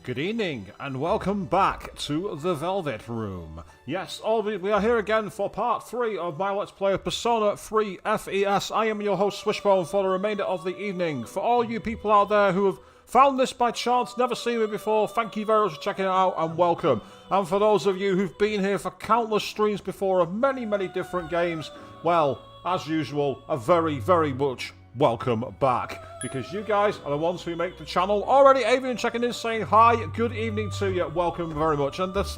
Good evening, and welcome back to the Velvet Room. Yes, we are here again for part 3 of my Let's Play of Persona 3 FES. I am your host, Swishbone, for the remainder of the evening. For all you people out there who have found this by chance, never seen me before, thank you very much for checking it out, and welcome. And for those of you who've been here for countless streams before of many, many different games, well, as usual, a very, very much welcome back, because you guys are the ones who make the channel. Already Avian checking in saying hi, good evening to you, welcome very much. And this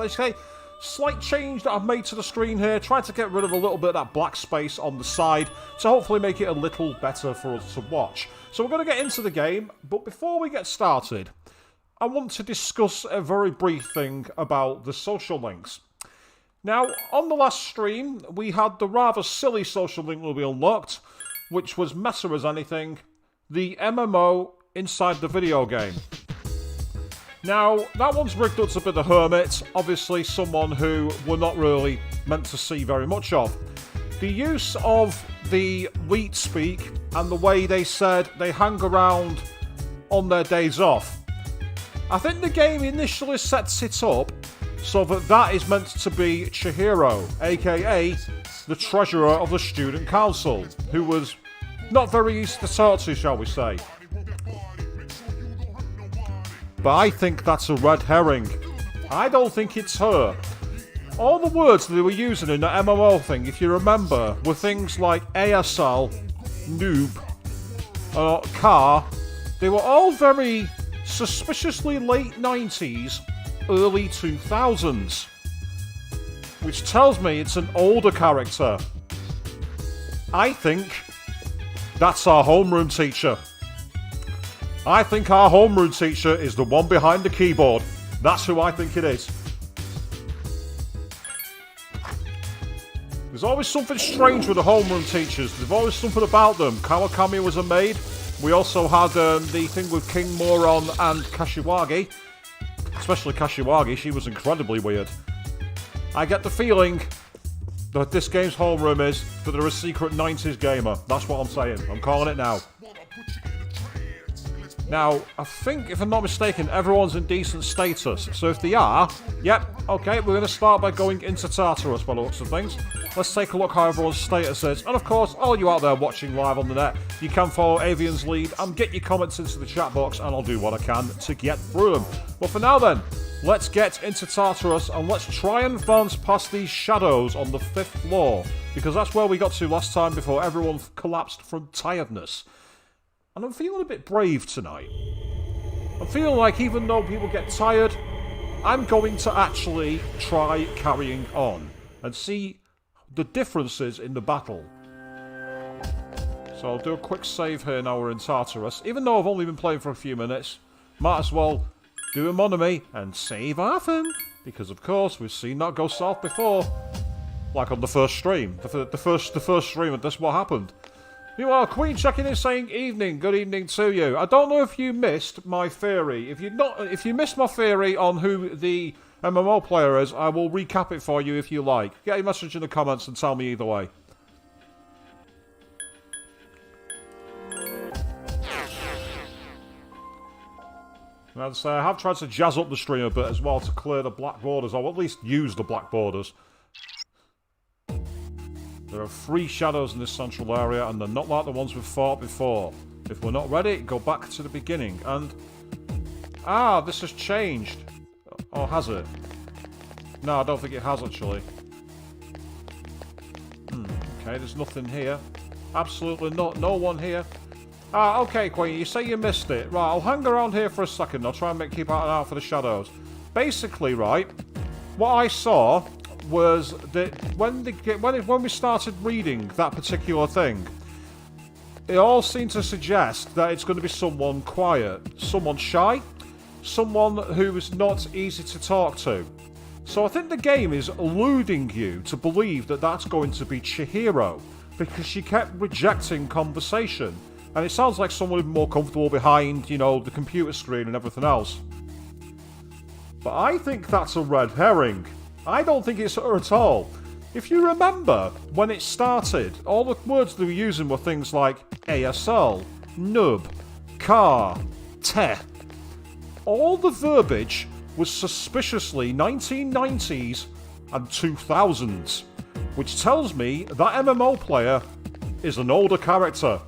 slight change that I've made to the screen here, trying to get rid of a little bit of that black space on the side to hopefully make it a little better for us to watch. So we're going to get into the game, but before we get started, I want to discuss a very brief thing about the social links. Now, on the last stream, we had the rather silly social link that we unlocked, which was Meta as anything, the MMO inside the video game. Now, that one's rigged up to be the Hermit, obviously someone who we're not really meant to see very much of. The use of the wheat speak and the way they said they hang around on their days off. I think the game initially sets it up so that is meant to be Chihiro, aka the treasurer of the student council, who was not very easy to talk to, shall we say. But I think that's a red herring. I don't think it's her. All the words that they were using in the MMO thing, if you remember, were things like ASL, noob, car. They were all very suspiciously late 90s, early 2000s. Which tells me it's an older character. I think that's our homeroom teacher. I think our homeroom teacher is the one behind the keyboard. That's who I think it is. There's always something strange with the homeroom teachers. There's always something about them. Kawakami was a maid. We also had the thing with King Moron and Kashiwagi. Especially Kashiwagi, she was incredibly weird. I get the feeling that this game's homeroom is that they're a secret 90s gamer. That's what I'm saying. I'm calling it now. Now, I think, if I'm not mistaken, everyone's in decent status. So if they are, yep, okay, we're going to start by going into Tartarus by the looks of things. Let's take a look how everyone's status is. And of course, all you out there watching live on the net, you can follow Avian's lead and get your comments into the chat box, and I'll do what I can to get through them. But for now then, let's get into Tartarus and let's try and advance past these shadows on the 5th floor, because that's where we got to last time before everyone collapsed from tiredness. And I'm feeling a bit brave tonight. I'm feeling like even though people get tired, I'm going to actually try carrying on and see the differences in the battle. So I'll do a quick save here now we're in Tartarus. Even though I've only been playing for a few minutes, might as well do a monomy and save often. Because of course, we've seen that go south before. Like on the first stream. The first stream, and this is what happened. Meanwhile, Queen checking in saying evening, good evening to you. I don't know if you missed my theory. If you missed my theory on who the MMO player is, I will recap it for you if you like. Get a message in the comments and tell me either way. And I'd say I have tried to jazz up the stream a bit as well to clear the black borders, or at least use the black borders. There are 3 shadows in this central area, and they're not like the ones we've fought before. If we're not ready, go back to the beginning, and... Ah, this has changed. Or has it? No, I don't think it has, actually. Okay, there's nothing here. Absolutely no one here. Ah, okay, Queen, you say you missed it. Right, I'll hang around here for a second. I'll try and keep an eye out for the shadows. Basically, right, what I saw was that when we started reading that particular thing, it all seemed to suggest that it's going to be someone quiet, someone shy, someone who is not easy to talk to. So I think the game is eluding you to believe that that's going to be Chihiro, because she kept rejecting conversation, and it sounds like someone who's more comfortable behind, you know, the computer screen and everything else. But I think that's a red herring. I don't think it's her at all. If you remember, when it started, all the words they were using were things like ASL, nub, car, te. all the verbiage was suspiciously 1990s and 2000s, which tells me that MMO player is an older character.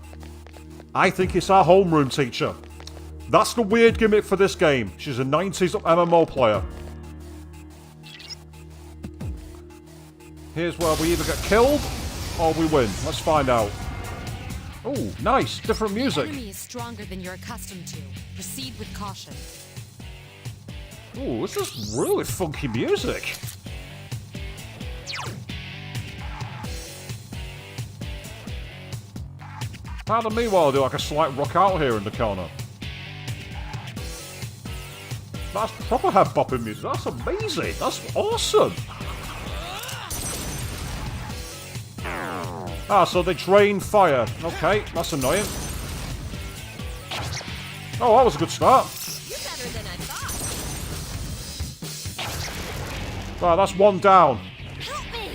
I think it's our homeroom teacher. That's the weird gimmick for this game. She's a 90s MMO player. Here's where we either get killed or we win. Let's find out. Oh, nice. Different music. The enemy is stronger than you're accustomed to. Proceed with caution. Oh, this is really funky music. Pardon me while I do like a slight rock out here in the corner. That's proper head bopping music. That's amazing. That's awesome. Ah, so they drain fire. Okay, that's annoying. Oh, that was a good start. You're better than I thought. Right, that's one down. Help me.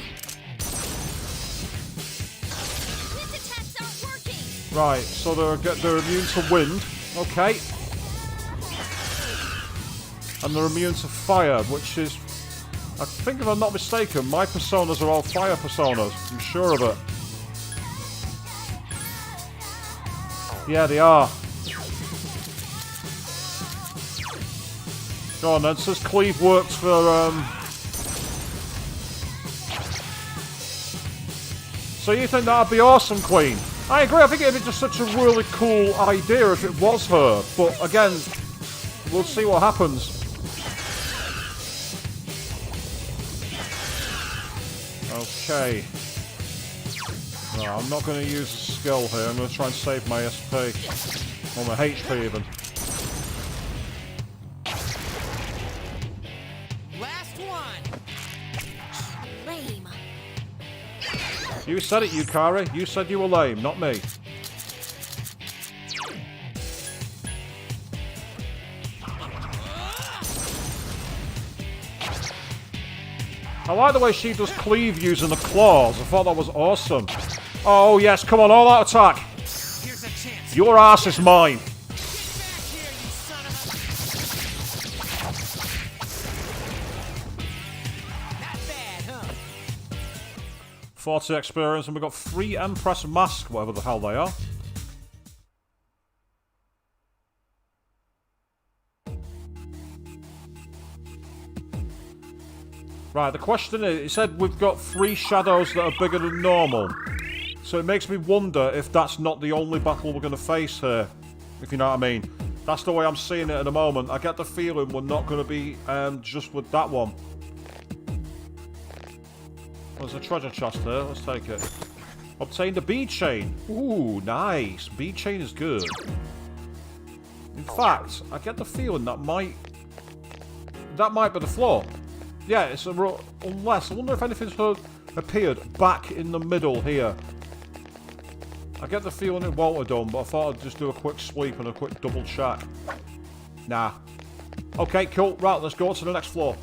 These attacks aren't working. Right, so they're immune to wind. Okay. And they're immune to fire, which is... I think if I'm not mistaken, my personas are all fire personas. I'm sure of it. Yeah, they are. Go on then, says Cleve worked for, So you think that'd be awesome, Queen? I agree, I think it'd be just such a really cool idea if it was her. But again, we'll see what happens. Okay. No, I'm not going to use a skill here. I'm going to try and save my SP. Or my HP even. Last one. Lame. You said it, Yukari. You said you were lame, not me. I like the way she does cleave using the claws. I thought that was awesome. Oh, yes, come on, all out attack. Here's a chance. Your ass is mine. Get back here, you son of a... Not bad, huh? 40 experience, and we've got 3 Empress Masks, whatever the hell they are. Right, the question is, it said we've got 3 shadows that are bigger than normal. So it makes me wonder if that's not the only battle we're going to face here. If you know what I mean. That's the way I'm seeing it at the moment. I get the feeling we're not going to be just with that one. There's a treasure chest there. Let's take it. Obtain the bead chain. Ooh, nice. Bead chain is good. In fact, I get the feeling that might be the floor. Yeah, it's unless I wonder if anything's appeared back in the middle here. I get the feeling it won't have done, but I thought I'd just do a quick sweep and a quick double check. Nah. Okay, cool. Right, let's go to the next floor.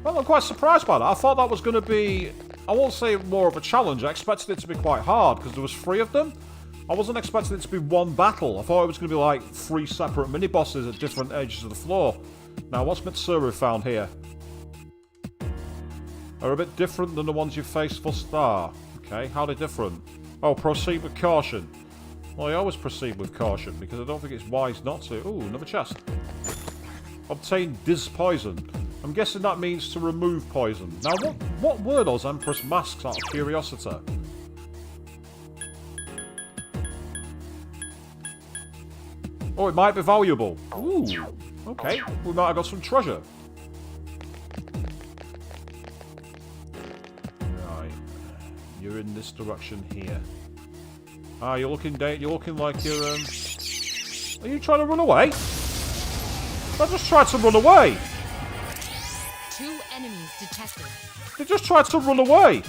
Well, I'm quite surprised by that. I thought that was going to be, I won't say more of a challenge. I expected it to be quite hard because there was 3 of them. I wasn't expecting it to be one battle. I thought it was going to be like 3 separate mini-bosses at different edges of the floor. Now, what's Mitsuru found here? Are a bit different than the ones you faced for Star. Okay, how are they different? Oh, proceed with caution. Well, I always proceed with caution because I don't think it's wise not to. Ooh, another chest. Obtain Diz Poison. I'm guessing that means to remove poison. Now, what were those Empress Masks out of curiosity? Oh, it might be valuable. Ooh, okay. We might have got some treasure. You're in this direction here. Ah, you're looking like you're, Are you trying to run away? I just tried to run away! 2 enemies detected. They just tried to run away!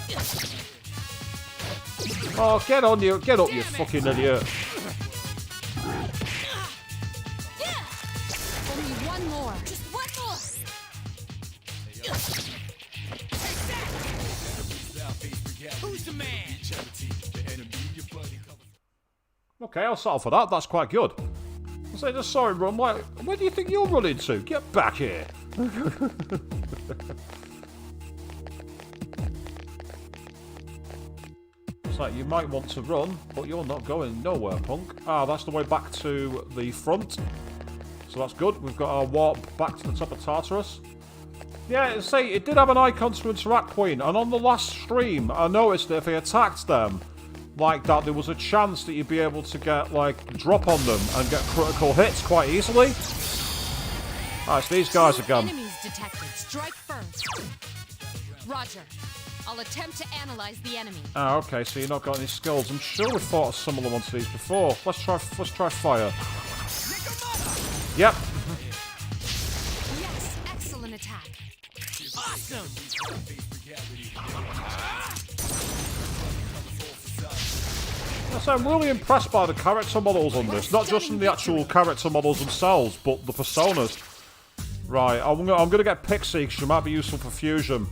Oh, get up, you fucking idiot. Only one more. Just one more. Who's the man? Okay, I'll settle for that. That's quite good. So just sorry, bro. Like, where do you think you're running to? Get back here. It's like you might want to run, but you're not going nowhere, punk. Ah, that's the way back to the front. So that's good. We've got our warp back to the top of Tartarus. Yeah, say it did have an icon to interact, Queen, and on the last stream, I noticed that if he attacked them like that, there was a chance that you'd be able to get, like, drop on them and get critical hits quite easily. Alright, so these guys are gone. Enemies detected. Strike first. Roger. I'll attempt to analyze the enemy. Ah, okay, so you've not got any skills. I'm sure we've fought a similar one to these before. Let's try fire. Yep. Yes, excellent attack. Awesome. So I'm really impressed by the character models on this. Not just in the actual character models themselves, but the personas. Right, I'm gonna get Pixie, because she might be useful for fusion.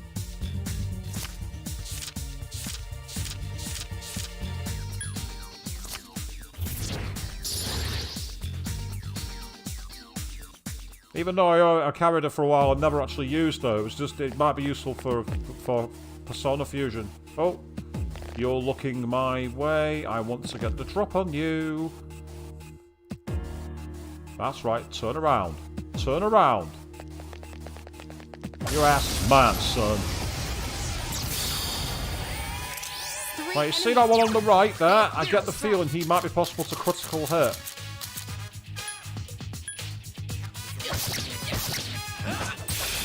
Even though I carried her for a while, I never actually used her. It was just, it might be useful for Persona Fusion. Oh, you're looking my way. I want to get the drop on you. That's right, turn around. Turn around. Your ass is mine, son. Right, you see that one on the right there? I get the feeling he might be possible to critical hit.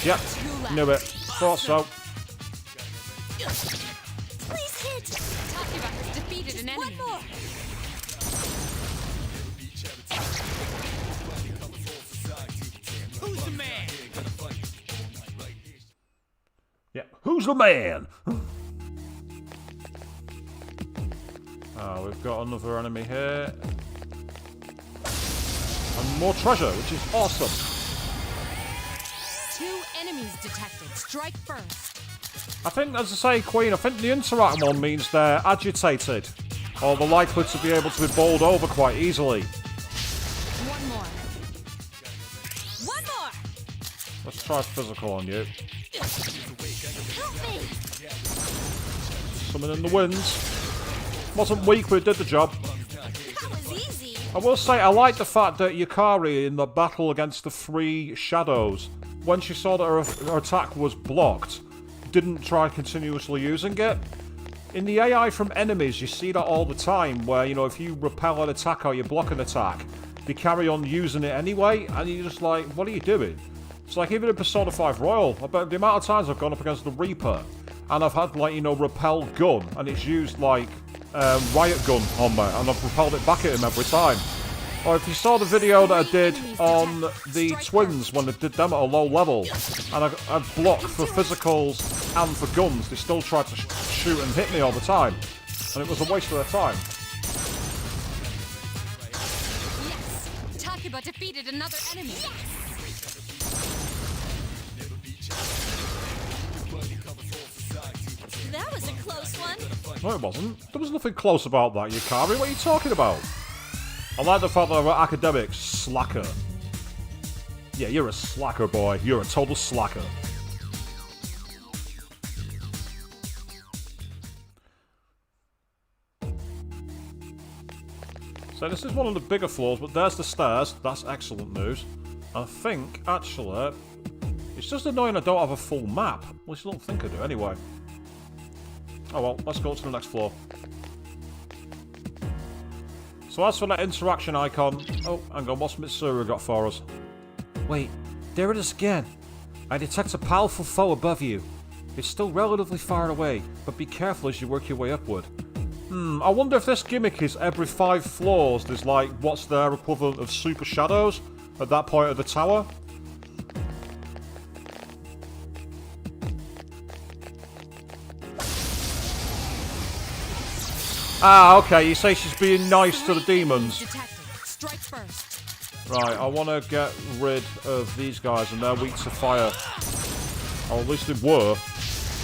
Yep, knew it. Thought so. Please hit. Tartarus has defeated an enemy. One more. Who's the man? Yeah, who's the man? We've got another enemy here. And more treasure, which is awesome. 2 enemies detected. Strike first. I think, as I say, Queen, I think the interact one means they're agitated. Or they're likely to be able to be bowled over quite easily. One more. One more. Let's try physical on you. Help me. Summon in the winds. Wasn't weak, but it did the job. That was easy. I will say, I like the fact that Yukari, in the battle against the 3 shadows, when she saw that her attack was blocked, didn't try continuously using it. In the AI from enemies, you see that all the time, where, you know, if you repel an attack or you block an attack, they carry on using it anyway, and you're just like, what are you doing? It's like, even in Persona 5 Royal, about the amount of times I've gone up against the Reaper, and I've had, like, you know, repel gun, and it's used, like, riot gun on me, and I've repelled it back at him every time. Or if you saw the video that I did on the twins when I did them at a low level, and I blocked for physicals and for guns, they still tried to shoot and hit me all the time. And it was a waste of their time. Yes. Takuba defeated another enemy. That was a close one. No, it wasn't. There was nothing close about that, Yukari. What are you talking about? I like the fact that I'm an academic slacker. Yeah, you're a slacker, boy. You're a total slacker. So this is one of the bigger floors, but there's the stairs. That's excellent news. I think, actually, it's just annoying I don't have a full map. At least I don't think I do, anyway. Oh well, let's go to the next floor. So as for that interaction icon... Oh, hang on, what's Mitsuru got for us? Wait, there it is again. I detect a powerful foe above you. It's still relatively far away, but be careful as you work your way upward. I wonder if this gimmick is every 5 floors there's like, what's their equivalent of super shadows at that point of the tower? Ah, okay, you say she's being nice to the demons. Strike first. Right, I want to get rid of these guys, and they're weak to fire. Or at least they were.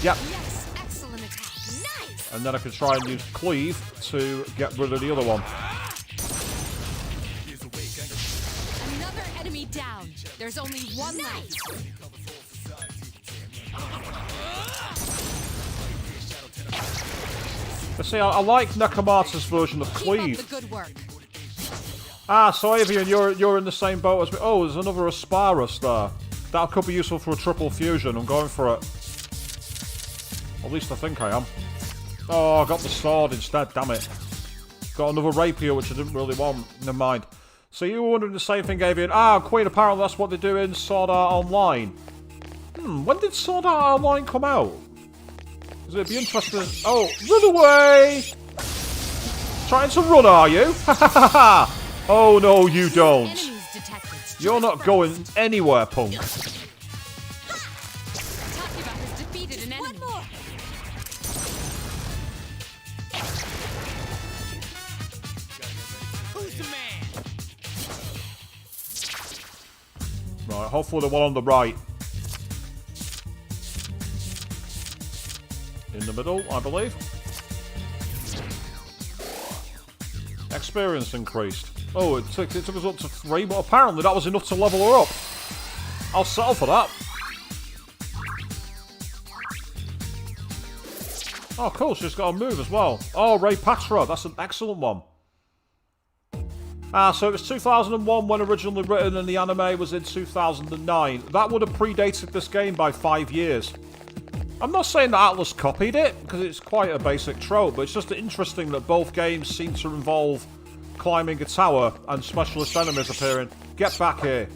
Yep. Yes, excellent attack. Nice. And then I can try and use Cleave to get rid of the other one. There's only one left. See, I like Nekomata's version of Keep up Cleave. the good work. Ah, so Avian, you're in the same boat as me. Oh, there's another S.E.E.S there. That could be useful for a triple fusion. I'm going for it. At least I think I am. Oh, I got the sword instead, damn it. Got another rapier, which I didn't really want. Never mind. So you were wondering the same thing, Avian. Ah, Queen, apparently that's what they do in Sword Art Online. When did Sword Art Online come out? It'd be interesting. Oh, run away! Trying to run, are you? Ha ha ha ha! Oh no, you don't. Enemies detected. You're not going anywhere, punk. Takeba has defeated an enemy. One more. Who's the man? Right, hopefully the one on the right. In the middle, I believe. Experience increased. Oh, it took us up to 3, but apparently that was enough to level her up. I'll settle for that. Oh, cool, she's got a move as well. Oh, Ray Patra, that's an excellent one. Ah, so it was 2001 when originally written and the anime was in 2009. That would have predated this game by 5 years. I'm not saying that Atlas copied it, because it's quite a basic trope, but it's just interesting that both games seem to involve climbing a tower and specialist enemies appearing. Get back here.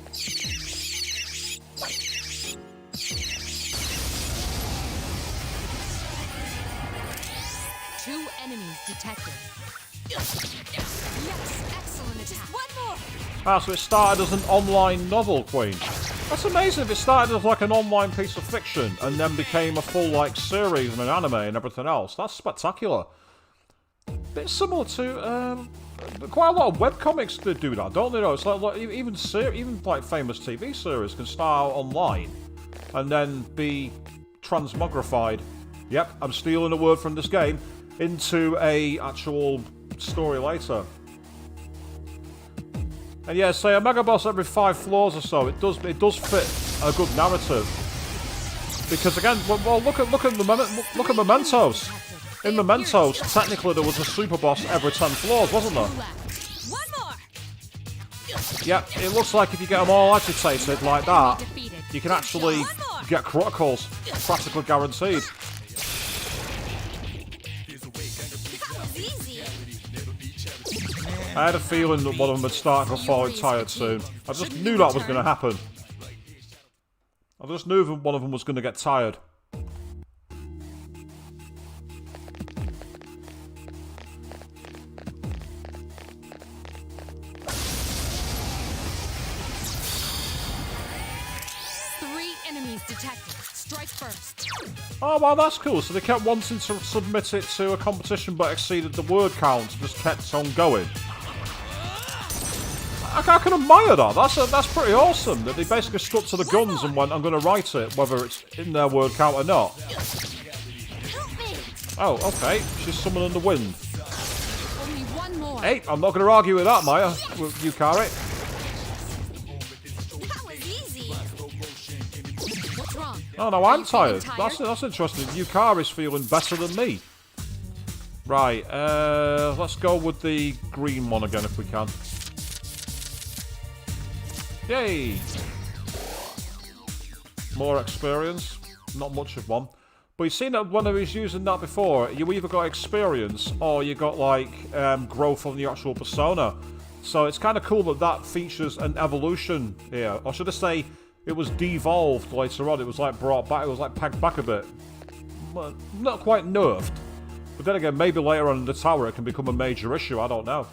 2 enemies detected. Yes, excellent attack. One more. Ah, so it started as an online novel, Queen. That's amazing if it started as like an online piece of fiction and then became a full like series and an anime and everything else. That's spectacular. Bit similar to quite a lot of webcomics that do that, don't they? Though it's like even like famous TV series can start out online and then be transmogrified. Yep, I'm stealing a word from this game into a actual story later. And yeah, say a mega boss every 5 floors or so. It does fit a good narrative. Because again, well, look at Mementos. In Mementos, technically there was a super boss every 10 floors, wasn't there? One more. Yeah, it looks like if you get them all agitated like that, you can actually get criticals, practically guaranteed. I had a feeling that one of them would start falling tired soon. I just knew that was going to happen. I just knew that one of them was going to get tired. Detected. Strike first. Oh, well, that's cool. So they kept wanting to submit it to a competition but exceeded the word count and just kept on going. I can admire that. That's pretty awesome. That they basically stuck to the guns and went, I'm going to write it, whether it's in their word count or not. Oh, okay. She's summoning the wind. Only one more. Hey, I'm not going to argue with that, Maya. With Yukari. Oh no, I'm tired. That's interesting. Yukari's feeling better than me. Right, let's go with the green one again if we can. Yay! More experience. Not much of one. But you've seen that when I was using that before, you either got experience or you got like growth on the actual persona. So it's kind of cool that that features an evolution here. Or should I say, it was devolved later on. It was like brought back. It was like pegged back a bit. Well, not quite nerfed. But then again, maybe later on in the tower it can become a major issue. I don't know.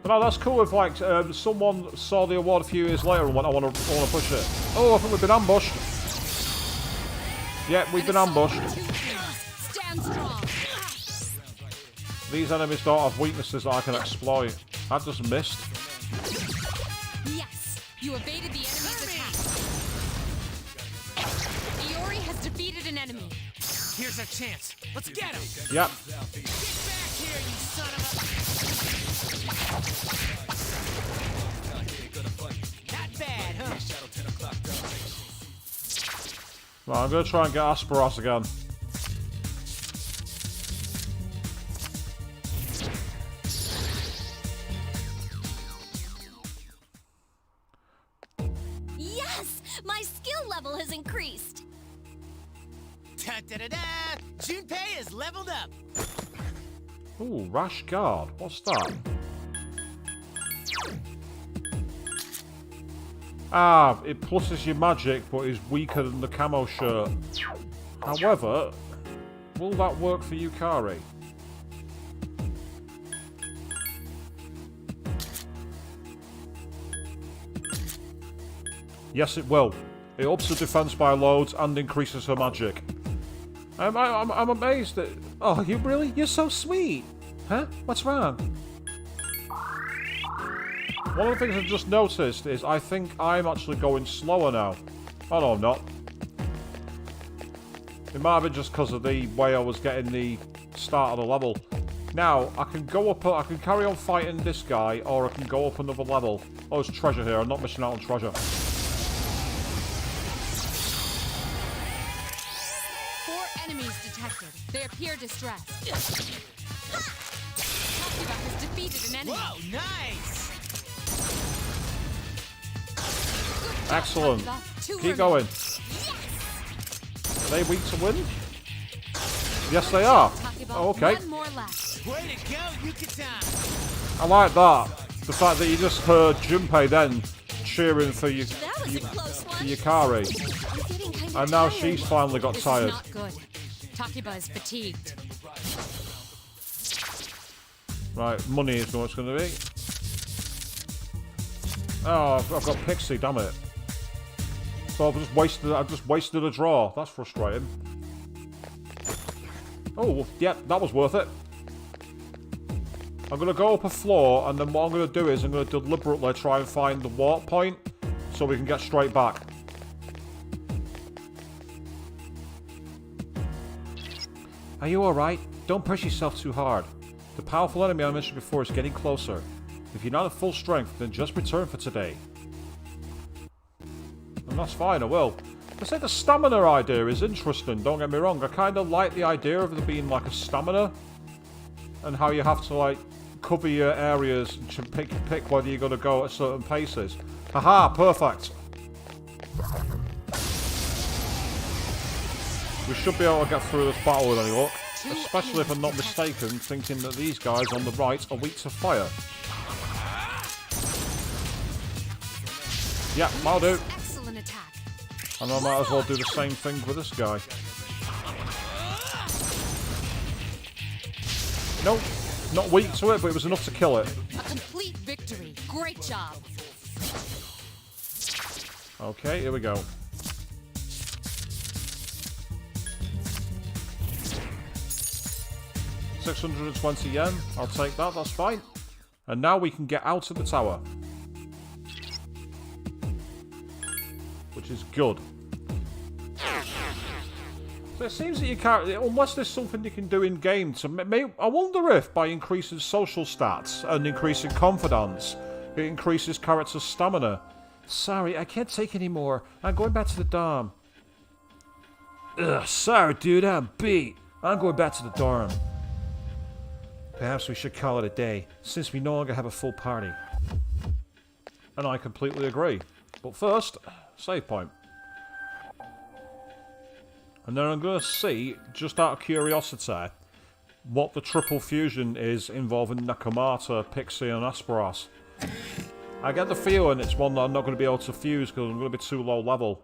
But no, that's cool if like someone saw the award a few years later and went, I want to push it. Oh, I think we've been ambushed. Yeah, we've been ambushed. Stand strong. These enemies don't have weaknesses that I can exploit. I just missed. Yes, you evaded the enemy's attack. Iori has defeated an enemy. Here's a chance. Let's get him. Yep. Get back here, you son of a... fad, huh? Right, I'm going to try and get S.E.E.S again. Yes! My skill level has increased. Da-da-da-da! Junpei is leveled up. Ooh, rash guard. What's that? Ah, it pluses your magic, but is weaker than the camo shirt. However, will that work for Yukari? Yes, it will. It ups her defense by loads and increases her magic. I'm amazed that... Oh, you really? You're so sweet. Huh? What's wrong? One of the things I've just noticed is I think I'm actually going slower now. Oh no, I'm not. It might have been just because of the way I was getting the start of the level. Now, I can go up, I can carry on fighting this guy, or I can go up another level. Oh, there's treasure here, I'm not missing out on treasure. 4 enemies detected. They appear distressed. Takiba has defeated an enemy. Whoa, nice! Excellent. Takiba, 2 Keep going. Yes! Are they weak to wind? Yes, they are. Takiba, Oh, okay. 1 more left. Way to go, Yucatan! I like that. The fact that you just heard Junpei then cheering for you, That was a close one. for Yukari. I'm getting kinda And now tired. she's finally got This tired. is not good. Takiba is fatigued. Right, money is what it's going to be. Oh, I've got Pixie, damn it. So I've just wasted a draw. That's frustrating. Oh, yep, that was worth it. I'm going to go up a floor, and then what I'm going to do is I'm going to deliberately try and find the warp point so we can get straight back. Are you alright? Don't push yourself too hard. The powerful enemy I mentioned before is getting closer. If you're not at full strength, then just return for today. And that's fine, I will. I say the stamina idea is interesting, don't get me wrong. I kind of like the idea of there being like a stamina. And how you have to like cover your areas and pick whether you're going to go at certain paces. Haha, perfect. We should be able to get through this battle with any luck. Especially if I'm not mistaken, thinking that these guys on the right are weak to fire. Yeah, I'll do. Excellent attack. And I might as well do the same thing with this guy. Nope, not weak to it, but it was enough to kill it. A complete victory. Great job. Okay, here we go. $620. I'll take that, that's fine. And now we can get out of the tower. Which is good. So it seems that you can't, unless there's something you can do in game to I wonder if by increasing social stats and increasing confidence, it increases character stamina. Sorry, I can't take any more. I'm going back to the dorm. Ugh, sorry dude, I'm beat. I'm going back to the dorm. Perhaps we should call it a day, since we no longer have a full party. And I completely agree. But first, save point. And then I'm going to see, just out of curiosity, what the triple fusion is involving Nakamata, Pixie and S.E.E.S. I get the feeling it's one that I'm not going to be able to fuse because I'm going to be too low level.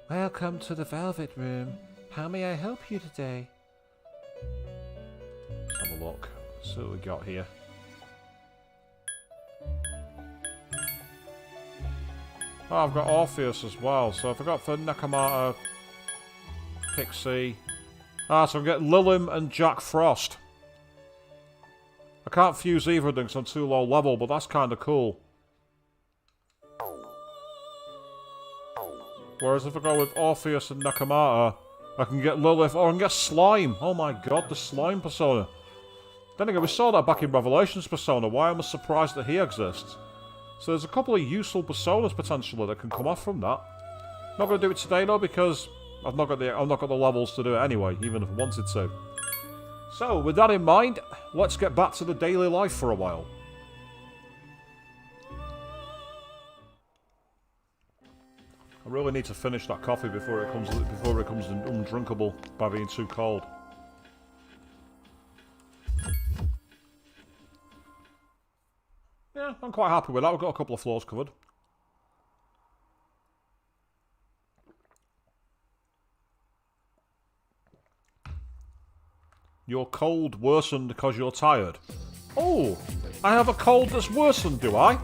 Welcome to the Velvet Room. How may I help you today? Let's have a look. See what we got here. Oh, I've got Orpheus as well, so I forgot for Nakamata, Pixie. Ah, so I'm getting Lilim and Jack Frost. I can't fuse either of them because I'm too low level, but that's kind of cool. Whereas if I go with Orpheus and Nakamata, I can get Lilith, or I can get Slime. Oh my god, the Slime persona. Then again, we saw that back in Revelations persona. Why am I surprised that he exists? So there's a couple of useful personas potentially that can come off from that. Not going to do it today though because I've not got the levels to do it anyway, even if I wanted to. So with that in mind, let's get back to the daily life for a while. I really need to finish that coffee before it becomes undrinkable by being too cold. Yeah, I'm quite happy with that. We've got a couple of floors covered. Your cold worsened because you're tired. Oh, I have a cold that's worsened, do I?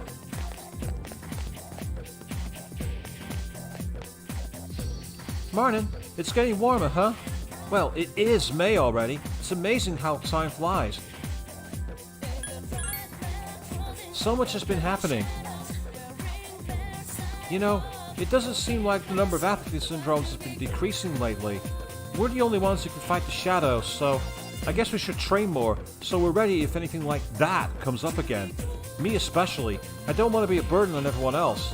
Morning. It's getting warmer, huh? Well, it is May already. It's amazing how time flies. So much has been happening. You know, it doesn't seem like the number of apathy syndromes has been decreasing lately. We're the only ones who can fight the shadows, so I guess we should train more, so we're ready if anything like that comes up again. Me especially. I don't want to be a burden on everyone else.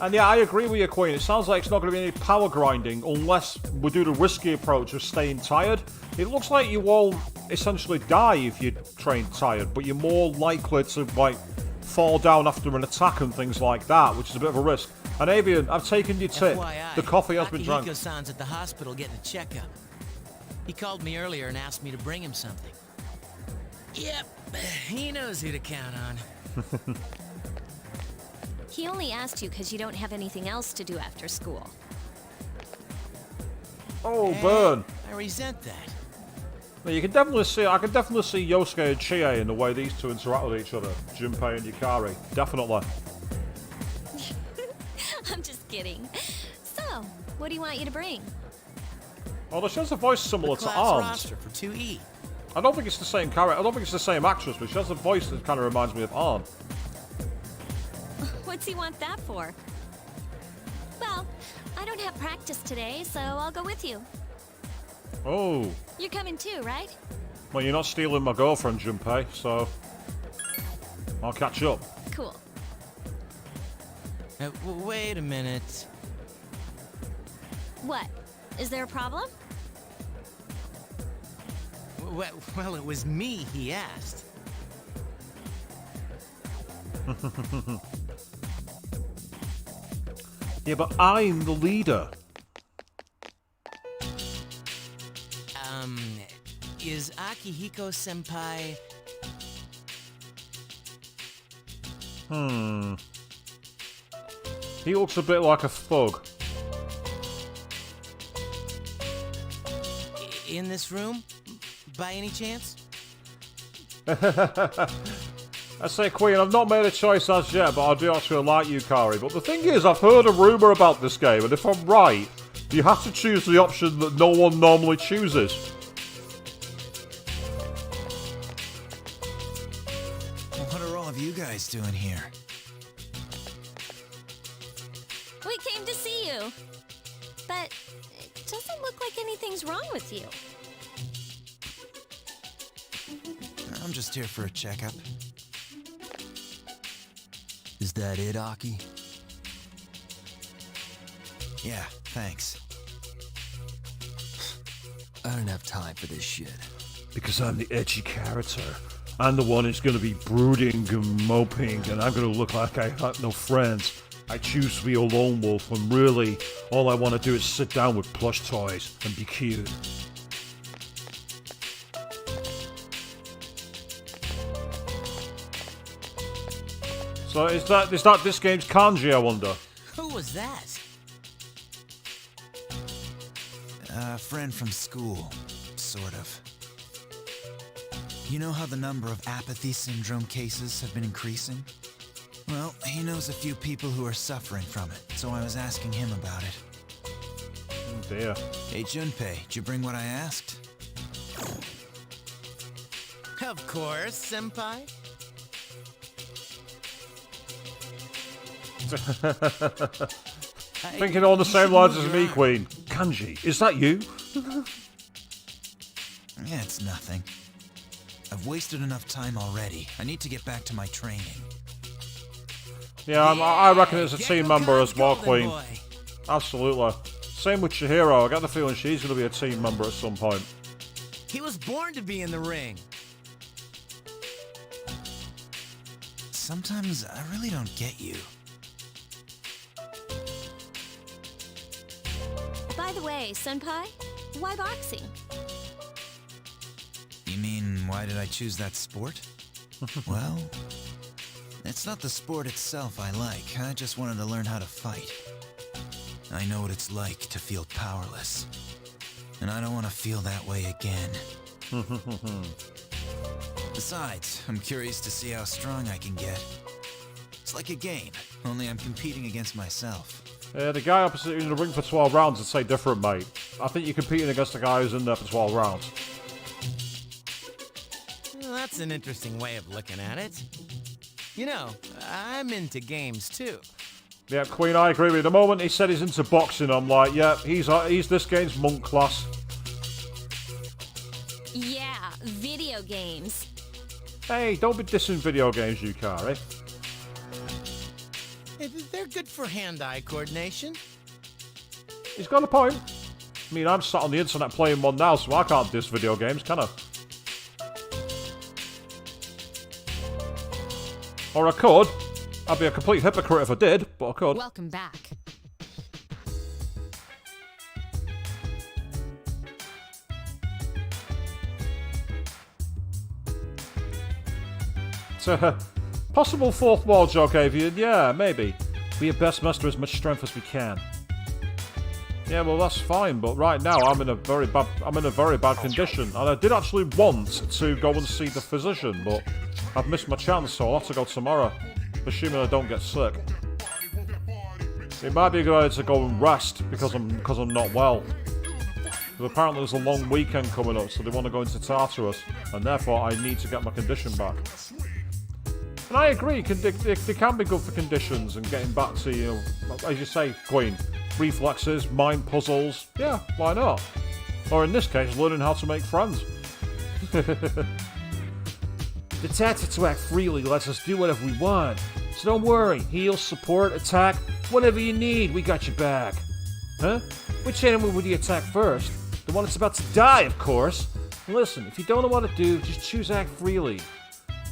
And yeah, I agree with you, Queen. It sounds like it's not going to be any power grinding unless we do the risky approach of staying tired. It looks like you won't essentially die if you train tired, but you're more likely to, like, fall down after an attack and things like that, which is a bit of a risk. And Avian, I've taken your tip. FYI, The coffee has been drank. Akihiko-san's at the hospital getting a checkup. He called me earlier and asked me to bring him something. Yep, he knows who to count on. He only asked you because you don't have anything else to do after school. Oh, burn. I resent that. Well, you can definitely see, I can definitely see Yosuke and Chie in the way these two interact with each other. Junpei and Yukari. Definitely. I'm just kidding. So, what do you want you to bring? Oh, she has a voice similar The to class Arm's. roster for 2E. I don't think it's the same character. I don't think it's the same actress, but she has a voice that kind of reminds me of Arm. What's he want that for? Well, I don't have practice today, so I'll go with you. Oh. You're coming too, right? Well, you're not stealing my girlfriend, Junpei, so I'll catch up. Cool. Wait a minute. What? Is there a problem? Well, it was me he asked. Yeah, but I'm the leader. Is Akihiko-senpai... He looks a bit like a thug. in this room? By any chance? I say, Queen, I've not made a choice as yet, but I do actually like Yukari. But the thing is, I've heard a rumour about this game, and if I'm right, you have to choose the option that no one normally chooses. What are all of you guys doing here? We came to see you. But it doesn't look like anything's wrong with you. I'm just here for a checkup. Is that it, Aki? Yeah, thanks. I don't have time for this shit. Because I'm the edgy character. I'm the one who's going to be brooding and moping, and I'm going to look like I have no friends. I choose to be a lone wolf when really all I want to do is sit down with plush toys and be cute. So is that this game's kanji, I wonder? Who was that? A friend from school, sort of. You know how the number of apathy syndrome cases have been increasing? Well, he knows a few people who are suffering from it, so I was asking him about it. Oh dear. Hey, Junpei, did you bring what I asked? Of course, senpai. Thinking on the same lines as me, Queen. Kanji, is that you? Yeah, it's nothing. I've wasted enough time already. I need to get back to my training. Yeah, I reckon it's a Get team no member as well, golden Queen. boy. Absolutely. Same with Chihiro. I get the feeling she's going to be a team member at some point. He was born to be in the ring. Sometimes I really don't get you. By the way, Senpai, why boxing? You mean, why did I choose that sport? Well, it's not the sport itself I like. I just wanted to learn how to fight. I know what it's like to feel powerless. And I don't want to feel that way again. Besides, I'm curious to see how strong I can get. It's like a game, only I'm competing against myself. The guy opposite you in the ring for 12 rounds would say different, mate. I think you're competing against the guy who's in there for 12 rounds. Well, that's an interesting way of looking at it. You know, I'm into games too. Yeah, Queen, I agree with you. The moment he said he's into boxing, I'm like, yeah, he's this game's monk class. Yeah, video games. Hey, don't be dissing video games, Yukari. They're good for hand-eye coordination. He's got a point. I mean, I'm sat on the internet playing one now, so I can't diss video games, can I? Or I could. I'd be a complete hypocrite if I did, but I could. Welcome back. Possible fourth wall joke, Avian. Yeah, maybe. We at best muster as much strength as we can. Yeah, well that's fine, but right now I'm in a very bad condition, and I did actually want to go and see the physician, but I've missed my chance, so I'll have to go tomorrow, assuming I don't get sick. It might be a good idea to go and rest because I'm not well. But apparently there's a long weekend coming up, so they want to go into Tartarus, and therefore I need to get my condition back. And I agree, they can be good for conditions and getting back to, you know, as you say, Queen, reflexes, mind puzzles. Yeah, why not? Or in this case, learning how to make friends. The tactic to act freely lets us do whatever we want. So don't worry, heal, support, attack, whatever you need, we got your back. Huh? Which animal would you attack first? The one that's about to die, of course. Listen, if you don't know what to do, just choose act freely.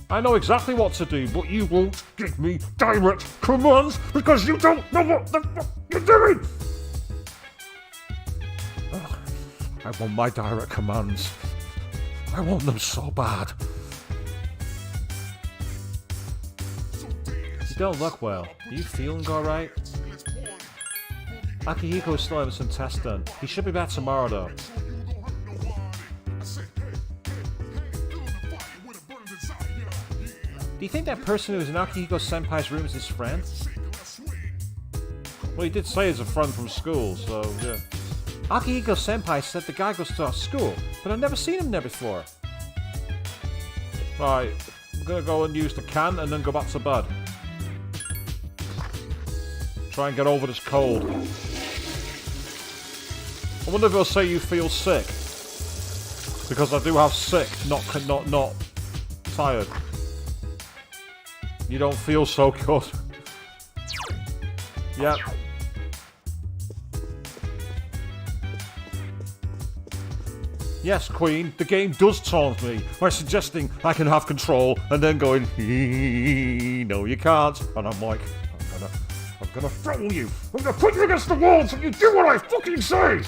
I know exactly what to do, but you won't give me direct commands because you don't know what the fuck you're doing! Ugh, I want my direct commands. I want them so bad. You don't look well. Are you feeling alright? Akihiko is still having some tests done. He should be back tomorrow though. Do you think that person who was in Akihiko Senpai's room is his friend? Well, he did say he's a friend from school, so yeah. Akihiko Senpai said the guy goes to our school, but I've never seen him there before. Right, I'm gonna go and use the can and then go back to bed. Try and get over this cold. I wonder if he'll say you feel sick. Because I do have sick, not tired. You don't feel so good. Yep. Yes, Queen, the game does taunt me by suggesting I can have control and then going, no you can't. And I'm like, I'm gonna throw you. I'm gonna put you against the wall until you do what I fucking say.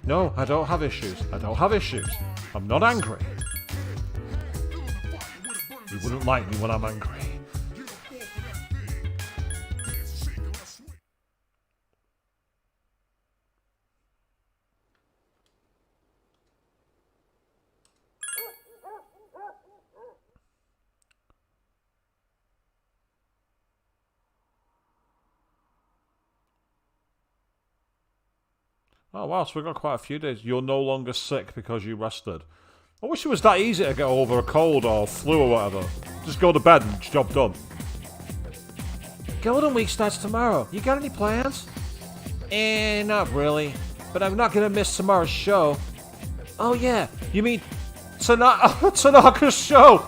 No, I don't have issues. I don't have issues. I'm not angry. You wouldn't like me when I'm angry. Oh wow, so we've got quite a few days. You're no longer sick because you rested. I wish it was that easy to get over a cold or flu or whatever. Just go to bed and job done. Golden Week starts tomorrow. You got any plans? Not really. But I'm not gonna miss tomorrow's show. Oh yeah, you mean Tanaka's show?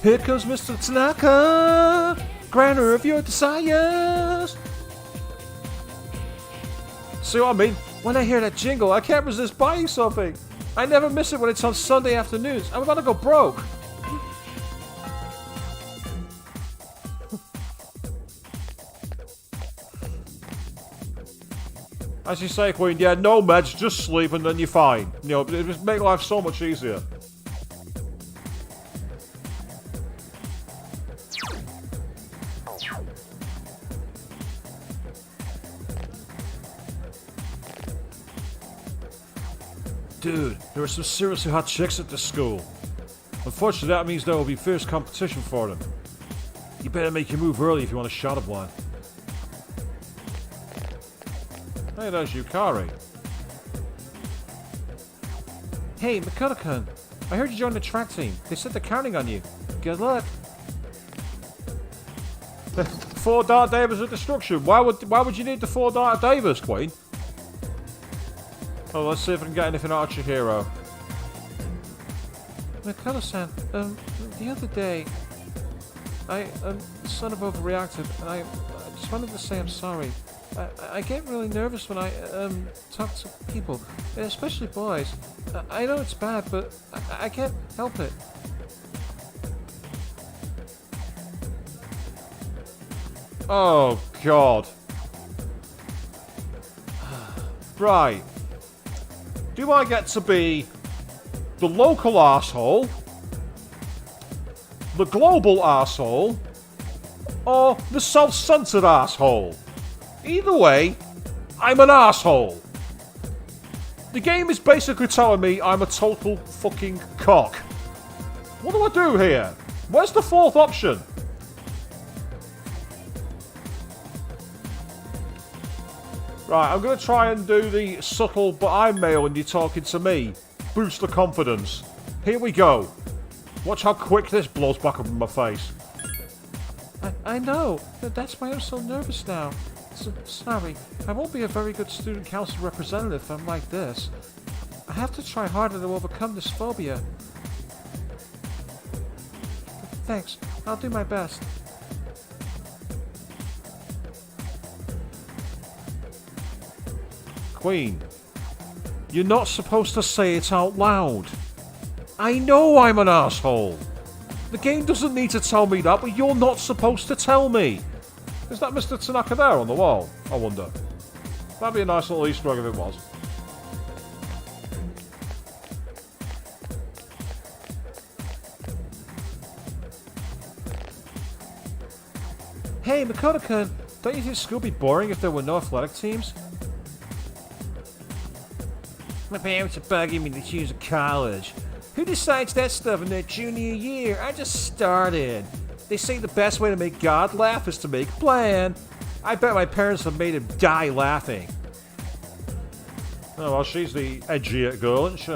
Here comes Mr. Tanaka, granter of your desires. See what I mean? When I hear that jingle, I can't resist buying something. I never miss it when it's on Sunday afternoons. I'm about to go broke. As you say, Queen, yeah, no meds, just sleep and then you're fine. You know, it just make life so much easier. Dude, there are some seriously hot chicks at this school. Unfortunately, that means there will be fierce competition for them. You better make your move early if you want a shot of one. Hey, there's Yukari. Hey, Makoto-kun. I heard you joined the track team. They said they're counting on you. Good luck. 4 Dart Davers of Destruction. Why would you need the 4 Dart Davers, Queen? Oh, let's see if I can get anything out of Chihiro. Makoto-san, the other day, I sort of overreacted, and I just wanted to say I'm sorry. I get really nervous when I talk to people, especially boys. I know it's bad, but I can't help it. Oh, God. Right. Do I get to be the local arsehole, the global arsehole, or the self-centered arsehole? Either way, I'm an arsehole. The game is basically telling me I'm a total fucking cock. What do I do here? Where's the 4th option? Right, I'm going to try and do the subtle, but I'm male and you're talking to me. Boost the confidence. Here we go. Watch how quick this blows back up in my face. I know. That's why I'm so nervous now. Sorry, I won't be a very good student council representative if I'm like this. I have to try harder to overcome this phobia. Thanks, I'll do my best. Queen, you're not supposed to say it out loud. I know I'm an asshole. The game doesn't need to tell me that, but you're not supposed to tell me. Is that Mr. Tanaka there on the wall? I wonder. That'd be a nice little Easter egg if it was. Hey, Makoto-kun, don't you think school would be boring if there were no athletic teams? My parents are bugging me to choose a college. Who decides that stuff in their junior year? I just started. They say the best way to make God laugh is to make a plan. I bet my parents have made him die laughing. Oh, well, she's the edgier girl, isn't she?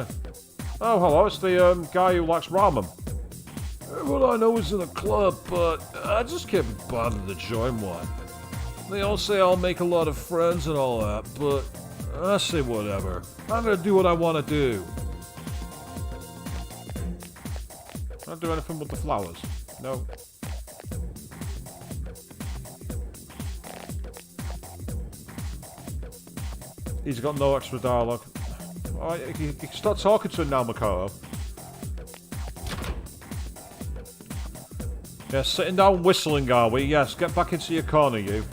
Oh, hello, it's the guy who likes ramen. Well, I know he's in a club, but I just can't be bothered to join one. They all say I'll make a lot of friends and all that, but I say whatever. I'm gonna do what I want to do. Not do anything with the flowers. No. He's got no extra dialogue. Alright, you can start talking to him now, Makoto. Yes, sitting down whistling, are we? Yes, get back into your corner, you.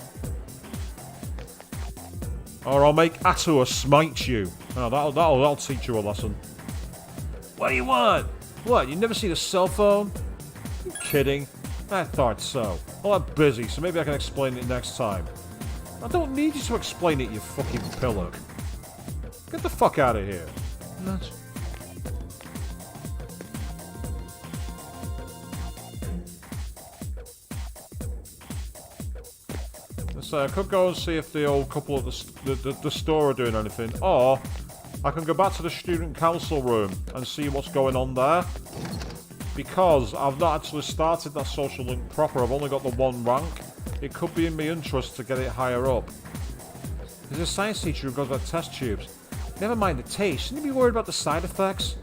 Or I'll make Atua smite you. Oh, that'll teach you a lesson. What do you want? What, you never seen a cell phone? You kidding? I thought so. Well, I'm busy, so maybe I can explain it next time. I don't need you to explain it, you fucking pillock. Get the fuck out of here. That's... So I could go and see if the old couple at the store are doing anything, or I can go back to the student council room and see what's going on there. Because I've not actually started that social link proper, I've only got the 1 rank. It could be in my interest to get it higher up. There's a science teacher who goes about test tubes. Never mind the taste, shouldn't you be worried about the side effects?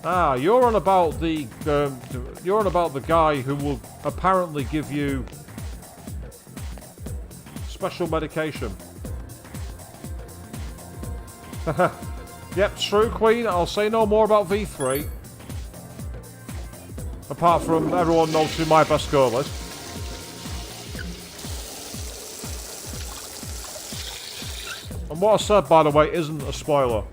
Ah, you're on about the guy who will apparently give you special medication. Yep, true, Queen. I'll say no more about V3. Apart from everyone knows who my best girl is. And what I said, by the way, isn't a spoiler.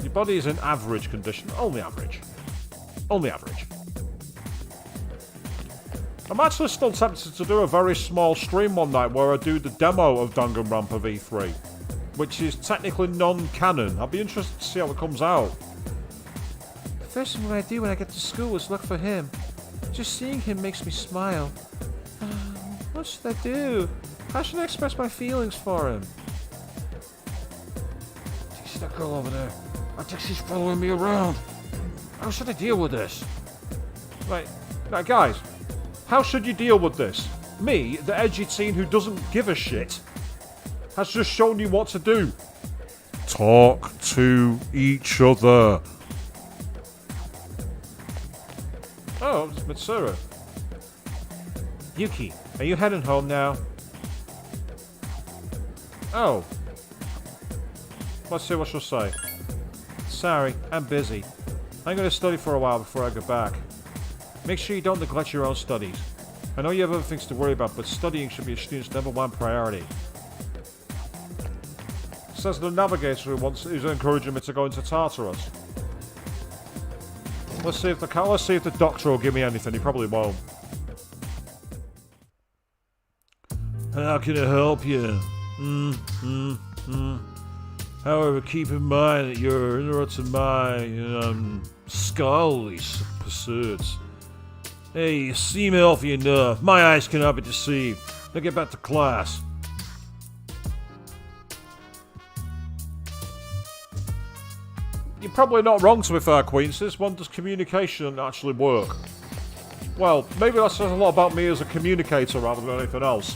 Your body is in average condition. Only average. Only average. I'm actually still tempted to do a very small stream one night where I do the demo of Danganronpa V3, which is technically non-canon. I'll be interested to see how it comes out. The first thing I do when I get to school is look for him. Just seeing him makes me smile. What should I do? How should I express my feelings for him? Do you see that girl over there? I think she's following me around. How should I deal with this? Right, now guys, how should you deal with this? Me, the edgy teen who doesn't give a shit, has just shown you what to do. Talk to each other. Oh, it's Mitsuru. Yuki, are you heading home now? Oh. Let's see what she'll say. Sorry, I'm busy. I'm going to study for a while before I go back. Make sure you don't neglect your own studies. I know you have other things to worry about, but studying should be a student's #1 priority. Says the navigator who's encouraging me to go into Tartarus. Let's see if the doctor will give me anything. He probably won't. How can I help you? However, keep in mind that you're interrupting my scholarly pursuits. Hey, you seem healthy enough. My eyes cannot be deceived. Now get back to class. You're probably not wrong, to be fair, Queen. Since when does communication actually work? Well, maybe that says a lot about me as a communicator rather than anything else.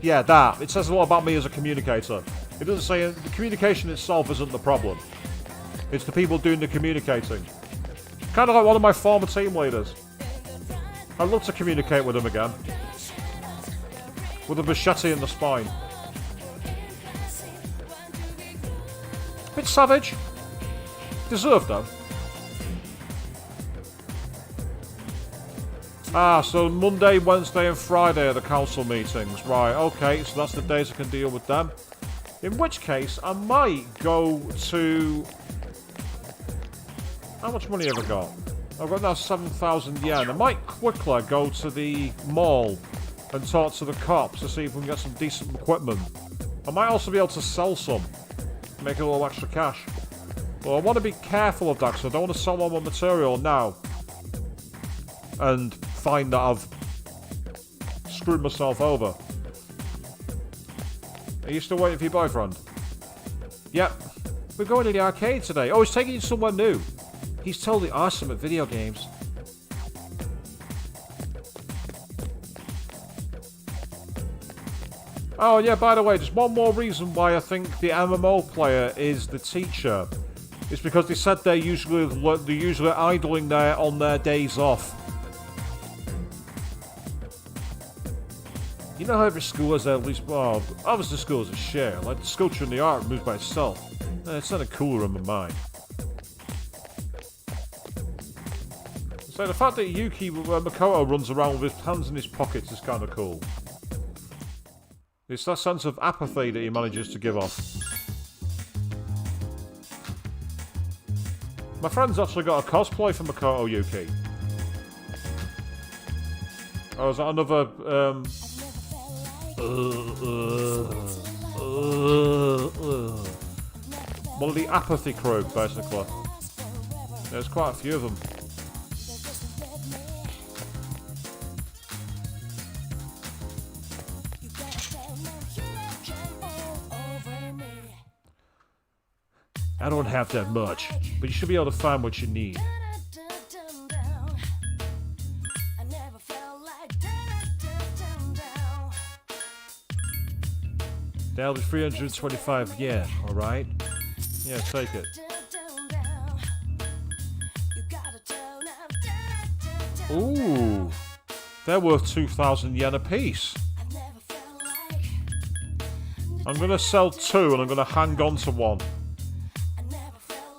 Yeah, that. It says a lot about me as a communicator. It doesn't say the communication itself isn't the problem. It's the people doing the communicating. Kind of like one of my former team leaders. I'd love to communicate with him again. With a machete in the spine. Bit savage. Deserved though. Ah, so Monday, Wednesday and Friday are the council meetings. Right, okay, so that's the days I can deal with them. In which case, I might go to... How much money have I got? I've got now 7,000 yen. I might quickly go to the mall and talk to the cops to see if we can get some decent equipment. I might also be able to sell some. Make a little extra cash. Well, I want to be careful of that because I don't want to sell all my material now. And find that I've screwed myself over. Are you still waiting for your boyfriend? Yep. We're going to the arcade today. Oh, he's taking you somewhere new. He's totally awesome at video games. Oh, yeah, by the way, just one more reason why I think the MMO player is the teacher. It's because they said they're usually idling there on their days off. You know how every school has at least, well, obviously schools are shared. Like the sculpture in the art moves by itself. It's kind of cooler in my mind. So the fact that Yuki Makoto runs around with his hands in his pockets is kind of cool. It's that sense of apathy that he manages to give off. My friend's actually got a cosplay for Makoto Yuki. Oh, is that another, one of the apathy crew, basically. There's quite a few of them. I don't have that much, but you should be able to find what you need. That'll be 325 yen, alright? Yeah, take it. Ooh. They're worth 2,000 yen apiece. I'm going to sell 2 and I'm going to hang on to 1.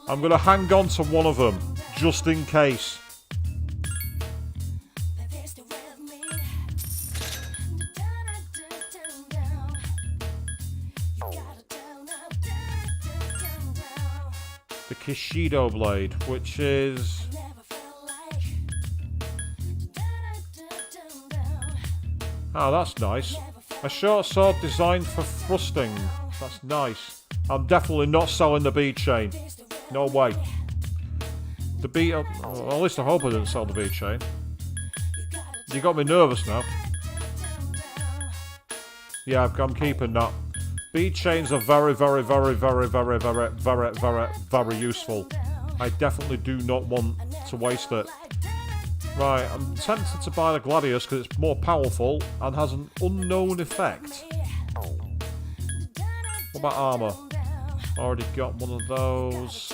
I'm going to hang on to one of them, just in case. The Kishido blade, which is... Oh, that's nice. A short sword designed for thrusting. That's nice. I'm definitely not selling the bead chain. No way. The bead... Well, at least I hope I didn't sell the bead chain. You got me nervous now. Yeah, I'm keeping that. Bead chains are very, very, very, very, very, very, very, very, very useful. I definitely do not want to waste it. Right, I'm tempted to buy the Gladius because it's more powerful and has an unknown effect. What about armor? Already got one of those.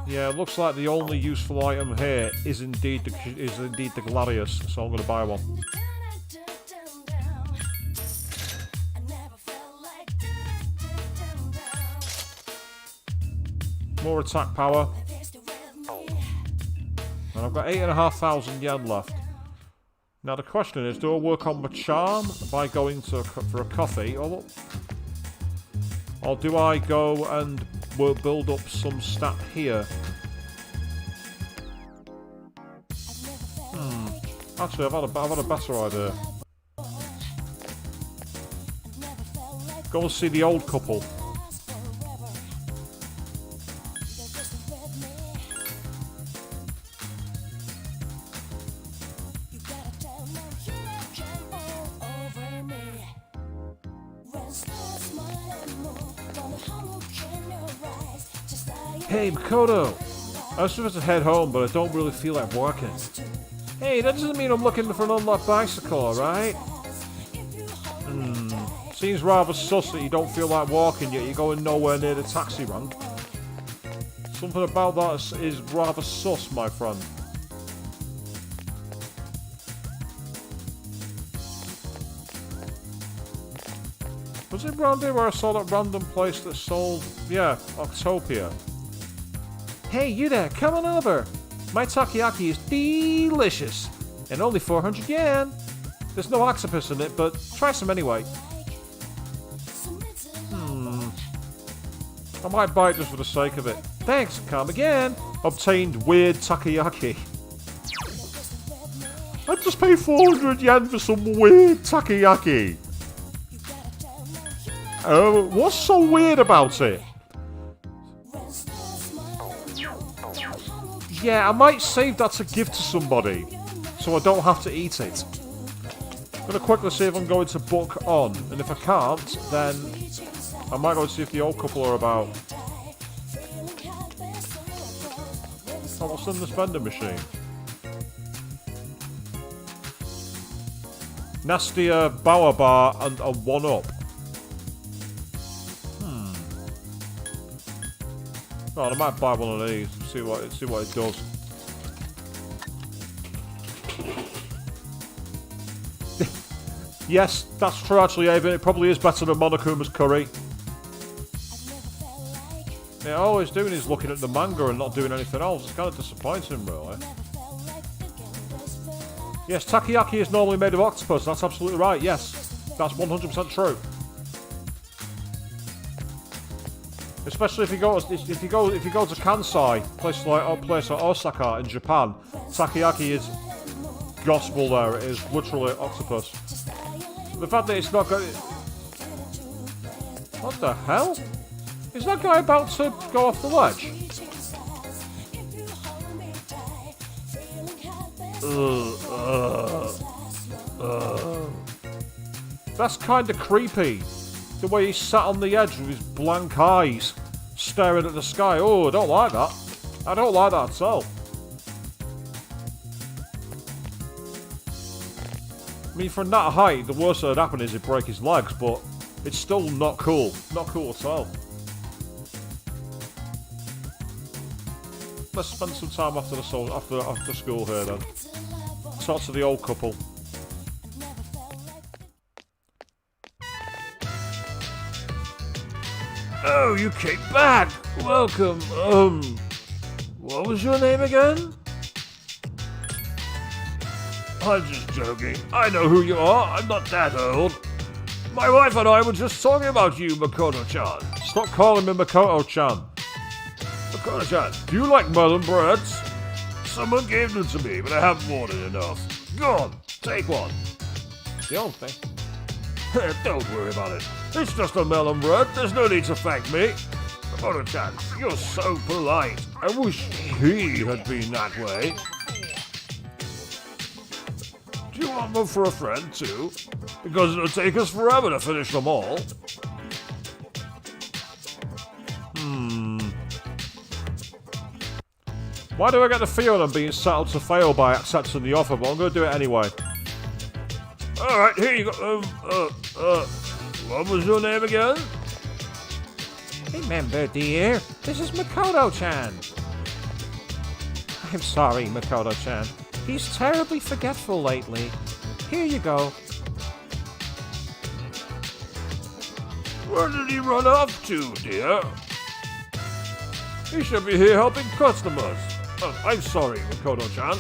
Yeah, it looks like the only useful item here is indeed the Gladius, so I'm going to buy one. More attack power. And I've got 8,500 yen left. Now the question is, do I work on my charm by going for a coffee, or do I go and build up some stat here? Actually, I've had a better idea. Go and see the old couple. Hey, Makoto! I was supposed to head home, but I don't really feel like working. Hey, that doesn't mean I'm looking for an unlocked bicycle, alright? Seems rather sus that you don't feel like walking, yet you're going nowhere near the taxi rank. Something about that is rather sus, my friend. Was it around here where I saw that random place that sold... Yeah, Octopia. Hey, you there, come on over! My takoyaki is delicious! And only 400 yen! There's no octopus in it, but try some anyway. I might buy it just for the sake of it. Thanks, come again! Obtained weird takoyaki. I just paid 400 yen for some weird takoyaki! What's so weird about it? Yeah, I might save that to give to somebody, so I don't have to eat it. I'm gonna quickly see if I'm going to book on, and if I can't, then I might go and see if the old couple are about. Oh, what's in this vending machine? Nastier Bower Bar and a 1-up. Oh, I might buy one of these and see what it does. Yes, that's true actually, Avon. It probably is better than Monokuma's curry. Yeah, all he's doing is looking at the manga and not doing anything else. It's kind of disappointing, really. Yes, takoyaki is normally made of octopus. That's absolutely right. Yes, that's 100% true. Especially if you go to Kansai, places like Osaka in Japan, takoyaki is gospel there. It is literally octopus. The fact that it's not got... What the hell? Is that guy about to go off the ledge? That's kind of creepy. The way he sat on the edge with his blank eyes, staring at the sky. Oh, I don't like that. I don't like that at all. I mean, from that height, the worst that would happen is he'd break his legs, but it's still not cool. Not cool at all. let's spend some time after school here then. Talk to the old couple. Oh, you came back! Welcome. What was your name again? I'm just joking. I know who you are. I'm not that old. My wife and I were just talking about you, Makoto-chan. Stop calling me Makoto-chan. Makoto-chan, do you like melon breads? Someone gave them to me, but I haven't wanted enough. Go on, take one. The old thing. Don't worry about it. It's just a melon bread. There's no need to thank me. Makoto-chan, you're so polite. I wish he had been that way. Do you want one for a friend too? Because it'll take us forever to finish them all. Why do I get the feeling I'm being set up to fail by accepting the offer, but I'm going to do it anyway. Alright, here you go. What was your name again? Remember, dear, this is Makoto-chan. I'm sorry, Makoto-chan. He's terribly forgetful lately. Here you go. Where did he run off to, dear? He should be here helping customers. Oh, I'm sorry, Makoto-chan.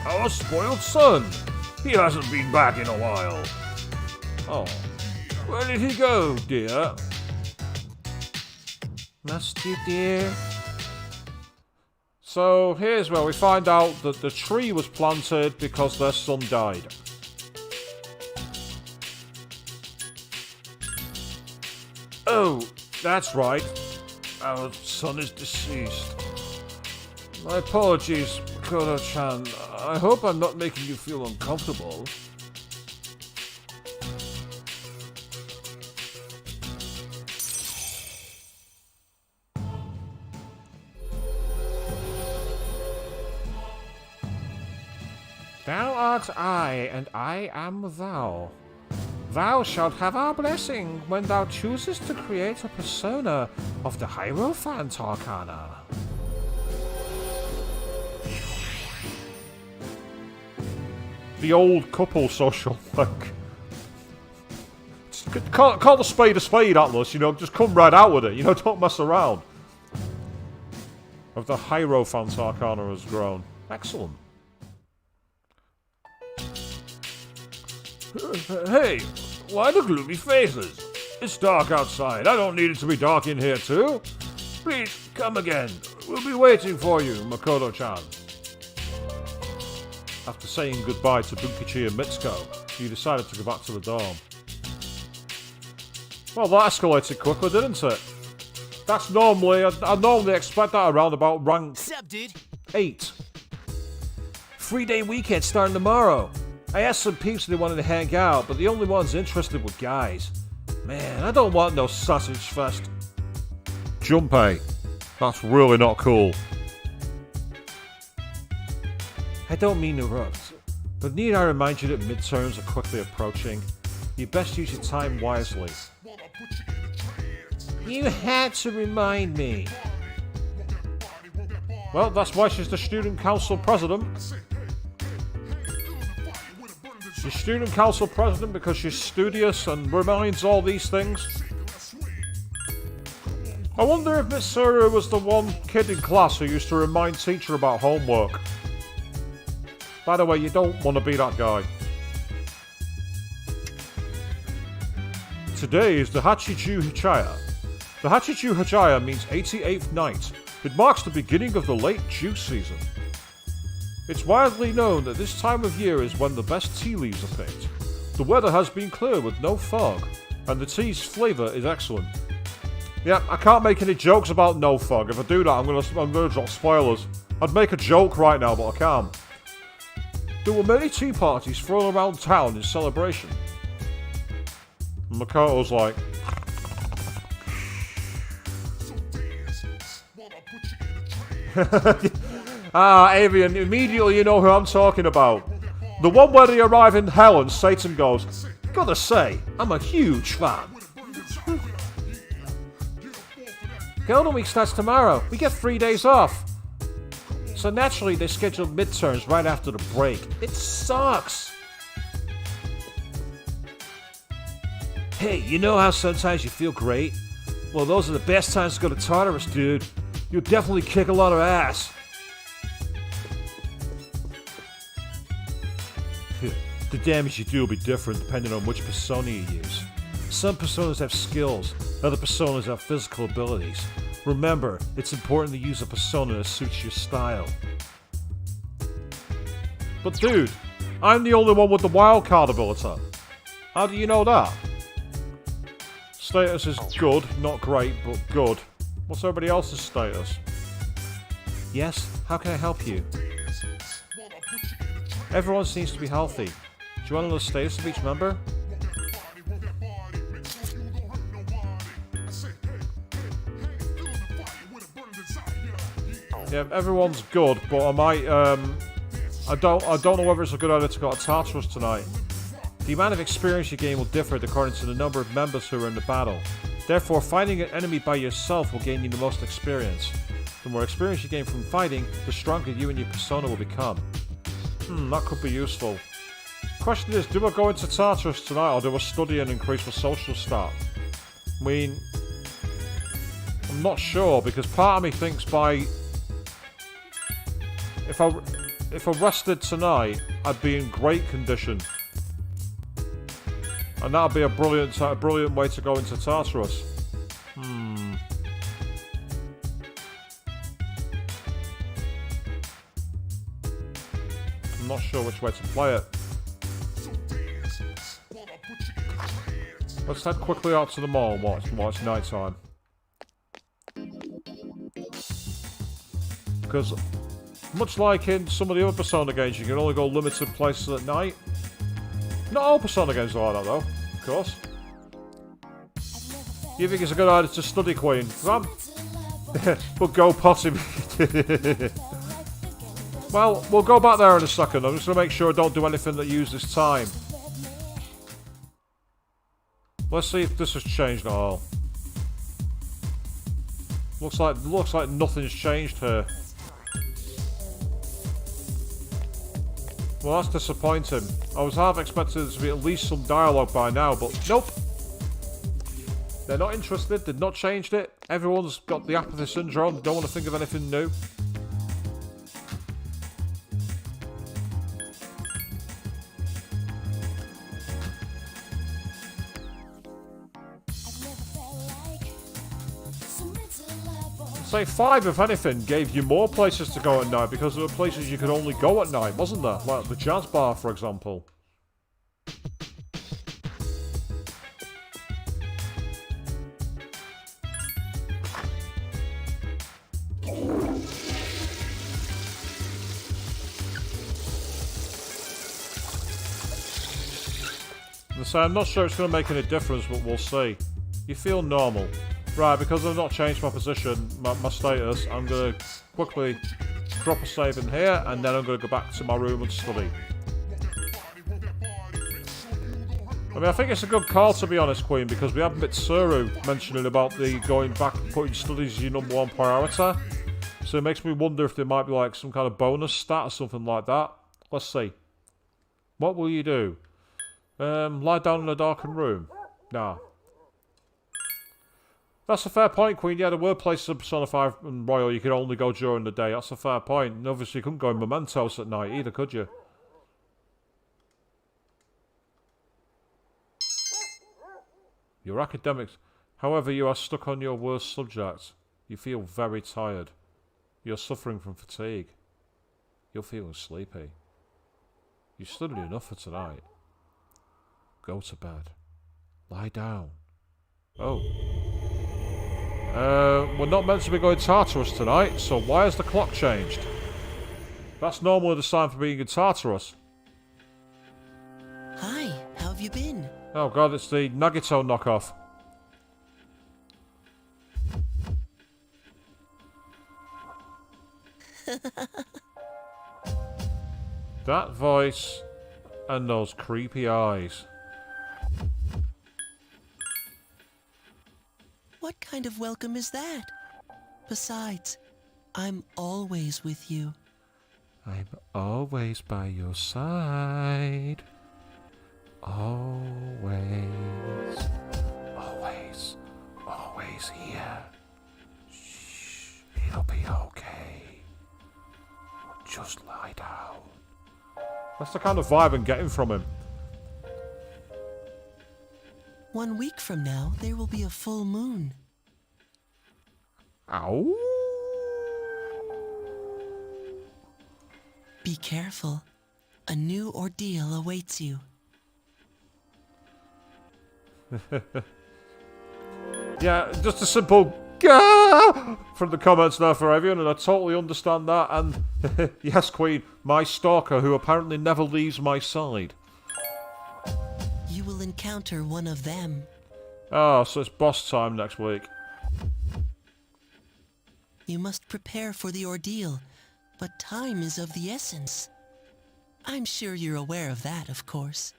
Our spoiled son. He hasn't been back in a while. Oh, where did he go, dear? Must you, dear? So here's where we find out that the tree was planted because their son died. Oh, that's right. Our son is deceased. My apologies, Makoto-chan. I hope I'm not making you feel uncomfortable. Thou art I, and I am thou. Thou shalt have our blessing when thou choosest to create a persona of the Hierophant Arcana. The old couple social work. Call the spade, Atlas, you know, just come right out with it, you know, don't mess around. Of the Hierophant Arcana has grown. Excellent. Hey, why the gloomy faces? It's dark outside. I don't need it to be dark in here too. Please, come again. We'll be waiting for you, Makoto-chan. After saying goodbye to Bunkichi and Mitsuko, you decided to go back to the dorm. Well, that escalated quickly, didn't it? That's normally, I normally expect that around about rank What's up, dude? 8. 3-day weekend starting tomorrow. I asked some peeps if they wanted to hang out, but the only ones interested were guys. Man, I don't want no sausage fest. Junpei. That's really not cool. I don't mean to interrupt, but need I remind you that midterms are quickly approaching? You best use your time wisely. You had to remind me. Well, that's why she's the student council president. She's student council president because she's studious and reminds all these things. I wonder if Mitsuru was the one kid in class who used to remind teacher about homework. By the way, you don't want to be that guy. Today is the Hachichu Hachaya. The Hachichu Hachaya means 88th night. It marks the beginning of the late juice season. It's widely known that this time of year is when the best tea leaves are picked. The weather has been clear with no fog, and the tea's flavour is excellent. Yeah, I can't make any jokes about no fog. If I do that, I'm gonna drop spoilers. I'd make a joke right now, but I can't. There were many tea parties thrown around town in celebration. And Makoto's like, Avian, immediately you know who I'm talking about. The one where they arrive in hell and Satan goes, gotta say, I'm a huge fan. Golden Week starts tomorrow. We get 3 days off. So naturally, they scheduled midterms right after the break. It sucks. Hey, you know how sometimes you feel great? Well, those are the best times to go to Tartarus, dude. You'll definitely kick a lot of ass. The damage you do will be different depending on which persona you use. Some personas have skills, other personas have physical abilities. Remember, it's important to use a persona that suits your style. But dude, I'm the only one with the wildcard ability. How do you know that? Status is good, not great, but good. What's everybody else's status? Yes, how can I help you? Everyone seems to be healthy. Do you want to know the status of each member? Yeah, everyone's good, but I might, I don't know whether it's a good idea to go to Tartarus tonight. The amount of experience you gain will differ according to the number of members who are in the battle. Therefore, fighting an enemy by yourself will gain you the most experience. The more experience you gain from fighting, the stronger you and your persona will become. That could be useful. Question is, do I go into Tartarus tonight or do I study and increase my social stat? I mean, I'm not sure because part of me thinks by... If I rested tonight, I'd be in great condition. And that'd be a brilliant way to go into Tartarus. I'm not sure which way to play it. Let's head quickly out to the mall while it's night time. Because, much like in some of the other Persona games, you can only go limited places at night. Not all Persona games are like that, though, of course. You think it's a good idea to study, Queen? But go potty. Well, we'll go back there in a second. I'm just going to make sure I don't do anything that uses time. Let's see if this has changed at all. Looks like nothing's changed here. Well, that's disappointing. I was half expecting there to be at least some dialogue by now, but nope. They're not interested, they've not changed it. Everyone's got the apathy syndrome, they don't want to think of anything new. Say 5, if anything, gave you more places to go at night because there were places you could only go at night, wasn't there? Like the jazz bar, for example. So I'm not sure it's going to make any difference, but we'll see. You feel normal. Right, because I've not changed my position, my status, I'm going to quickly drop a save in here, and then I'm going to go back to my room and study. I mean, I think it's a good call, to be honest, Queen, because we have Mitsuru mentioning about the going back and putting studies as your #1 priority. So it makes me wonder if there might be like some kind of bonus stat or something like that. Let's see. What will you do? Lie down in a darkened room? Nah. That's a fair point, Queen. Yeah, there were places in Persona 5 and Royal you could only go during the day. That's a fair point. And obviously you couldn't go in Mementos at night either, could you? Your academics... However, you are stuck on your worst subject. You feel very tired. You're suffering from fatigue. You're feeling sleepy. You studied enough for tonight. Go to bed. Lie down. Oh. We're not meant to be going Tartarus tonight, so why has the clock changed? That's normally the sign for being in Tartarus. Hi, how have you been? Oh god, it's the Nagito knockoff. That voice and those creepy eyes. What kind of welcome is that? Besides, I'm always with you. I'm always by your side. Always. Always. Always here. Shh. It'll be okay. Just lie down. That's the kind of vibe I'm getting from him. 1 week from now, there will be a full moon. Ow. Be careful. A new ordeal awaits you. Yeah, just a simple gah from the comments now for everyone, and I totally understand that. And yes, Queen, my stalker who apparently never leaves my side. You will encounter one of them. Oh, so it's boss time next week. You must prepare for the ordeal, but time is of the essence. I'm sure you're aware of that, of course.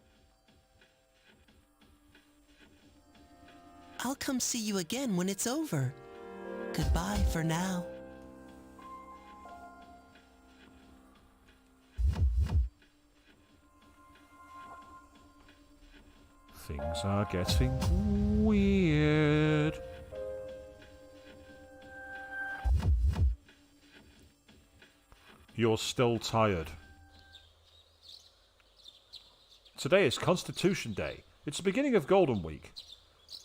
I'll come see you again when it's over. Goodbye for now. Things are getting weird. You're still tired. Today is Constitution Day. It's the beginning of Golden Week.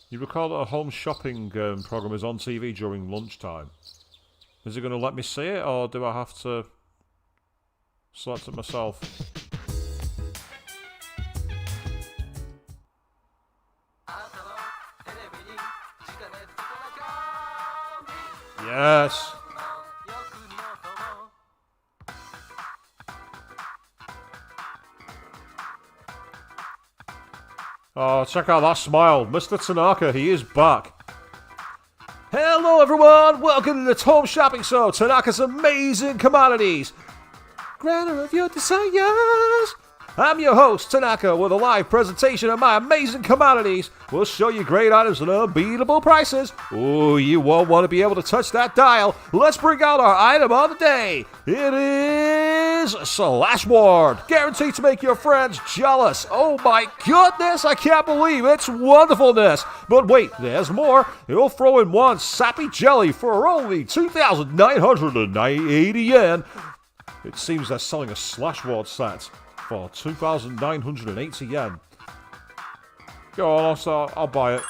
You recall that a home shopping program is on TV during lunchtime. Is it going to let me see it, or do I have to select it myself? Yes! Oh, check out that smile. Mr. Tanaka, he is back. Hello everyone, welcome to the Home Shopping Show, Tanaka's amazing commodities. Granter of your desires. I'm your host, Tanaka, with a live presentation of my amazing commodities. We'll show you great items at unbeatable prices. Oh, you won't want to be able to touch that dial. Let's bring out our item of the day. It is Slash Ward, guaranteed to make your friends jealous. Oh my goodness, I can't believe its wonderfulness. But wait, there's more. You'll throw in one sappy jelly for only 2,980 yen. It seems they're selling a Slash Ward set for 2,980 yen. Go on, I'll buy it.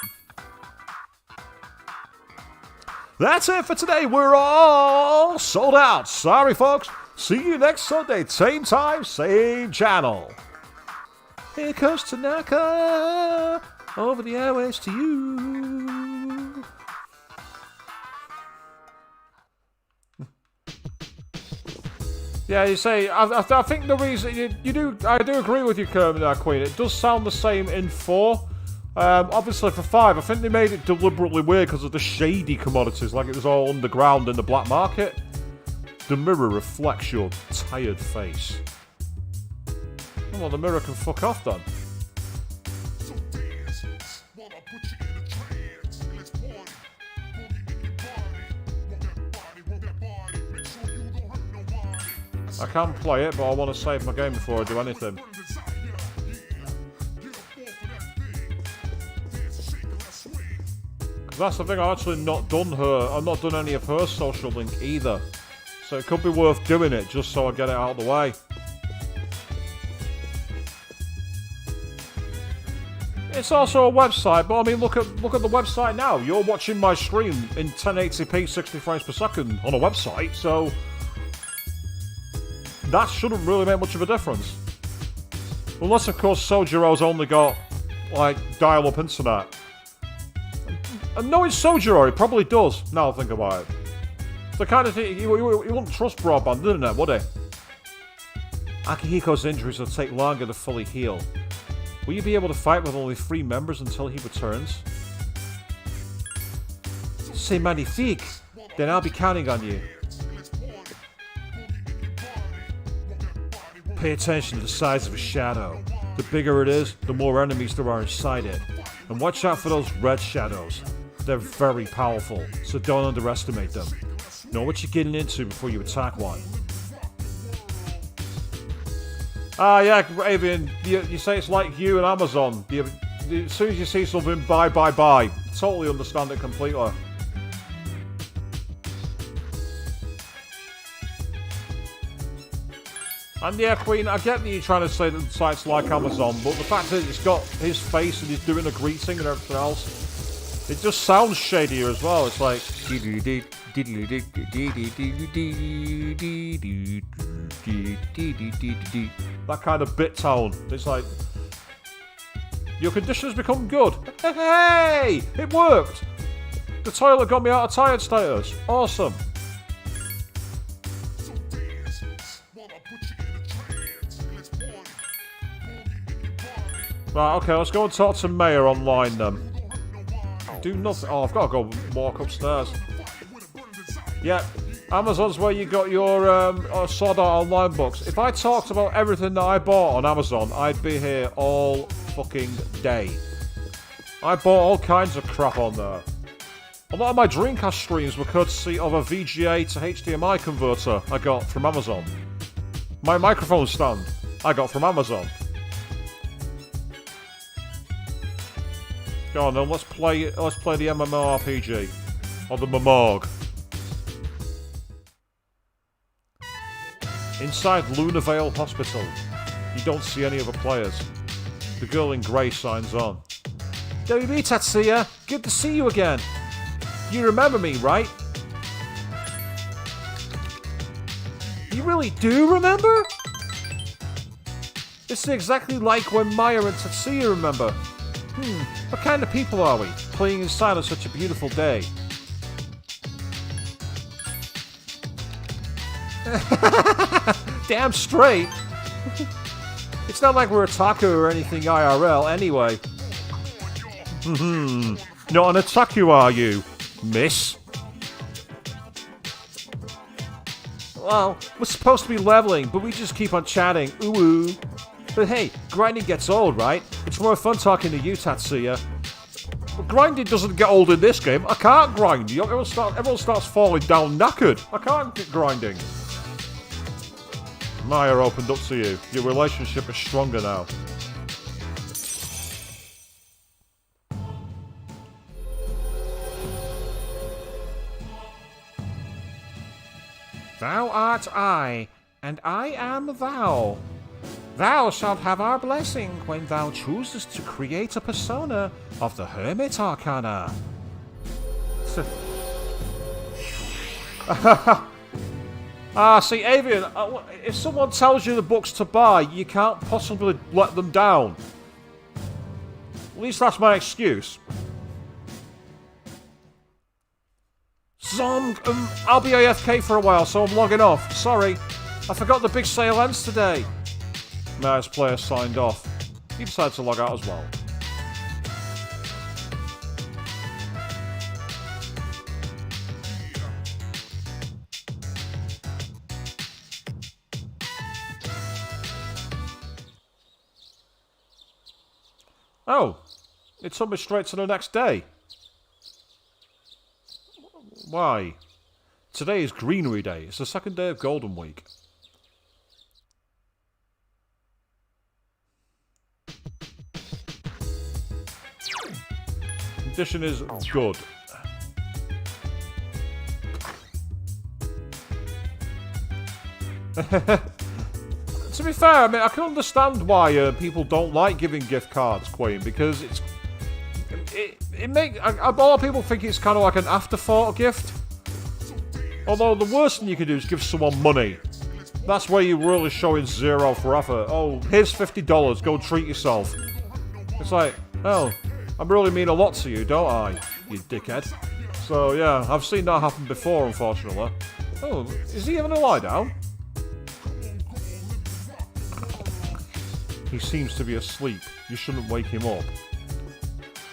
That's it for today. We're all sold out. Sorry, folks. See you next Sunday. Same time, same channel. Here comes Tanaka. Over the airways to you. Yeah, you say, I think the reason, I do agree with you, Queen. It does sound the same in 4. Obviously for 5, I think they made it deliberately weird because of the shady commodities, like it was all underground in the black market. The mirror reflects your tired face. Well, the mirror can fuck off then. I can play it, but I want to save my game before I do anything. Because that's the thing, I've actually not done any of her social link either. So it could be worth doing it, just so I get it out of the way. It's also a website, but I mean, look at the website now. You're watching my stream in 1080p 60 frames per second on a website, so that shouldn't really make much of a difference. Unless, of course, Sojiro's only got, like, dial-up internet. And knowing Sojiro, he probably does, now I think about it. It's the kind of thing, he wouldn't trust broadband internet, would he? Akihiko's injuries will take longer to fully heal. Will you be able to fight with only 3 members until he returns? C'est magnifique! Then I'll be counting on you. Pay attention to the size of a shadow. The bigger it is, the more enemies there are inside it. And watch out for those red shadows. They're very powerful, so don't underestimate them. Know what you're getting into before you attack one. Ah, yeah, Avian, you say it's like you and Amazon. As soon as you see something, buy. Totally understand it completely. And yeah, Queen, I get that you're trying to say that the site's like Amazon, but the fact is it's got his face and he's doing a greeting and everything else. It just sounds shadier as well. It's like... that kind of bit tone. It's like... Your condition's become good. Hey! It worked! The toilet got me out of tired status. Awesome. Right, okay, let's go and talk to Mayor online then. Do nothing. Oh, I've got to go walk upstairs. Yeah, Amazon's where you got your Sword Art Online books. If I talked about everything that I bought on Amazon, I'd be here all fucking day. I bought all kinds of crap on there. A lot of my Dreamcast streams were courtesy of a VGA to HDMI converter I got from Amazon. My microphone stand I got from Amazon. Go on then, let's play the MMORPG. Or the Mamorg. Inside Lunavale Hospital. You don't see any other players. The girl in grey signs on. WB Tatsuya, good to see you again. You remember me, right? You really do remember? It's exactly like when Maya and Tatsuya remember. What kind of people are we, playing inside on such a beautiful day? Damn straight! It's not like we're otaku or anything IRL, anyway. Not an otaku, are you, miss? Well, we're supposed to be leveling, but we just keep on chatting, ooh. But hey, grinding gets old, right? It's more fun talking to you, Tatsuya. But grinding doesn't get old in this game. I can't grind. Everyone starts falling down knackered. I can't get grinding. Maya opened up to you. Your relationship is stronger now. Thou art I, and I am thou. Thou shalt have our blessing when thou choosest to create a persona of the Hermit Arcana. See, Avian, if someone tells you the books to buy, you can't possibly let them down. At least that's my excuse. I'll be AFK for a while, so I'm logging off. Sorry, I forgot the big sale ends today. Mayor's player signed off. He decided to log out as well. Oh, it took me straight to the next day. Why? Today is Greenery Day. It's the second day of Golden Week. Condition is good. To be fair, I mean, I can understand why people don't like giving gift cards, Queen, because a lot of people think it's kind of like an afterthought gift. Although the worst thing you can do is give someone money. That's where you're really showing zero for effort. Oh, here's $50, go treat yourself. It's like, oh, I really mean a lot to you, don't I, you dickhead? So yeah, I've seen that happen before, unfortunately. Oh, is he having a lie down? He seems to be asleep. You shouldn't wake him up.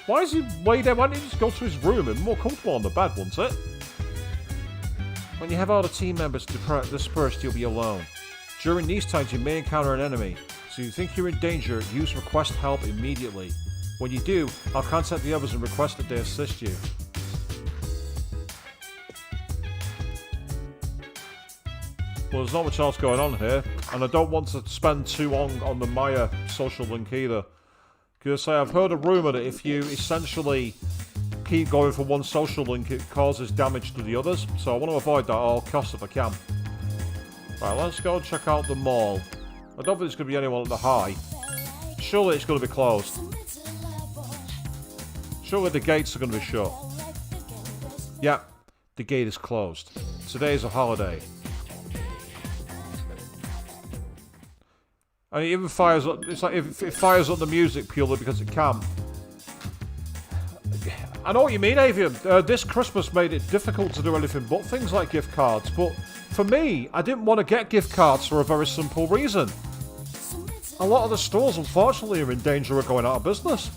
Why is he way down? Why don't you just go to his room and more comfortable on the bed, wouldn't it? When you have all the team members dispersed, you'll be alone. During these times, you may encounter an enemy. So you think you're in danger, use request help immediately. When you do, I'll contact the others and request that they assist you. Well, there's not much else going on here, and I don't want to spend too long on the Maya social link either. Because I've heard a rumour that if you essentially keep going for one social link, it causes damage to the others. So I want to avoid that at all costs if I can. Right, let's go and check out the mall. I don't think there's going to be anyone at the high. Surely it's going to be closed. Surely the gates are going to be shut. Yeah, the gate is closed. Today is a holiday. And it even fires up, it's like if it fires up the music purely because it can. I know what you mean, Avian. This Christmas made it difficult to do anything but things like gift cards. But for me, I didn't want to get gift cards for a very simple reason. A lot of the stores, unfortunately, are in danger of going out of business.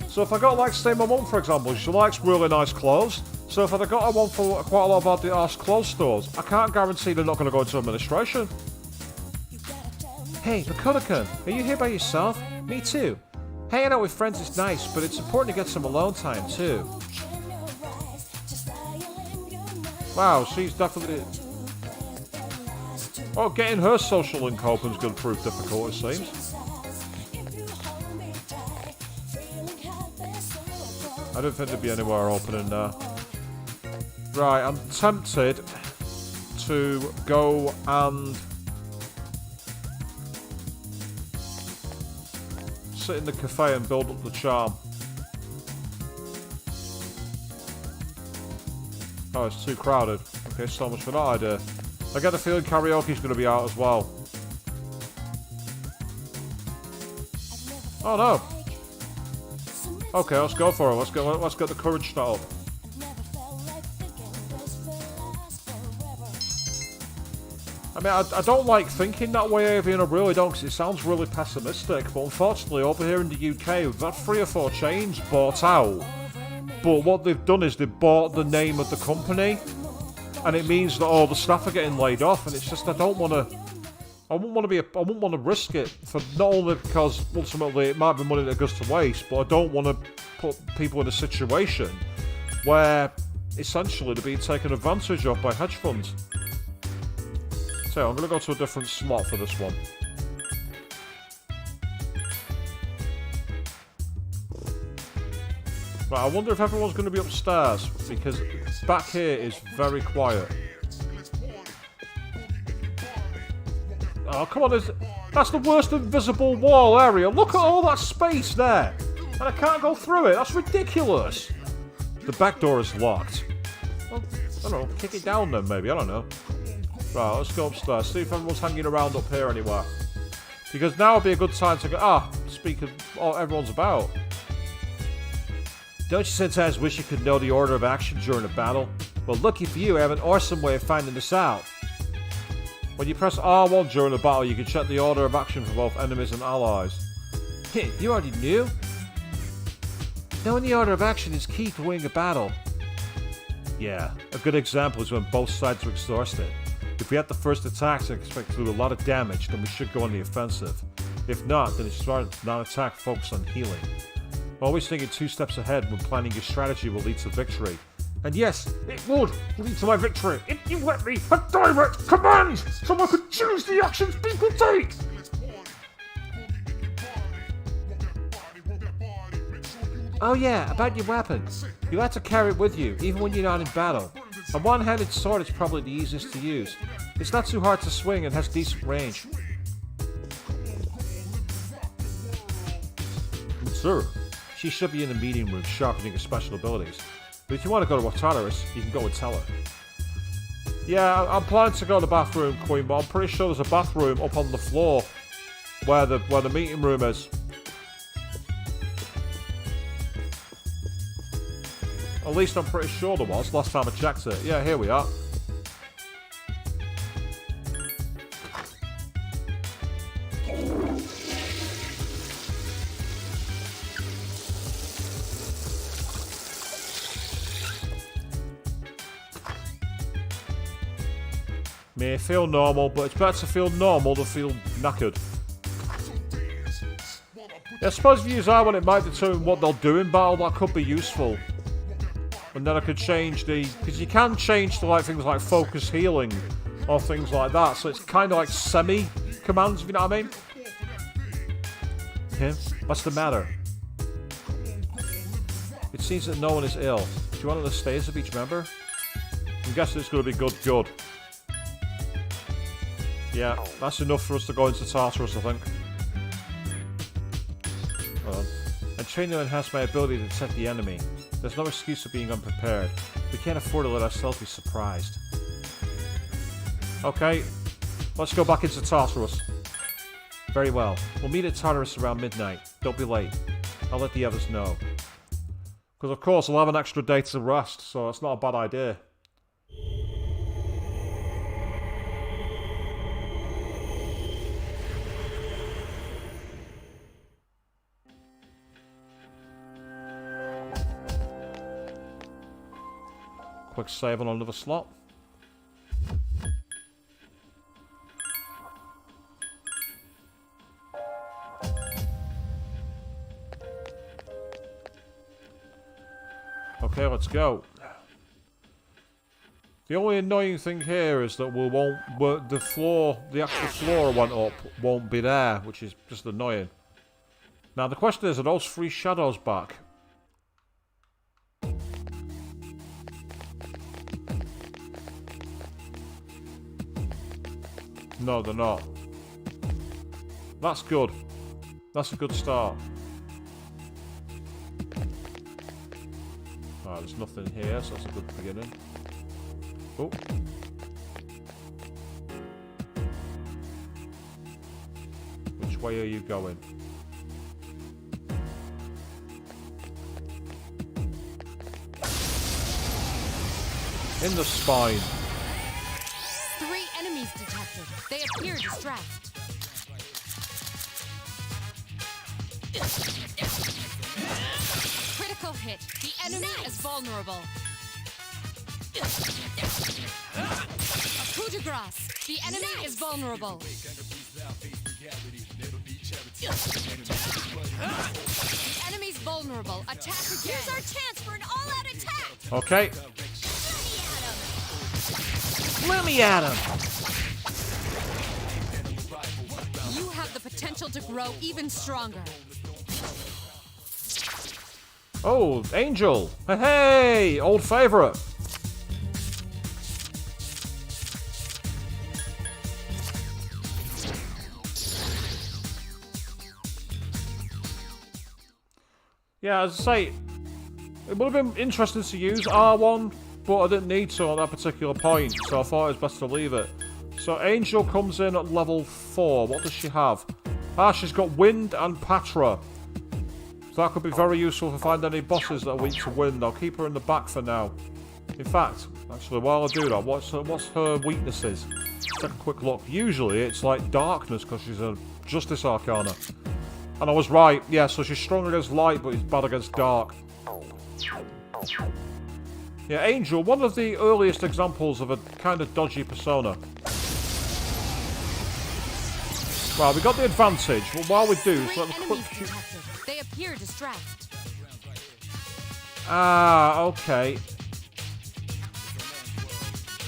So if I got, like, say my mum, for example, she likes really nice clothes. So if I'd got her one for quite a lot of the arse clothes stores, I can't guarantee they're not going to go into administration. Hey, McCullican, are you here by yourself? Me too. Hanging out with friends is nice, but it's important to get some alone time too. Wow, she's definitely... Oh, getting her social link open is going to prove difficult, it seems. I don't think there'd be anywhere open in there. Right, I'm tempted to go and sit in the cafe and build up the charm. Oh, it's too crowded. Okay, so much for that idea. I get the feeling karaoke's going to be out as well. Oh no. Okay, let's go for it. Let's get the courage start up. I mean, I don't like thinking that way, Avian, I really don't, because it sounds really pessimistic, but unfortunately over here in the UK, we've had 3 or 4 chains bought out, but what they've done is they've bought the name of the company, and it means that all the staff are getting laid off, and it's just, I wouldn't want to risk it, for not only because ultimately it might be money that goes to waste, but I don't want to put people in a situation where essentially they're being taken advantage of by hedge funds. So I'm going to go to a different slot for this one. Right, I wonder if everyone's going to be upstairs, because back here is very quiet. Oh, come on, that's the worst invisible wall area. Look at all that space there. And I can't go through it. That's ridiculous. The back door is locked. Well, I don't know, kick it down then maybe, I don't know. Right, let's go upstairs, see if everyone's hanging around up here anywhere. Because now would be a good time to go, speak of what everyone's about. Don't you sometimes wish you could know the order of action during a battle? Well, lucky for you, I have an awesome way of finding this out. When you press R1 during a battle, you can check the order of action for both enemies and allies. Hey, you already knew? Knowing the order of action is key to winning a battle. Yeah, a good example is when both sides are exhausted. If we had the first attacks and expect to do a lot of damage, then we should go on the offensive. If not, then it's start non-attack focus on healing. Always thinking 2 steps ahead when planning your strategy will lead to victory. And yes, it would lead to my victory if you let me a direct command so I could choose the actions people take! Oh yeah, about your weapon. You have to carry it with you, even when you're not in battle. A one-handed sword is probably the easiest to use. It's not too hard to swing and has decent range. Sir, she should be in the meeting room sharpening her special abilities. But if you want to go to Tartarus, you can go and tell her. Yeah, I'm planning to go to the bathroom, Queen, but I'm pretty sure there's a bathroom up on the floor where the meeting room is. At least I'm pretty sure there was, last time I checked it. Yeah, here we are. May feel normal, but it's better to feel normal than feel knackered. Yeah, I suppose if you use R1 it might determine what they'll do in battle, that could be useful. And then I could change because you can change to like things like focus healing or things like that. So it's kind of like semi-commands, if you know what I mean? Him? What's the matter? It seems that no one is ill. Do you want the status of each member? I'm guessing it's going to be good. Yeah, that's enough for us to go into Tartarus, I think. Hold on. And training will enhance my ability to detect the enemy. There's no excuse for being unprepared. We can't afford to let ourselves be surprised. Okay, let's go back into Tartarus. Very well. We'll meet at Tartarus around midnight. Don't be late. I'll let the others know. Because of course I'll have an extra day to rest, so it's not a bad idea. Quick save on another slot. Okay, let's go. The only annoying thing here is that the actual floor I went up won't be there, which is just annoying. Now the question is, are those 3 shadows back? No, they're not. That's good. That's a good start. Alright, there's nothing here, so that's a good beginning. Oh. Which way are you going? In the spine. 3 enemies detected. They appear distressed. Critical hit. The enemy is vulnerable. A coup de grace. The enemy is vulnerable. The enemy's vulnerable. Attack again. Here's our chance for an all-out attack. Okay. Let me at him! You have the potential to grow even stronger. Oh, Angel! Hey, old favorite. Yeah, as I say, it would have been interesting to use R1, but I didn't need to at that particular point, so I thought it was best to leave it. So Angel comes in at level 4. What does she have? Ah, she's got Wind and Patra. So that could be very useful for finding any bosses that are weak to wind. I'll keep her in the back for now. In fact, actually, while I do that, what's her weaknesses? Take a quick look. Usually, it's like darkness because she's a Justice Arcana. And I was right. Yeah, so she's strong against light, but she's bad against dark. Yeah, Angel, one of the earliest examples of a kind of dodgy persona. Well, we got the advantage, but while we do, so let me quick shoot. They appear distressed. Ah, okay.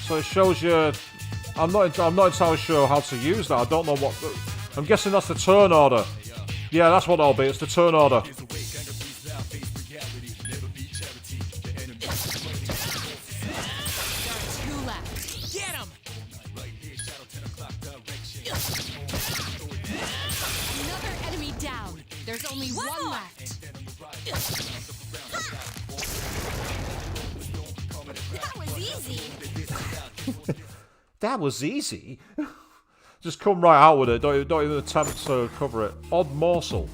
So it shows you. I'm not entirely sure how to use that. I don't know what. I'm guessing that's the turn order. Yeah, that's what it'll be. It's the turn order. There's only one left. That was easy. That was easy. Just come right out with it. Don't even attempt to cover it. Odd morsel.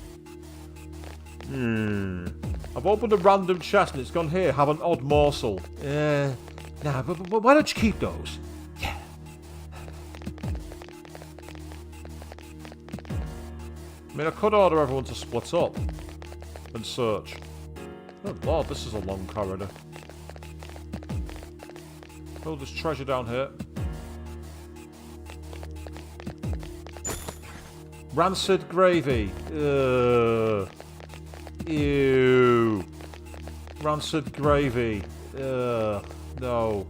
I've opened a random chest and it's gone here. Have an odd morsel. Nah, but why don't you keep those? Yeah. I mean, I could order everyone to split up and search. Oh lord, this is a long corridor. Oh, there's treasure down here. Rancid gravy. Ew. Rancid gravy. No.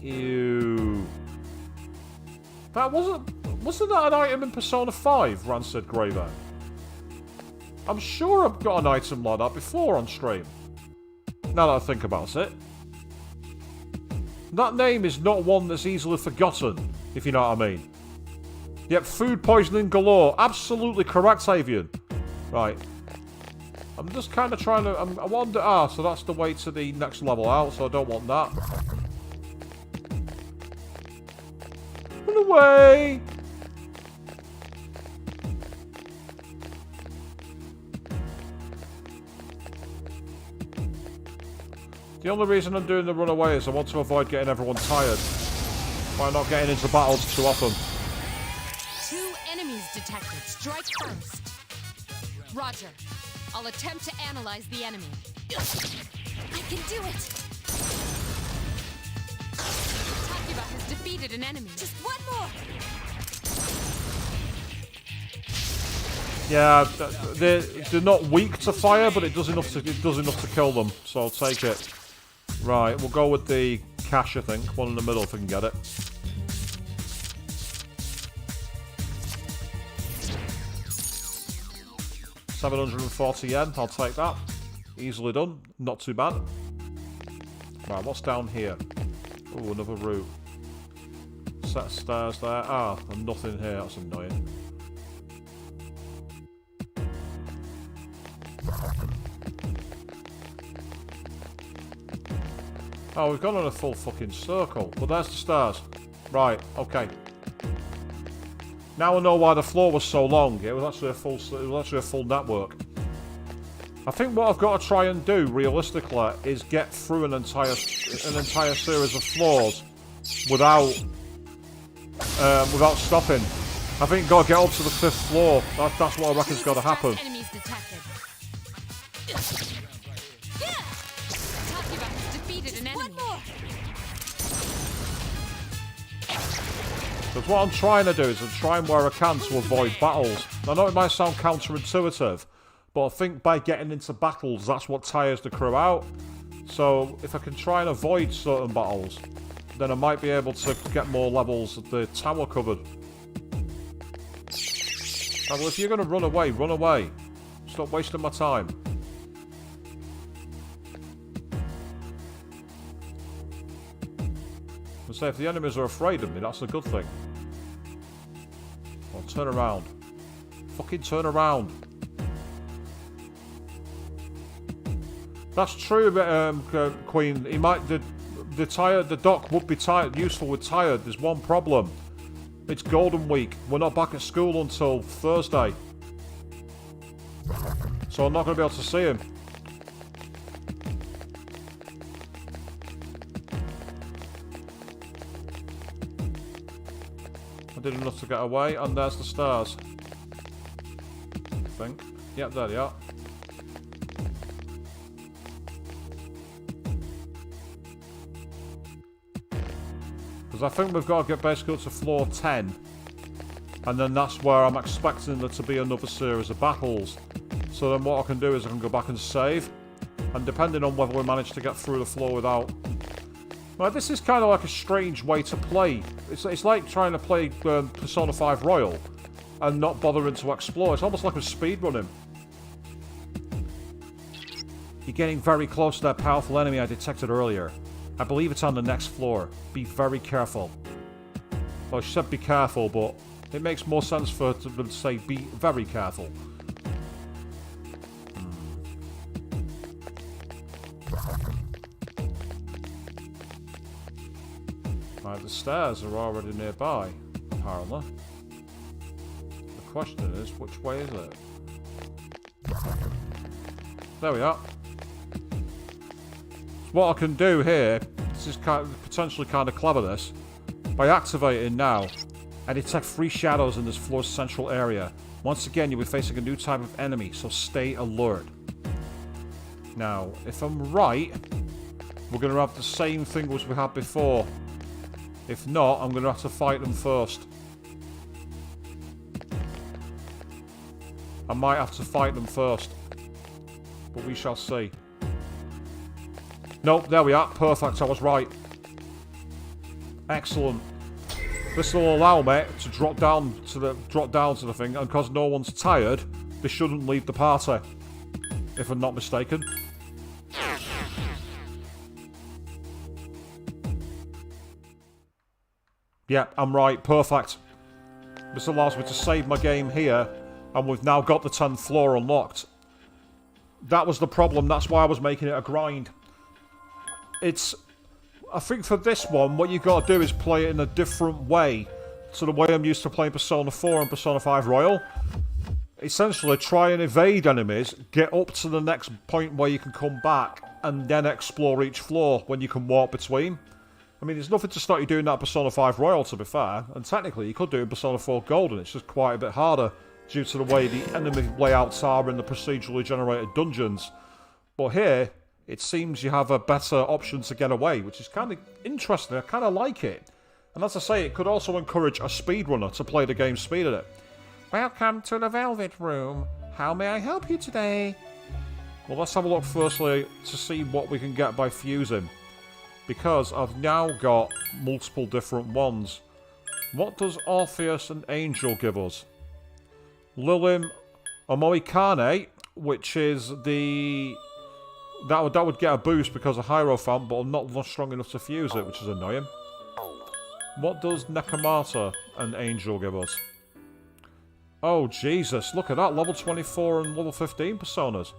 Ew. That wasn't that an item in Persona 5, Rancid Graver? I'm sure I've got an item like that before on stream. Now that I think about it. That name is not one that's easily forgotten, if you know what I mean. Yep, food poisoning galore. Absolutely correct, Avian. Right. I'm just kind of trying to... I want to... so that's the way to the next level out, so I don't want that. Run away! The only reason I'm doing the runaway is I want to avoid getting everyone tired by not getting into battles too often. 2 enemies detected. Strike first. Roger. I'll attempt to analyze the enemy. I can do it! Takeba has defeated an enemy. Just one more! Yeah, they're not weak to fire, but it does enough to kill them. So I'll take it. Right, we'll go with the cash, I think. One in the middle if we can get it. $740 I'll take that. Easily done. Not too bad. Right, what's down here? Oh, another route. Set of stairs there. And nothing here. That's annoying. Oh, we've gone on a full fucking circle. But there's the stairs. Right, okay. Now I know why the floor was so long. It was actually a full network. I think what I've got to try and do, realistically, is get through an entire series of floors without stopping. I think got to get up to the 5th floor. That's what I reckon's got to happen. Enemies detected. Takeba has defeated an enemy. Because what I'm trying to do is I'm trying where I can to avoid battles. I know it might sound counterintuitive, but I think by getting into battles, that's what tires the crew out. So if I can try and avoid certain battles, then I might be able to get more levels of the tower covered. Well, if you're going to run away, run away. Stop wasting my time. I say, if the enemies are afraid of me, that's a good thing. Well, turn around. Fucking turn around. That's true, Queen. He might the dock would be useful with tired. There's one problem. It's Golden Week. We're not back at school until Thursday, so I'm not going to be able to see him. I did enough to get away, and there's the stars. I think. Yep, there they are. Because I think we've got to get basically up to floor 10. And then that's where I'm expecting there to be another series of battles. So then what I can do is I can go back and save. And depending on whether we manage to get through the floor without... Well, this is kind of like a strange way to play. It's like trying to play Persona 5 Royal and not bothering to explore. It's almost like a speedrunning. You're getting very close to that powerful enemy I detected earlier. I believe it's on the next floor. Be very careful. Well, she said be careful, but it makes more sense for her to say be very careful. Right, the stairs are already nearby, apparently. The question is, which way is it? There we are. What I can do here, this is potentially kind of clever, this. By activating now, I detect 3 shadows in this floor's central area. Once again, you'll be facing a new type of enemy, so stay alert. Now, if I'm right, we're going to have the same thing as we had before. If not, I'm going to have to fight them first. I might have to fight them first. But we shall see. Nope, there we are. Perfect, I was right. Excellent. This will allow me to drop down to the thing, and because no one's tired, they shouldn't leave the party. If I'm not mistaken. Yeah, I'm right. Perfect. This allows me to save my game here, and we've now got the 10th floor unlocked. That was the problem. That's why I was making it a grind. I think for this one, what you've got to do is play it in a different way to the way I'm used to playing Persona 4 and Persona 5 Royal. Essentially, try and evade enemies, get up to the next point where you can come back, and then explore each floor when you can walk between. I mean, there's nothing to stop you doing that in Persona 5 Royal, to be fair, and technically you could do it in Persona 4 Golden. It's just quite a bit harder due to the way the enemy layouts are in the procedurally generated dungeons. But here, it seems you have a better option to get away, which is kind of interesting. I kind of like it. And as I say, it could also encourage a speedrunner to play the game speed at it. Welcome to the Velvet Room. How may I help you today? Well, let's have a look firstly to see what we can get by fusing. Because I've now got multiple different ones. What does Orpheus and Angel give us? Lilim Omoikane, which is the... That would get a boost because of Hierophant, but I'm not strong enough to fuse it, which is annoying. What does Nekomata and Angel give us? Oh, Jesus. Look at that. Level 24 and level 15 personas.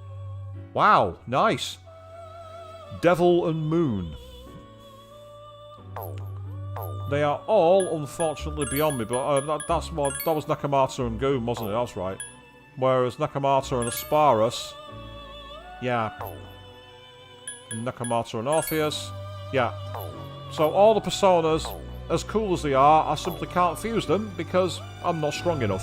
Wow. Nice. Devil and Moon. They are all, unfortunately, beyond me, but that was Nekomata and Goom, wasn't it? That's right. Whereas Nekomata and Asparus... Yeah. Nekomata and Orpheus. Yeah. So all the personas, as cool as they are, I simply can't fuse them because I'm not strong enough.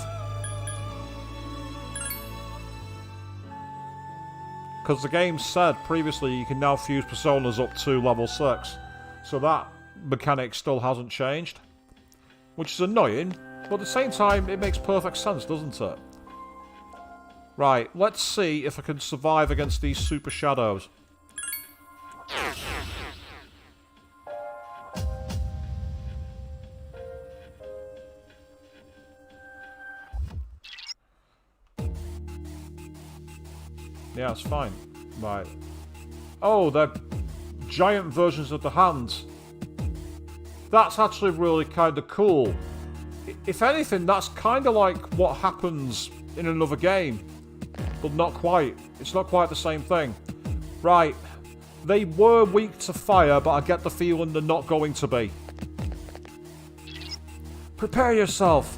Because the game said previously you can now fuse personas up to level 6. So that mechanic still hasn't changed. Which is annoying, but at the same time it makes perfect sense, doesn't it? Right, let's see if I can survive against these super shadows. Yeah, it's fine. Right. Oh, they're giant versions of the hands. That's actually really kind of cool. If anything, that's kind of like what happens in another game. But not quite. It's not quite the same thing. Right. They were weak to fire, but I get the feeling they're not going to be. Prepare yourself.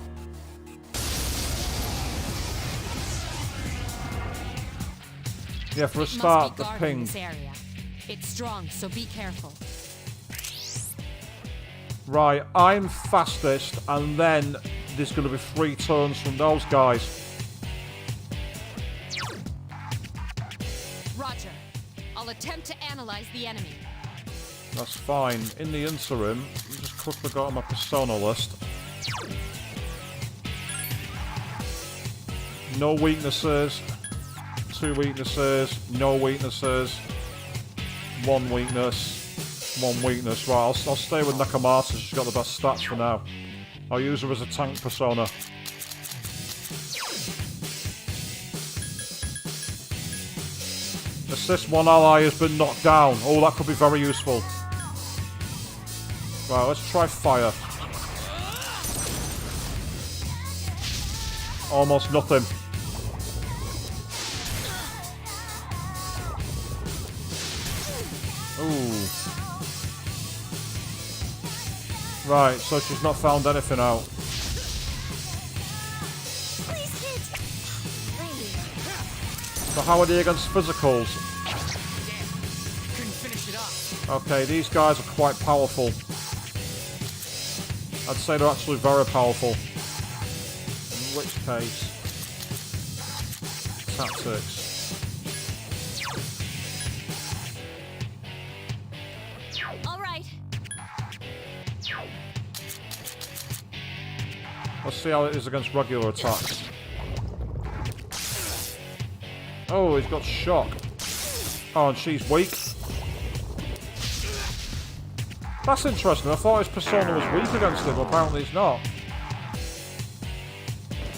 Yeah, for a start, the ping. This area. It's strong, so be careful. Right, I'm fastest, and then there's going to be 3 turns from those guys. Roger. I'll attempt to analyze the enemy. That's fine. In the interim, I just quickly go on my persona list. No weaknesses. 2 weaknesses. No weaknesses. 1 weakness. 1 weakness. Right, I'll stay with Nekomata. She's got the best stats for now. I'll use her as a tank persona. Assist one ally has been knocked down. Oh, that could be very useful. Right, let's try fire. Almost nothing. Ooh. Right, so she's not found anything out. So how are they against physicals? Couldn't finish it off. Okay, these guys are quite powerful. I'd say they're actually very powerful. In which case... Tactics. Alright. Let's see how it is against regular attacks. Oh, he's got shock. Oh, and she's weak. That's interesting. I thought his persona was weak against him, but apparently he's not.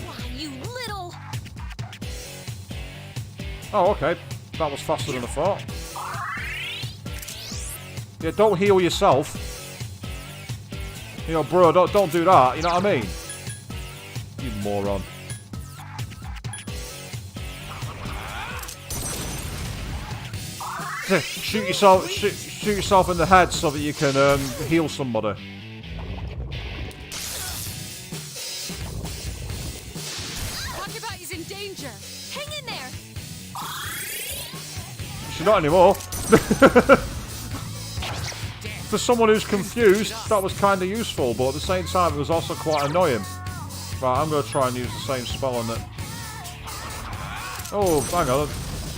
Why, you little... Oh, okay. That was faster than I thought. Yeah, don't heal yourself. You know, bro, don't do that. You know what I mean? You moron. Shoot yourself in the head so that you can heal somebody. Rockabye is in danger. Hang in there! She's not anymore. For someone who's confused, that was kind of useful, but at the same time, it was also quite annoying. Right, I'm going to try and use the same spell on it. Oh, hang on.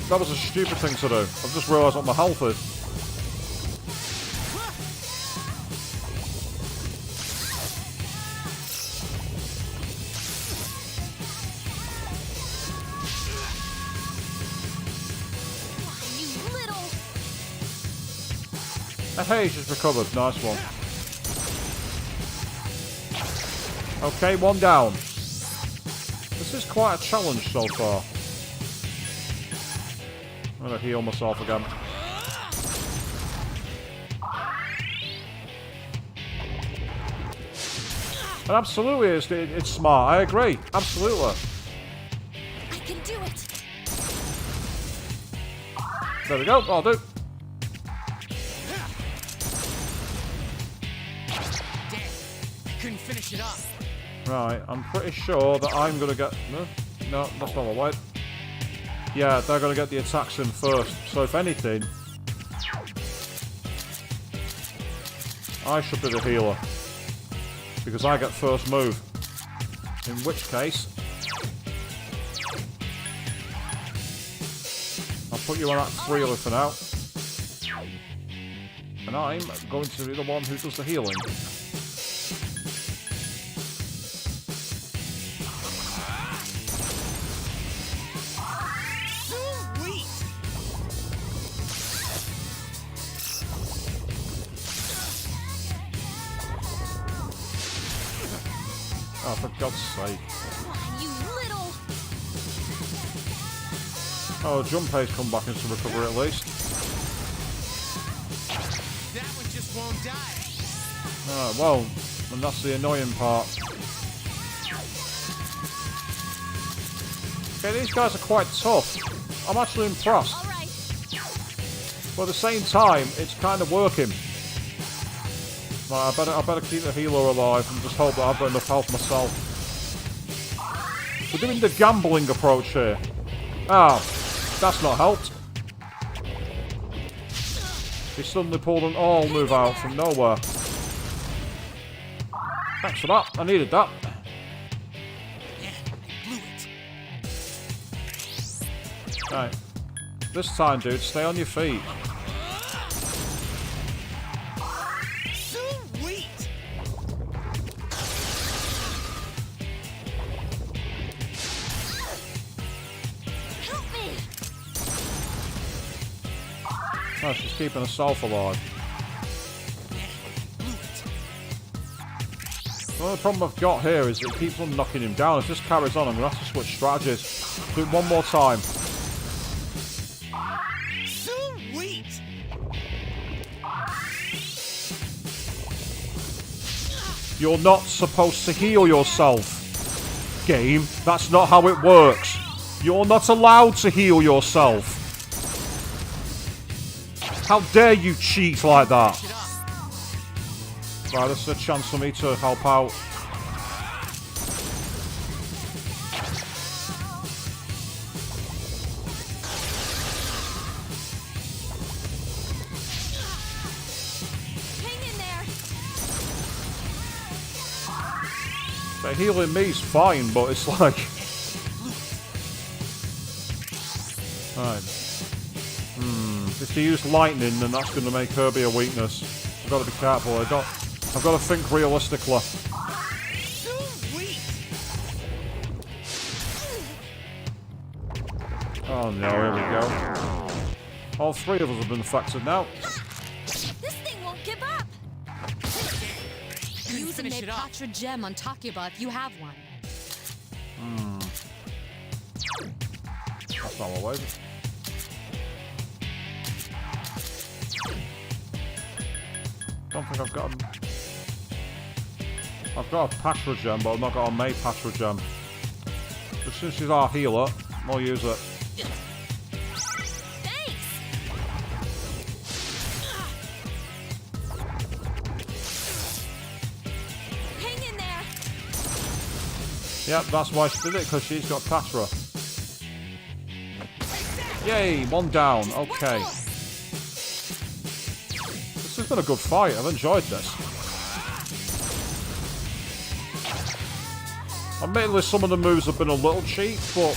That was a stupid thing to do. I've just realised what my health is. You little... Hey, she's recovered. Nice one. Okay, one down. This is quite a challenge so far. I'm gonna heal myself again. And absolutely, it's smart. I agree. Absolutely. I can do it! There we go. I'll do. Damn, I couldn't finish it off. Right, I'm pretty sure that I'm gonna get... No, that's not what I want. Yeah, they're gonna get the attacks in first. So if anything, I should be the healer. Because I get first move. In which case, I'll put you on that freely for now. And I'm going to be the one who does the healing. Oh, for God's sake. Why, you little... Oh, Junpei's come back into recovery at least. That one just won't die. Oh, well, and that's the annoying part. Okay, these guys are quite tough. I'm actually impressed. All right. But at the same time, it's kind of working. Right, I better keep the healer alive and just hope that I've got enough health myself. We're doing the gambling approach here. Ah, that's not helped. He suddenly pulled an all move out from nowhere. Thanks for that. I needed that. Yeah, I blew it. Right. This time, dude, stay on your feet. Sweet. Help me! Oh, she's keeping herself alive. The only problem I've got here is it keeps on knocking him down. If this carries on, I'm going to have to switch strategies. Do it one more time. Sweet. You're not supposed to heal yourself. Game, that's not how it works. You're not allowed to heal yourself. How dare you cheat like that? Right, this is a chance for me to help out. Hang in there! So healing me's fine, but it's like... Right. If they use lightning, then that's going to make her be a weakness. I've got to be careful. I've got to think realistically. Sweet. Oh no, here we go. All three of us have been affected now. This thing won't give up! may finish it off. Patra gem on Takuba if you have one. That's not what it is. Don't think I've got a... I've got a Patra gem, but I've not got a May Patra gem. But since she's our healer, we'll use it. Thanks! Hang in there! Yep, that's why she did it, because she's got Patra. Yay, one down. Okay. This has been a good fight. I've enjoyed this. Admittedly, some of the moves have been a little cheap, but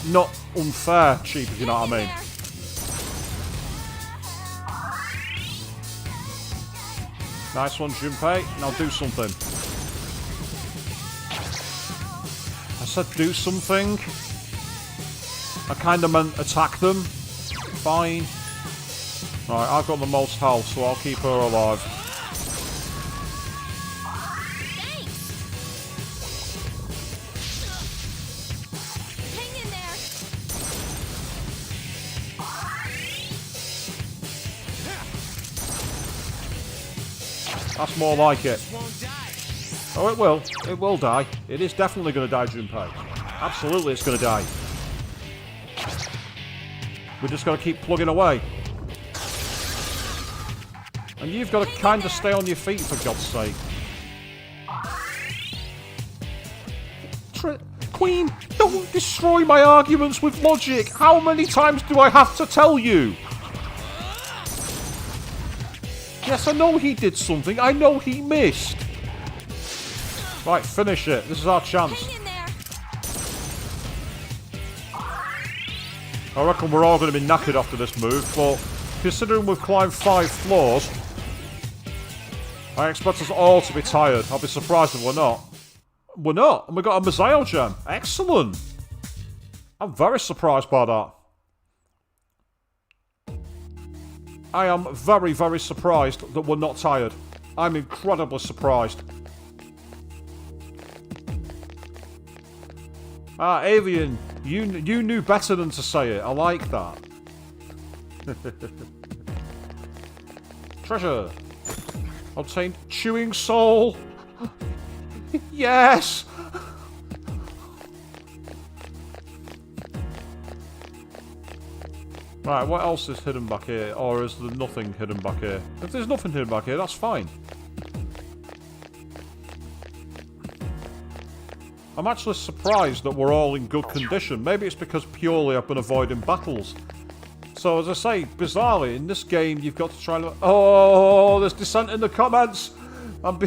not unfair cheap, if you know what I mean. Nice one, Junpei. Now do something. I said do something. I kind of meant attack them. Fine. Alright, I've got the most health, so I'll keep her alive. Hang in there! That's more like it. Won't die. Oh, it will. It will die. It is definitely going to die, Junpei. Absolutely, it's going to die. We're just got to keep plugging away. And you've got to kind of stay on your feet, for God's sake. Queen, don't destroy my arguments with logic. How many times do I have to tell you? Yes, I know he did something. I know he missed. Right, finish it. This is our chance. Hang in there! I reckon we're all going to be knackered after this move, but considering we've climbed 5 floors, I expect us all to be tired. I'll be surprised if we're not. We're not, and we got a Misael gem. Excellent. I'm very surprised by that. I am very, very surprised that we're not tired. I'm incredibly surprised. Ah, Avian, you knew better than to say it. I like that. Treasure. Obtained chewing soul. Yes! Right, what else is hidden back here? Or is there nothing hidden back here? If there's nothing hidden back here, that's fine. I'm actually surprised that we're all in good condition. Maybe it's because purely I've been avoiding battles. So, as I say, bizarrely, in this game, you've got to try and... Oh, there's dissent in the comments! I'm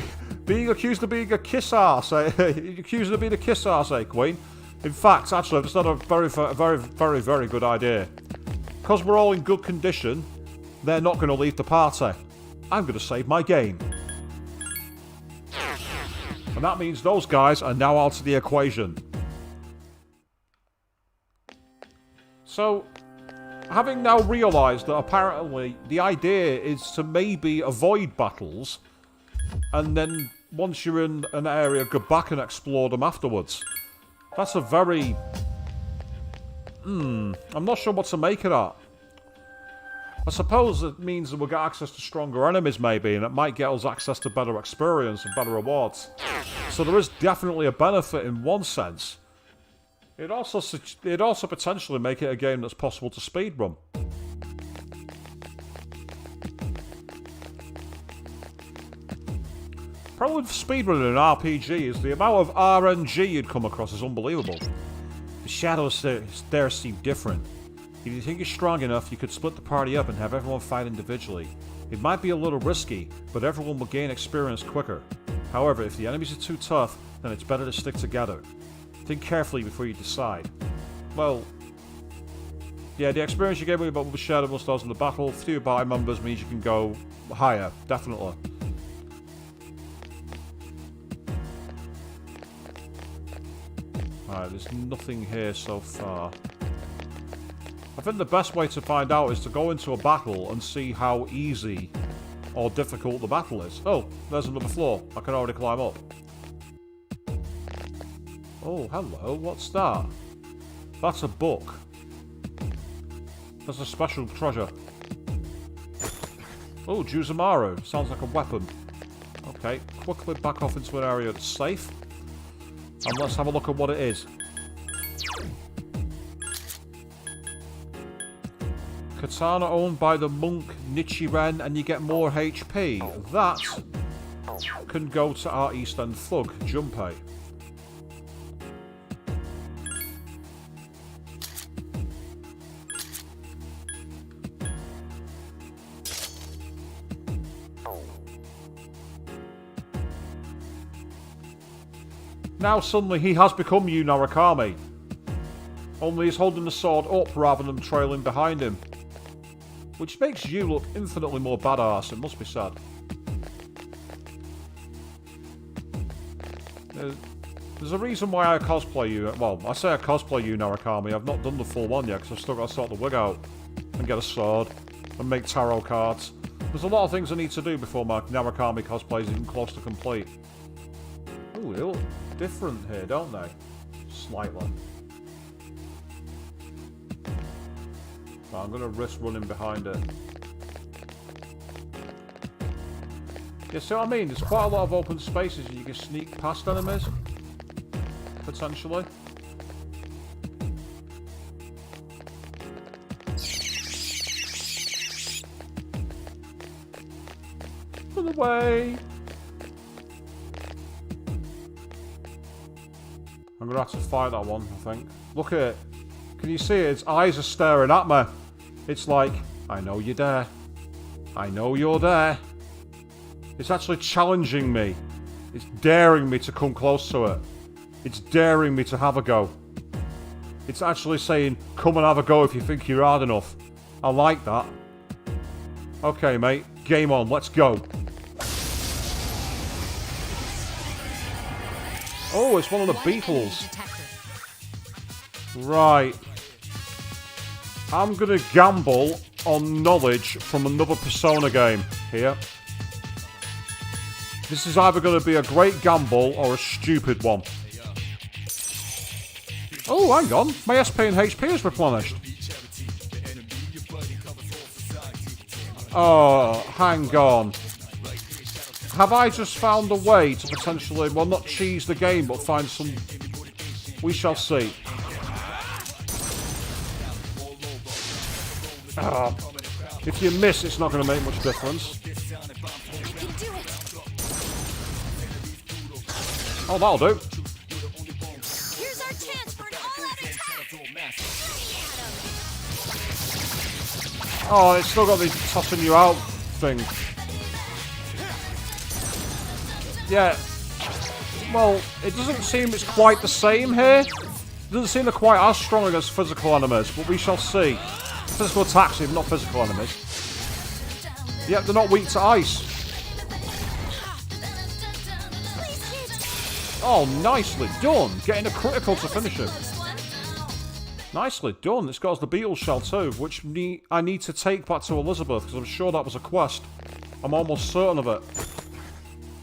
being accused of being a kiss-arse. Accused of being a kiss-arse, Queen. In fact, actually, it's not a very, very good idea. Because we're all in good condition, they're not going to leave the party. I'm going to save my game. And that means those guys are now out of the equation. So, having now realised that apparently the idea is to maybe avoid battles, and then once you're in an area, go back and explore them afterwards. That's a very... I'm not sure what to make of that. I suppose it means that we'll get access to stronger enemies, maybe, and it might get us access to better experience and better rewards. So there is definitely a benefit in one sense. It'd also potentially make it a game that's possible to speedrun. Problem with speedrunning an RPG is the amount of RNG you'd come across is unbelievable. The shadows there seem different. If you think you're strong enough, you could split the party up and have everyone fight individually. It might be a little risky, but everyone will gain experience quicker. However, if the enemies are too tough, then it's better to stick together. Think carefully before you decide. Well, yeah, the experience you gave me about the shadow muscles in the battle, fewer party members means you can go higher, definitely. Alright, there's nothing here so far. I think the best way to find out is to go into a battle and see how easy or difficult the battle is. Oh, there's another floor. I can already climb up. Oh, hello. What's that? That's a book. That's a special treasure. Oh, Juzamaru. Sounds like a weapon. Okay, quickly back off into an area that's safe. And let's have a look at what it is. Katana owned by the monk Nichiren, and you get more HP. That can go to our East End thug, Junpei. Now suddenly he has become Yu Narukami. Only he's holding the sword up rather than trailing behind him. Which makes you look infinitely more badass, it must be said. There's a reason why I cosplay you. Well, I say I cosplay Yu Narukami. I've not done the full one yet because I've still got to sort the wig out and get a sword and make tarot cards. There's a lot of things I need to do before my Narukami cosplay is even close to complete. Ooh, they look different here, don't they? Slightly. Right, I'm going to risk running behind it. You see what I mean? There's quite a lot of open spaces and you can sneak past enemies. Potentially. Run away! I'm going to have to fight that one, I think. Look at it. Can you see it? Its eyes are staring at me. It's like, I know you're there. I know you're there. It's actually challenging me. It's daring me to come close to it. It's daring me to have a go. It's actually saying, come and have a go if you think you're hard enough. I like that. Okay, mate. Game on. Let's go. Oh, it's one of the Beatles. Right. I'm going to gamble on knowledge from another Persona game here. This is either going to be a great gamble or a stupid one. Oh, hang on. My SP and HP is replenished. Oh, hang on. Have I just found a way to potentially, well, not cheese the game, but find some... We shall see. If you miss, it's not going to make much difference. Oh, that'll do. Here's our chance for an all-out attack. Oh, it's still got the tossing you out thing. Yeah. Well, it doesn't seem it's quite the same here. It doesn't seem they're quite as strong against physical enemies, but we shall see. Physical attacks, even not physical enemies. Yep, they're not weak to ice. Oh, nicely done. Getting a critical to finish it. Nicely done. It's got us the Beatles shell too, which I need to take back to Elizabeth, because I'm sure that was a quest. I'm almost certain of it.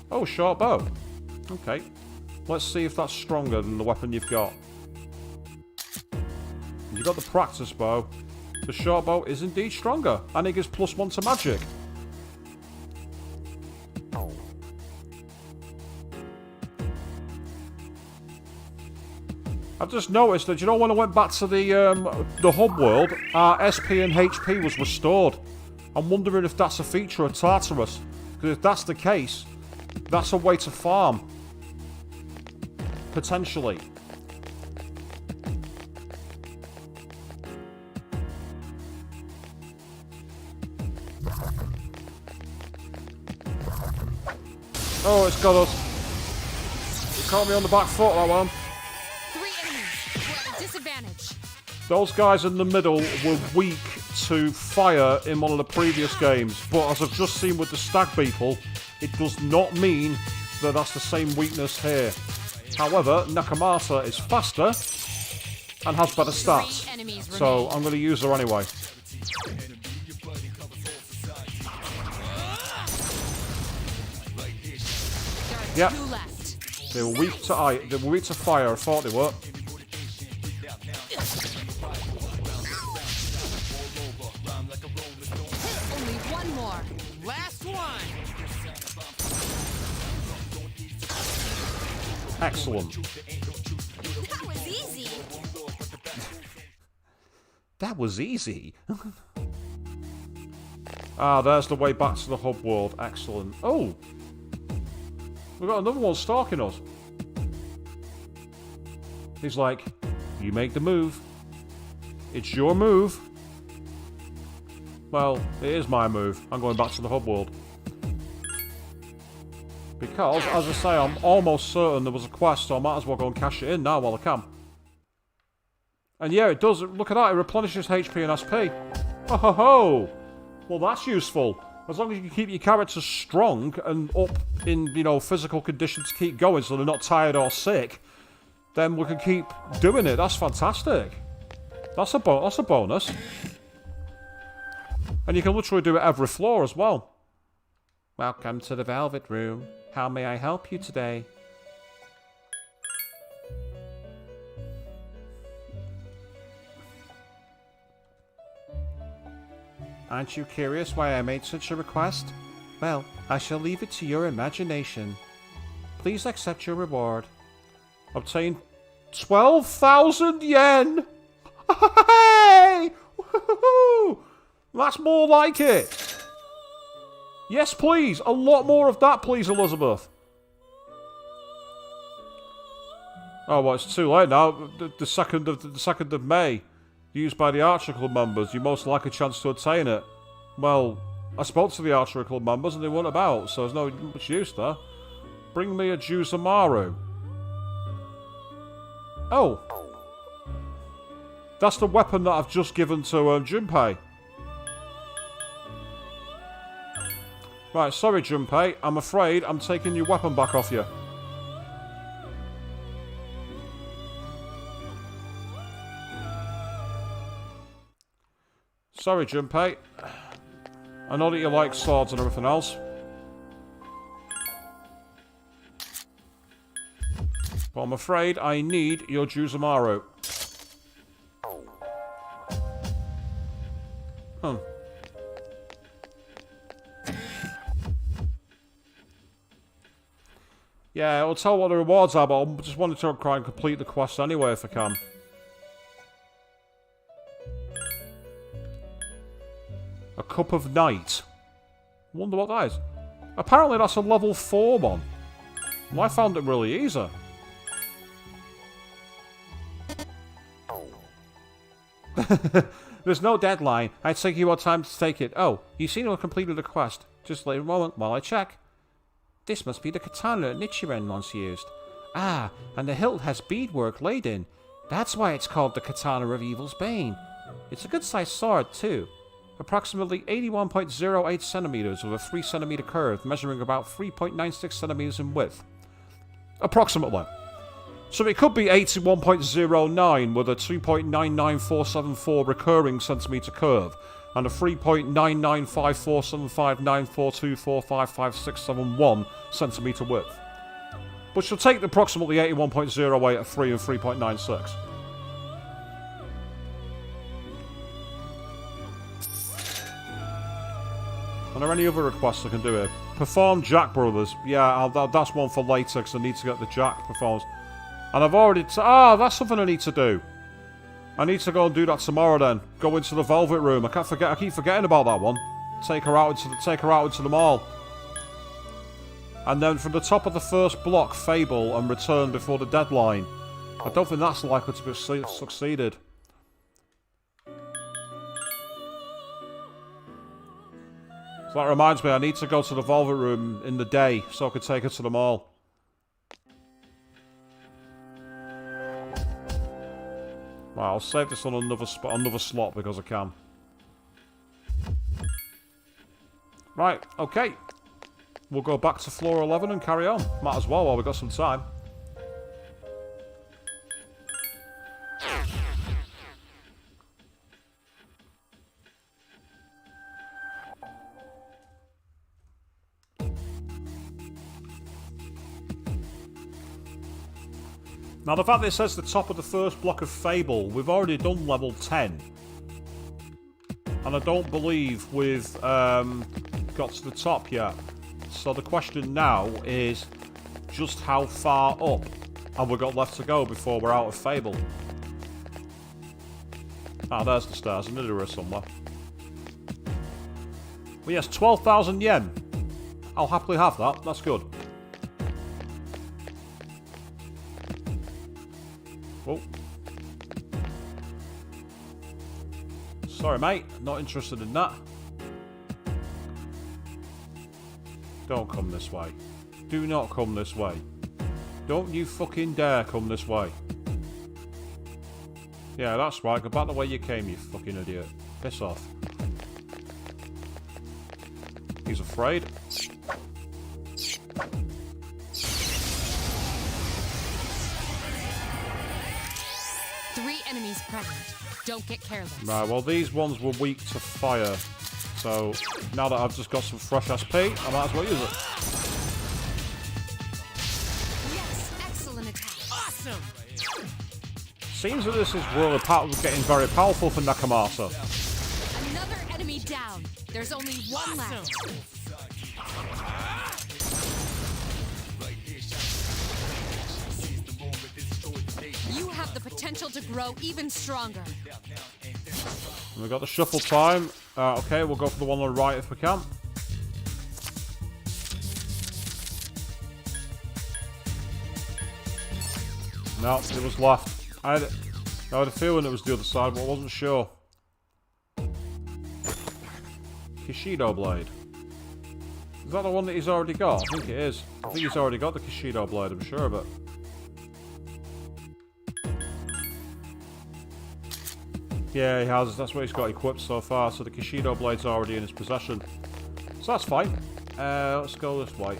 Oh, short bow. Okay. Let's see if that's stronger than the weapon you've got. You've got the practice bow. The short bow is indeed stronger, and it gives +1 to magic. I've just noticed that, you know, when I went back to the hub world, our SP and HP was restored. I'm wondering if that's a feature of Tartarus. Because if that's the case, that's a way to farm. Potentially. Oh, it's got us. It caught me on the back foot, that one. 3 enemies. We're at a disadvantage. Those guys in the middle were weak to fire in one of the previous games, but as I've just seen with the stag beetle, it does not mean that that's the same weakness here. However, Nakamata is faster and has better stats, so I'm going to use her anyway. Yep. 2 left. They were weak to ice. They were weak to fire. I thought they were. Only one more. Last one! Excellent. That was easy. That was easy. Ah, there's the way back to the hub world. Excellent. Oh! We've got another one stalking us. He's like, you make the move. It's your move. Well, it is my move. I'm going back to the hub world. Because, as I say, I'm almost certain there was a quest, so I might as well go and cash it in now while I can. And yeah, it does. Look at that. It replenishes HP and SP. Ho ho ho! Well, that's useful. As long as you can keep your characters strong and up in, you know, physical condition to keep going so they're not tired or sick, then we can keep doing it. That's fantastic. That's a bonus. And you can literally do it every floor as well. Welcome to the Velvet Room. How may I help you today? Aren't you curious why I made such a request? Well, I shall leave it to your imagination. Please accept your reward. Obtain 12,000 yen! Hey! Woohoo! That's more like it! Yes, please! A lot more of that, please, Elizabeth! Oh, well, it's too late now. The 2nd of May. Used by the Archer Club members, you most likely chance to attain it. Well, I spoke to the Archer Club members and they weren't about, so there's no much use there. Bring me a Juzamaru. Oh. That's the weapon that I've just given to Junpei. Right, sorry Junpei, I'm afraid I'm taking your weapon back off you. Sorry, Junpei. I know that you like swords and everything else. But I'm afraid I need your Juzamaru. Yeah, I'll tell what the rewards are, but I just wanted to try and complete the quest anyway if I can. A Cup of Night. Wonder what that is. Apparently that's a level 4 one. Well, I found it really easy. There's no deadline. I'd take you more time to take it. Oh, you seem to have completed the quest. Just wait a moment while I check. This must be the katana that Nichiren once used. Ah, and the hilt has beadwork laid in. That's why it's called the Katana of Evil's Bane. It's a good-sized sword, too. Approximately 81.08 centimeters with a 3 centimeter curve, measuring about 3.96 centimeters in width. Approximately. So it could be 81.09 with a 2.994744 recurring centimeter curve, and a 3.9954759424555671 centimeter width. But she'll take the approximately 81.08 at 3 and 3.96. Are there any other requests I can do here? Perform Jack Brothers. Yeah, that's one for later because I need to get the Jack performance. And I've already... that's something I need to do. I need to go and do that tomorrow then. Go into the Velvet Room. I keep forgetting about that one. Take her out into the mall. And then from the top of the first block, Fable and return before the deadline. I don't think that's likely to be succeeded. So that reminds me, I need to go to the Velvet Room in the day so I can take her to the mall. Right, I'll save this on another slot because I can. Right, okay. We'll go back to floor 11 and carry on. Might as well while we've got some time. Now, the fact that it says the top of the first block of Fable, we've already done level 10. And I don't believe we've got to the top yet. So the question now is just how far up have we got left to go before we're out of Fable? Ah, there's the stairs. I knew they were somewhere. Well, yes, 12,000 yen. I'll happily have that. That's good. Oh. Sorry, mate. Not interested in that. Don't come this way. Do not come this way. Don't you fucking dare come this way. Yeah, that's right. Go back the way you came, you fucking idiot. Piss off. He's afraid. Three enemies present. Don't get careless. Right, well, these ones were weak to fire. So, now that I've just got some fresh SP, I might as well use it. Yes, excellent attack. Awesome! Seems that this is really getting very powerful for Nakamasa. Another enemy down. There's only one left. You have the potential to grow even stronger. And we've got the shuffle time. Okay, we'll go for the one on the right if we can. No, it was left. I had a feeling it was the other side, but I wasn't sure. Kishido Blade. Is that the one that he's already got? I think it is. I think he's already got the Kishido Blade, I'm sure of it. Yeah, he has. That's what he's got equipped so far, so the Kishido Blade's already in his possession. So that's fine. Let's go this way.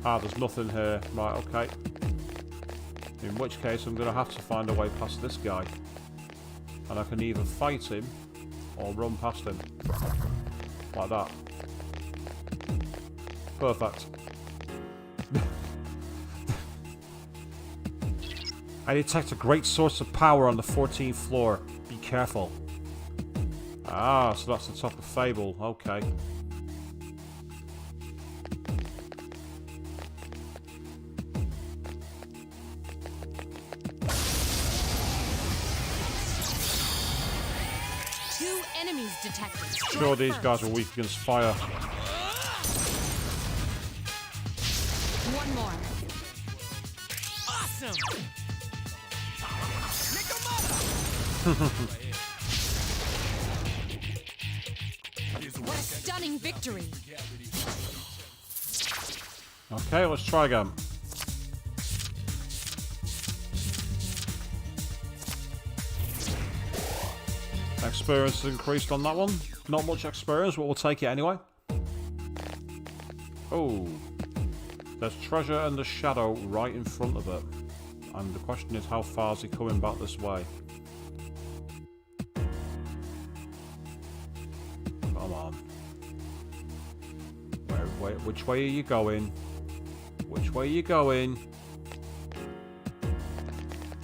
Ah, there's nothing here. Right, okay. In which case, I'm going to have to find a way past this guy. And I can either fight him, or run past him. Like that. Perfect. I detect a great source of power on the 14th floor. Be careful. Ah, so that's the top of Fable. Okay. Two enemies detected. Sure, these guys are weak against fire. One more. Awesome! What a stunning victory. Okay, let's try again. Experience increased on that one. Not much experience, but we'll take it anyway. Oh. There's treasure and the shadow right in front of it. And the question is, how far is he coming back this way? Come on. Which way are you going? Which way are you going?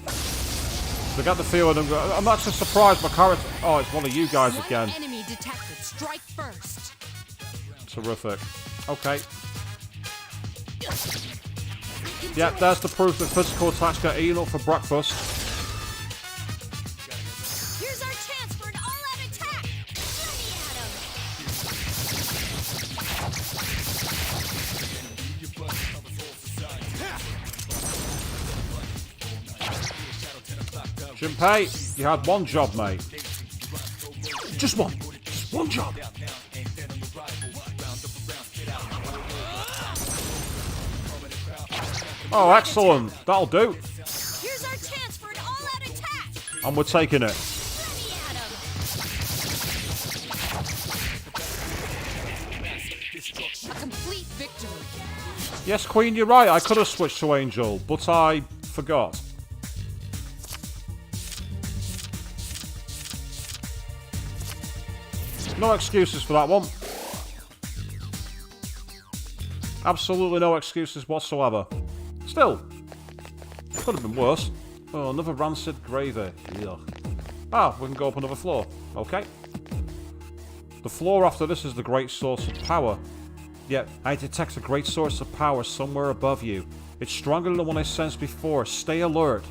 I get the feeling I'm actually surprised my character... Oh, it's one of you guys again. One enemy detected. Strike first. Terrific. Okay. Yeah, there's the proof that physical attacks get eaten up for breakfast. Here's our chance for an all-out attack. Junpei, you had one job, mate. Just one. Just one job. Oh, excellent. That'll do. Here's our chance for an all-out attack. And we're taking it. A complete victory. Yes, Queen, you're right. I could have switched to Angel, but I forgot. No excuses for that one. Absolutely no excuses whatsoever. Still, could have been worse. Oh, another rancid gravy. Ugh. Ah, we can go up another floor. Okay. The floor after this is the great source of power. Yet, I detect a great source of power somewhere above you. It's stronger than the one I sensed before. Stay alert.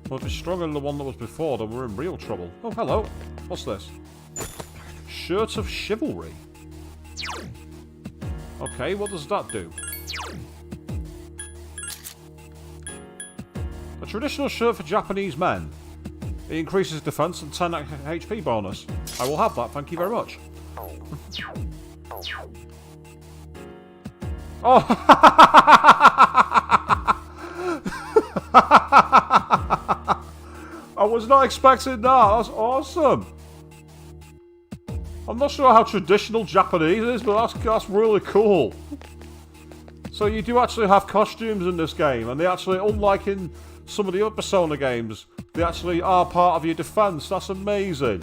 Well, if it's stronger than the one that was before, then we're in real trouble. Oh, hello. What's this? Shirts of Chivalry. Okay, what does that do? A traditional shirt for Japanese men. It increases defense and 10 HP bonus. I will have that, thank you very much. Oh! I was not expecting that. That's awesome. I'm not sure how traditional Japanese is, but that's really cool. So you do actually have costumes in this game, and they actually, unlike in some of the other Persona games, they actually are part of your defense. That's amazing.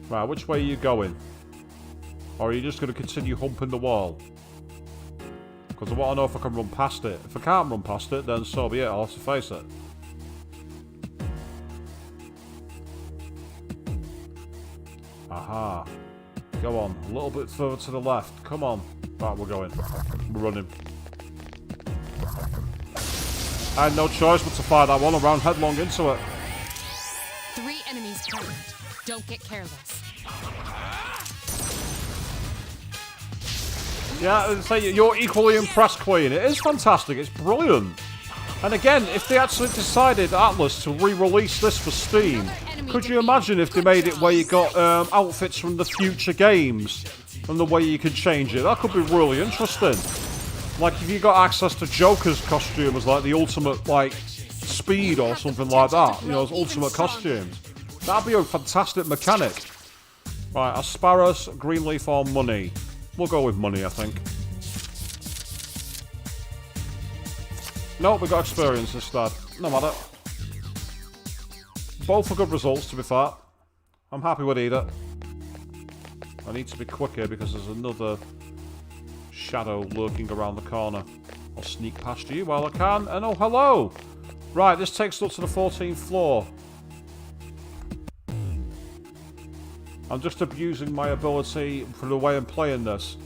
Right, which way are you going? Or are you just going to continue humping the wall? Because I want to know if I can run past it. If I can't run past it, then so be it. I'll have to face it. Aha. Go on. A little bit further to the left. Come on. Right, we're going. We're running. I had no choice but to fire that one around headlong into it. 3 enemies present. Don't get careless. Yeah, I'd say you're equally impressed, Queen. It is fantastic. It's brilliant. And again, if they actually decided, Atlas, to re-release this for Steam, could you imagine if they made it where you got outfits from the future games and the way you could change it? That could be really interesting. Like if you got access to Joker's costume as like the ultimate like speed or something like that, you know, as ultimate costumes. That'd be a fantastic mechanic. Right, Asparagus, Greenleaf or money? We'll go with money, I think. Nope, we got experience instead. No matter. Both are good results, to be fair. I'm happy with either. I need to be quicker because there's another shadow lurking around the corner. I'll sneak past you while I can. And oh, hello! Right, this takes us up to the 14th floor. I'm just abusing my ability for the way I'm playing this.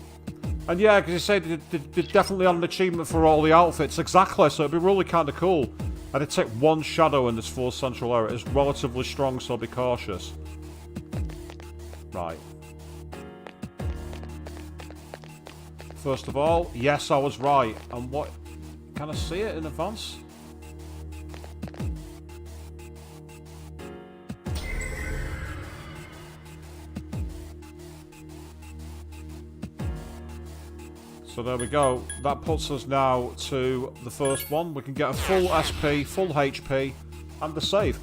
And yeah, because you say they definitely had an achievement for all the outfits. Exactly, so it'd be really kind of cool. I did take one shadow in this 4th central area. It's relatively strong, so be cautious. Right. First of all, yes, I was right. And what... Can I see it in advance? So there we go. That puts us now to the first one. We can get a full SP, full HP, and the save.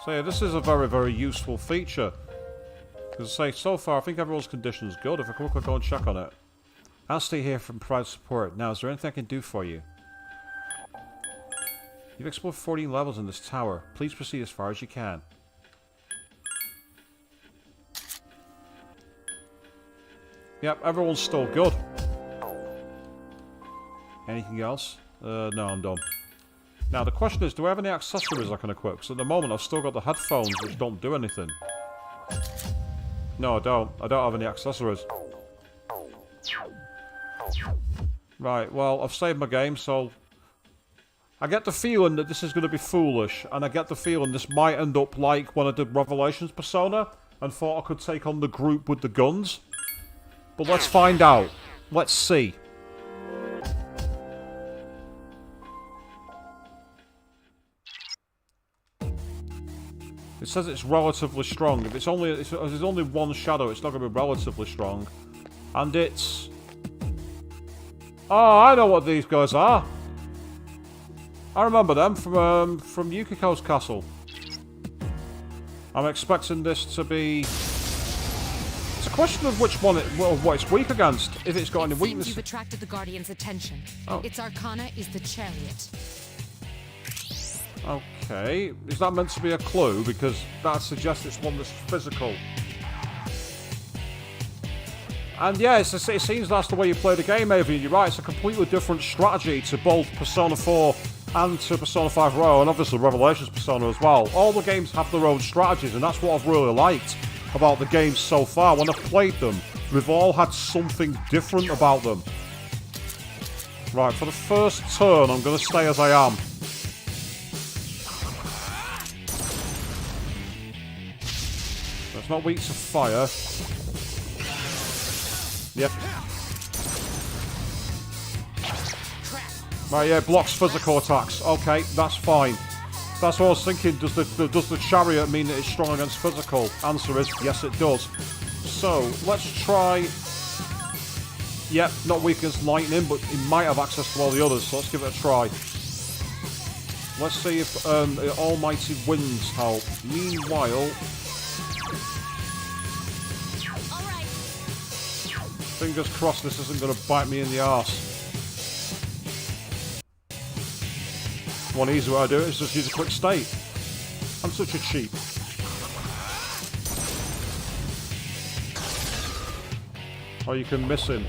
So yeah, this is a very, very useful feature. Because say, so far, I think everyone's condition is good. If I quickly go and check on it. I'll stay here and provide support. Now, is there anything I can do for you? You've explored 14 levels in this tower. Please proceed as far as you can. Yep, everyone's still good. Anything else? No, I'm done. Now, the question is, do I have any accessories I can equip? Because at the moment, I've still got the headphones, which don't do anything. No, I don't. I don't have any accessories. Right, well, I've saved my game, so... I get the feeling that this is going to be foolish, and I get the feeling this might end up like when I did Revelations Persona, and thought I could take on the group with the guns. But let's find out. Let's see. It says it's relatively strong. If there's only one shadow, it's not going to be relatively strong. And it's... Oh, I know what these guys are. I remember them from Yukiko's castle. I'm expecting this to be... It's a question of which one what it's weak against. If it's got any Seems weakness. you've attracted the Guardian's attention. Oh. Its arcana is the Chariot. Okay, is that meant to be a clue? Because that suggests it's one that's physical. And yeah, it seems that's the way you play the game, Avian. You're right, it's a completely different strategy to both Persona 4 and to Persona 5 Royal, and obviously Revelations Persona as well. All the games have their own strategies, and that's what I've really liked about the games so far. When I've played them, we've all had something different about them. Right, for the first turn, I'm going to stay as I am. It's not weak to fire. Yep. Right, yeah, blocks physical attacks. Okay, that's fine. That's what I was thinking. Does the chariot mean that it's strong against physical? Answer is yes, it does. So let's try. Yep, not weak against lightning, but it might have access to all the others. So let's give it a try. Let's see if the almighty winds help. Meanwhile. Fingers crossed this isn't going to bite me in the arse. One easy way I do it is just use a quick state. I'm such a cheat. Oh, you can miss him.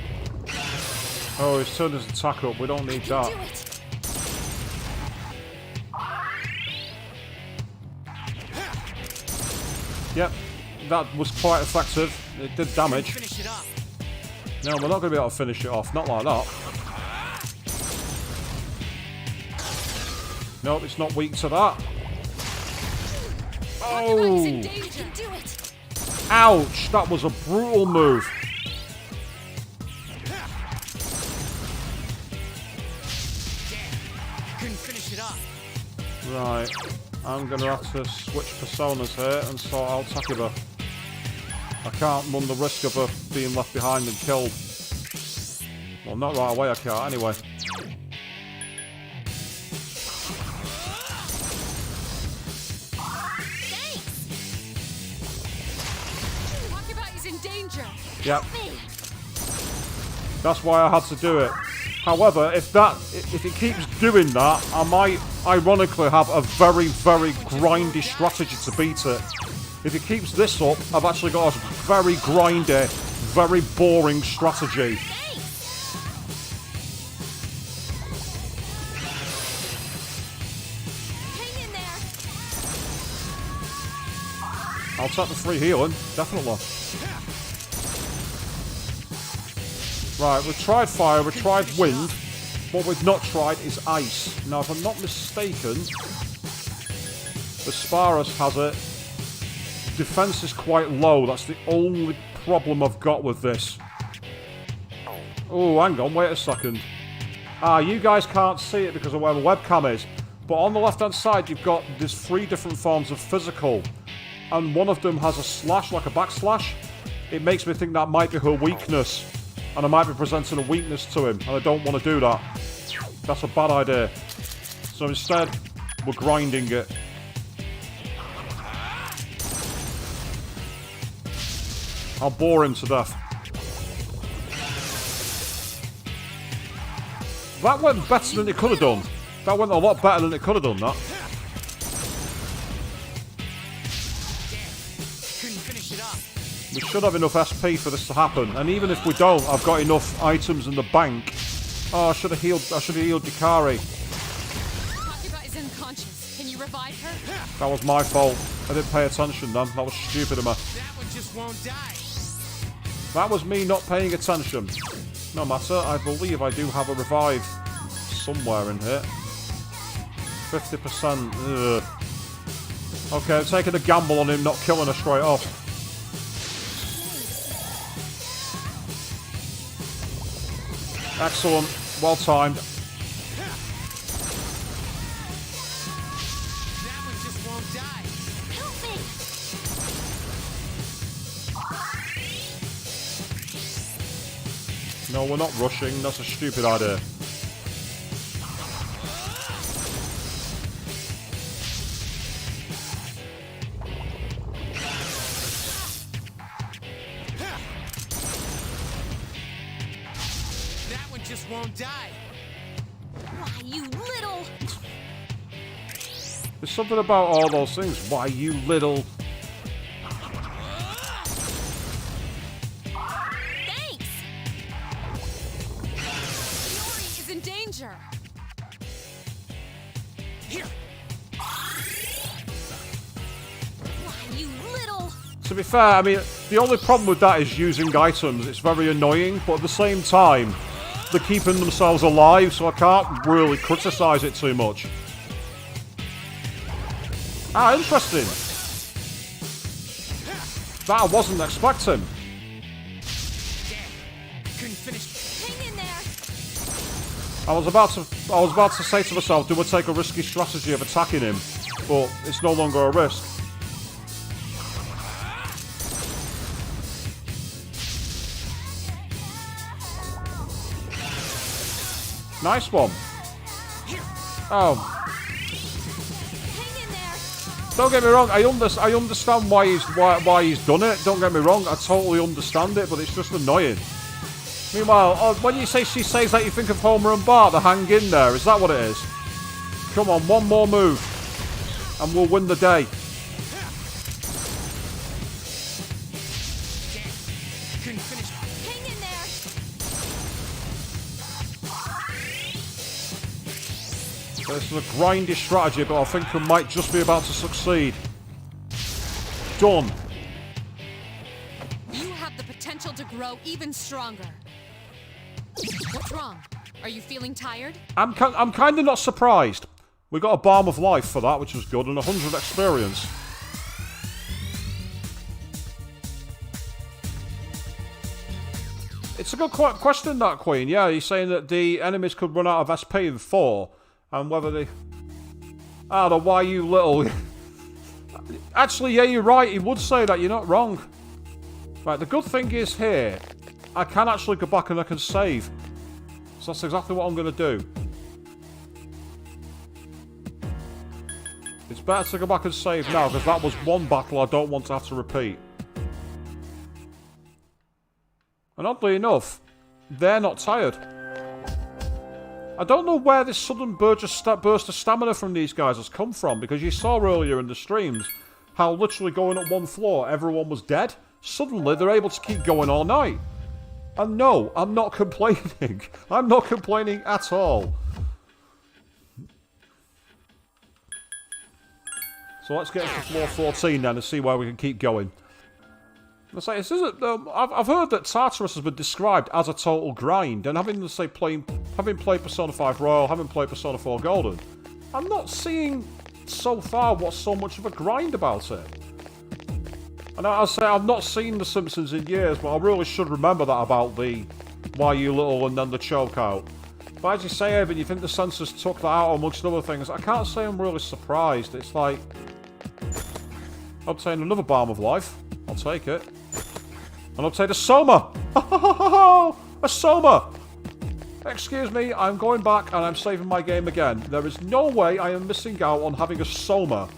Oh, he's turned his attack up. We don't need that. Yep, that was quite effective. It did damage. Finish it off. No, we're not going to be able to finish it off. Not like that. Nope, it's not weak to that. Oh! Ouch! That was a brutal move. Couldn't finish it off. Right. I'm going to have to switch personas here and sort out Takiba. I can't run the risk of her being left behind and killed. Well, not right away, I can't. Anyway. Takiba is in danger. Yep. That's why I had to do it. However, if it keeps doing that, I might ironically have a very, very grindy strategy to beat it. If it keeps this up, I've actually got a very grindy, very boring strategy. Hang in there. I'll take the free healing, definitely. Right, we've tried fire, we've tried wind. What we've not tried is ice. Now, if I'm not mistaken, S.E.E.S has it. Defense is quite low. That's the only problem I've got with this. Oh, hang on. Wait a second. You guys can't see it because of where the webcam is. But on the left-hand side, there's 3 different forms of physical. And one of them has a slash, like a backslash. It makes me think that might be her weakness. And I might be presenting a weakness to him. And I don't want to do that. That's a bad idea. So instead, we're grinding it. I'll bore him to death. That went better than it could have done. That went a lot better than it could have done, that. Couldn't finish it off. We should have enough SP for this to happen. And even if we don't, I've got enough items in the bank. Oh, I should have healed Yukari. Takiba is unconscious. Can you revive her? That was my fault. I didn't pay attention then. That was stupid of me. That one just won't die. That was me not paying attention. No matter, I believe I do have a revive somewhere in here. 50%. Ugh. Okay, I'm taking a gamble on him not killing her straight off. Excellent. Well timed. That one just won't die. Help me. No, we're not rushing. That's a stupid idea. just won't die. Why, you little... There's something about all those things. Why, you little... Thanks! Yori is in danger. Here. Why, you little... To be fair, I mean, the only problem with that is using items. It's very annoying, but at the same time, they're keeping themselves alive, so I can't really criticise it too much. Ah, interesting. That I wasn't expecting. Couldn't finish. Hang in there! I was about to say to myself, do I take a risky strategy of attacking him? But it's no longer a risk. Nice one. Oh. Hang in there! Don't get me wrong, I understand why he's done it. Don't get me wrong, I totally understand it, but it's just annoying. Meanwhile, when she says that, you think of Homer and Bart, they hang in there. Is that what it is? Come on, one more move, and we'll win the day. Couldn't finish. Hang in there! This is a grindy strategy, but I think we might just be about to succeed. Done. You have the potential to grow even stronger. What's wrong? Are you feeling tired? I'm kind of not surprised. We got a Balm of Life for that, which was good, and 100 experience. It's a good question, that, Queen. Yeah, he's saying that the enemies could run out of SP in 4, and whether they... Ah, the why you little... Actually, yeah, you're right. He would say that. You're not wrong. Right, the good thing is here, I can actually go back and I can save. So that's exactly what I'm going to do. It's better to go back and save now, because that was one battle I don't want to have to repeat. And oddly enough, they're not tired. I don't know where this sudden burst of stamina from these guys has come from, because you saw earlier in the streams how literally going up one floor, everyone was dead. Suddenly, they're able to keep going all night. And no, I'm not complaining. I'm not complaining at all. So let's get to floor 14 then and see where we can keep going. Let's say, I've heard that Tartarus has been described as a total grind, and having played Persona 5 Royal, having played Persona 4 Golden, I'm not seeing so far what's so much of a grind about it. And I'll say I've not seen The Simpsons in years, but I really should remember that about the why you little and then the choke out. But as you say, Evan, you think the censors took that out amongst other things. I can't say I'm really surprised. It's like, obtain another Balm of Life. I'll take it. And obtain a Soma! A Soma! Excuse me, I'm going back and I'm saving my game again. There is no way I am missing out on having a Soma.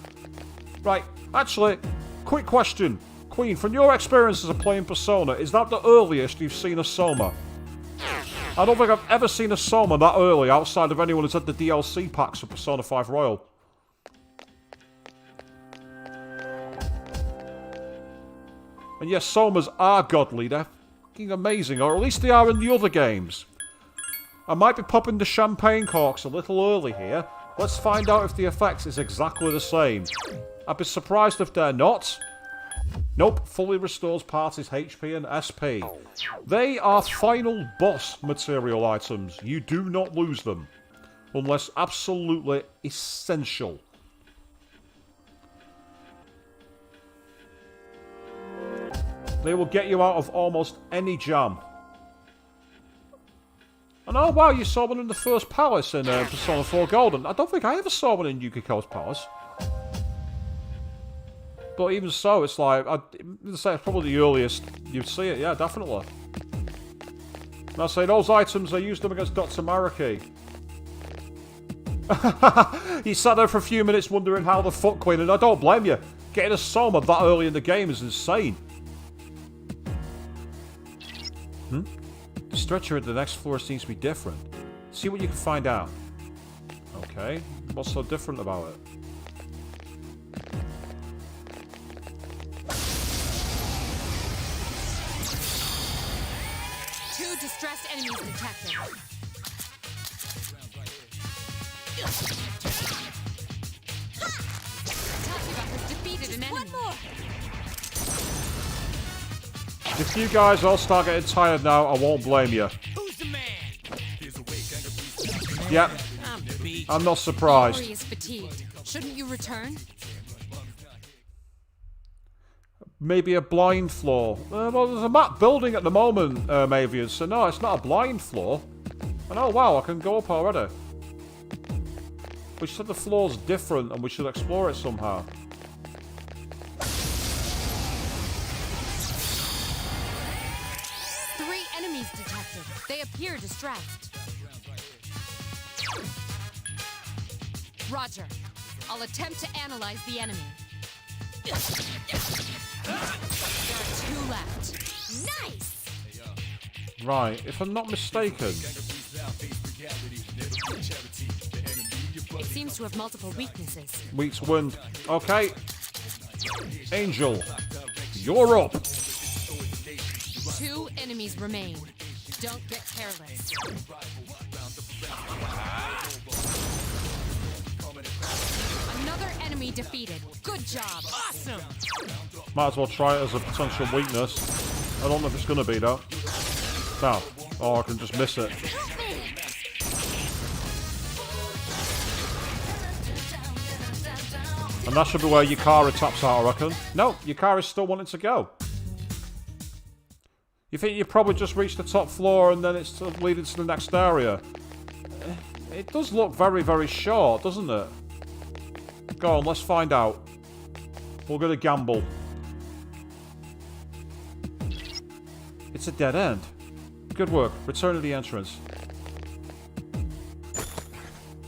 Right, actually, quick question. Queen, from your experiences of playing Persona, is that the earliest you've seen a Soma? I don't think I've ever seen a Soma that early outside of anyone who's had the DLC packs for Persona 5 Royal. And yes, Somas are godly. They're fucking amazing, or at least they are in the other games. I might be popping the champagne corks a little early here. Let's find out if the effects is exactly the same. I'd be surprised if they're not. Nope, fully restores parties HP and SP. They are final boss material items. You do not lose them. Unless absolutely essential. They will get you out of almost any jam. And oh wow, you saw one in the first palace in Persona 4 Golden. I don't think I ever saw one in Yukiko's palace. But even so, it's like, I'd say it's probably the earliest you'd see it, yeah, definitely. And I say, those items, I used them against Dr. Mariki. He sat there for a few minutes wondering how the fuck, Queen, and I don't blame you. Getting a Soma that early in the game is insane. stretcher at the next floor seems to be different. See what you can find out. Okay, what's so different about it? Two distressed enemies detected. Tachibot has defeated an enemy. If you guys all start getting tired now, I won't blame you. Who's the man? Yep, I'm beat. I'm not surprised. Ori is fatigued. Shouldn't you return? Maybe a blind floor. Well, there's a map building at the moment, Mavian, so no, it's not a blind floor. And oh wow, I can go up already. We said the floor's different and we should explore it somehow. Three enemies detected. They appear distressed. Roger. I'll attempt to analyze the enemy. There are two left. Nice! Right, if I'm not mistaken. It seems to have multiple weaknesses. Week's wind. Okay. Angel, you're up. Two enemies remain. Don't get careless. Another enemy defeated. Good job. Awesome. Might as well try it as a potential weakness. I don't know if it's going to be though. No. Oh, I can just miss it. And that should be where Yukara taps out, I reckon. No, Yukara's still wanting to go. You think you've probably just reached the top floor and then it's leading to the next area? It does look very, very short, doesn't it? Go on, let's find out. We're going to gamble. It's a dead end. Good work. Return to the entrance.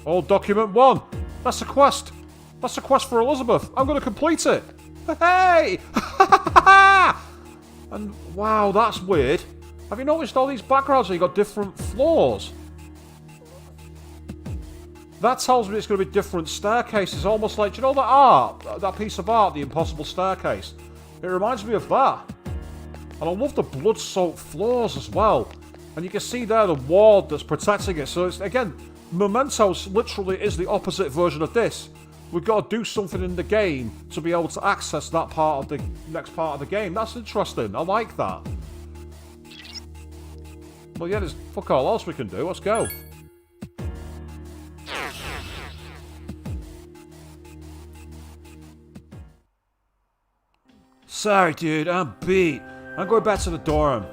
Old document 1. That's a quest. That's a quest for Elizabeth. I'm going to complete it. Hey! And wow, that's weird. Have you noticed all these backgrounds where you got different floors? That tells me it's going to be different staircases. Almost like, do you know that art? That piece of art, the impossible staircase? It reminds me of that. And I love the blood-soaked floors as well. And you can see there the ward that's protecting it. So it's, again, Mementos literally is the opposite version of this. We've got to do something in the game to be able to access that part of the next part of the game. That's interesting. I like that. Well, yeah, there's fuck all else we can do. Let's go. Sorry, dude. I'm beat. I'm going back to the dorm.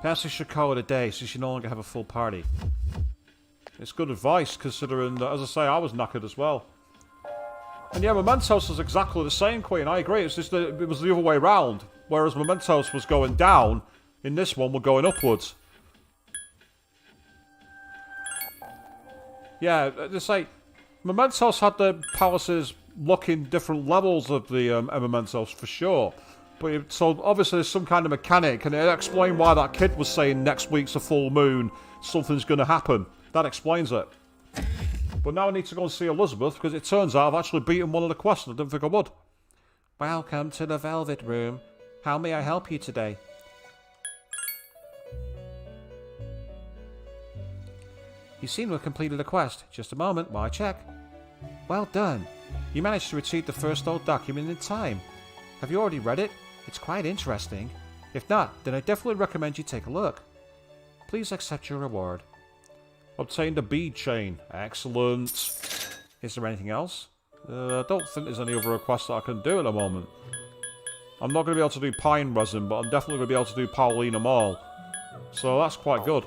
Perhaps we should call it a day since you no longer have a full party. It's good advice, considering that, as I say, I was knackered as well. And yeah, Mementos is exactly the same, Queen. I agree. It's just that it was the other way round. Whereas Mementos was going down, in this one we're going upwards. Yeah, they say Mementos had the palaces looking different levels of the Mementos for sure. But so obviously there's some kind of mechanic, and it explained why that kid was saying next week's a full moon, something's going to happen. That explains it. But now I need to go and see Elizabeth, because it turns out I've actually beaten one of the quests. I didn't think I would. Welcome to the Velvet Room. How may I help you today? You seem to have completed a quest. Just a moment while I check. Well done. You managed to retrieve the first old document in time. Have you already read it? It's quite interesting. If not, then I definitely recommend you take a look. Please accept your reward. Obtained a bead chain. Excellent. Is there anything else? I don't think there's any other requests that I can do at the moment. I'm not going to be able to do Pine Resin, but I'm definitely going to be able to do Paulina Mall. So that's quite good.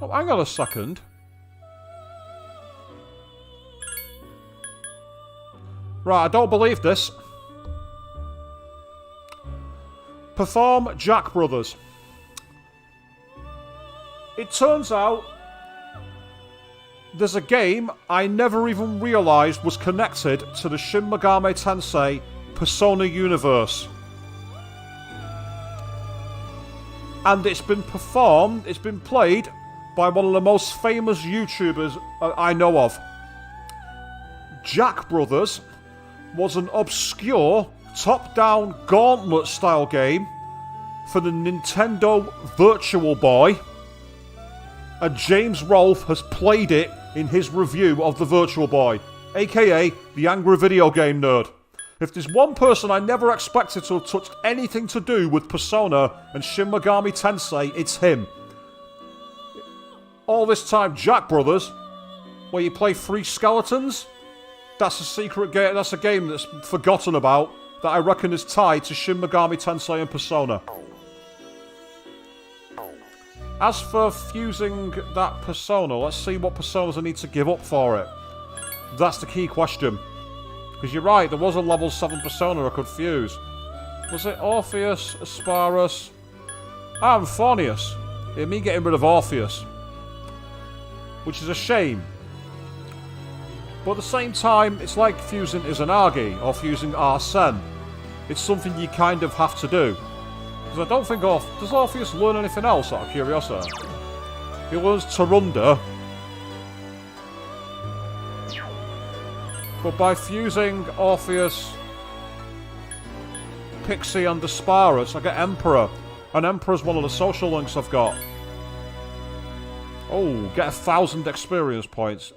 Oh, hang on a second. Right, I don't believe this. Perform Jack Brothers. It turns out there's a game I never even realised was connected to the Shin Megami Tensei Persona universe. And it's been played by one of the most famous YouTubers I know of. Jack Brothers was an obscure top-down gauntlet-style game for the Nintendo Virtual Boy, and James Rolfe has played it in his review of the Virtual Boy, aka the Angry Video Game Nerd. If there's one person I never expected to have touched anything to do with Persona and Shin Megami Tensei, it's him. All this time, Jack Brothers, where you play 3 skeletons, that's a secret game, that's a game that's forgotten about, that I reckon is tied to Shin Megami Tensei and Persona. As for fusing that Persona, let's see what Personas I need to give up for it. That's the key question. Because you're right, there was a level 7 Persona I could fuse. Was it Orpheus, Asparus? And Phornius. Yeah, me getting rid of Orpheus. Which is a shame. But at the same time, it's like fusing Izanagi or fusing Arsene. It's something you kind of have to do. Because I don't think does Orpheus learn anything else out of curiosity? He learns Tarunda. But by fusing Orpheus, Pixie and Asparus, I get Emperor. And Emperor's one of the social links I've got. Oh, get 1,000 experience points.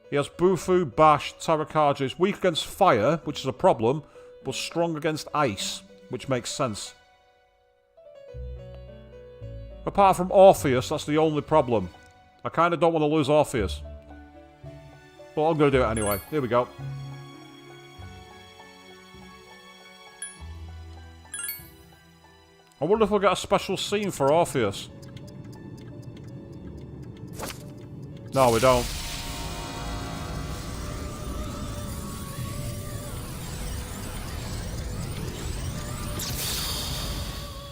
He has Bufu, Bash, Tarakage. Weak against fire, which is a problem, but strong against ice, which makes sense. Apart from Orpheus, that's the only problem. I kind of don't want to lose Orpheus. But I'm going to do it anyway. Here we go. I wonder if we'll get a special scene for Orpheus. No, we don't.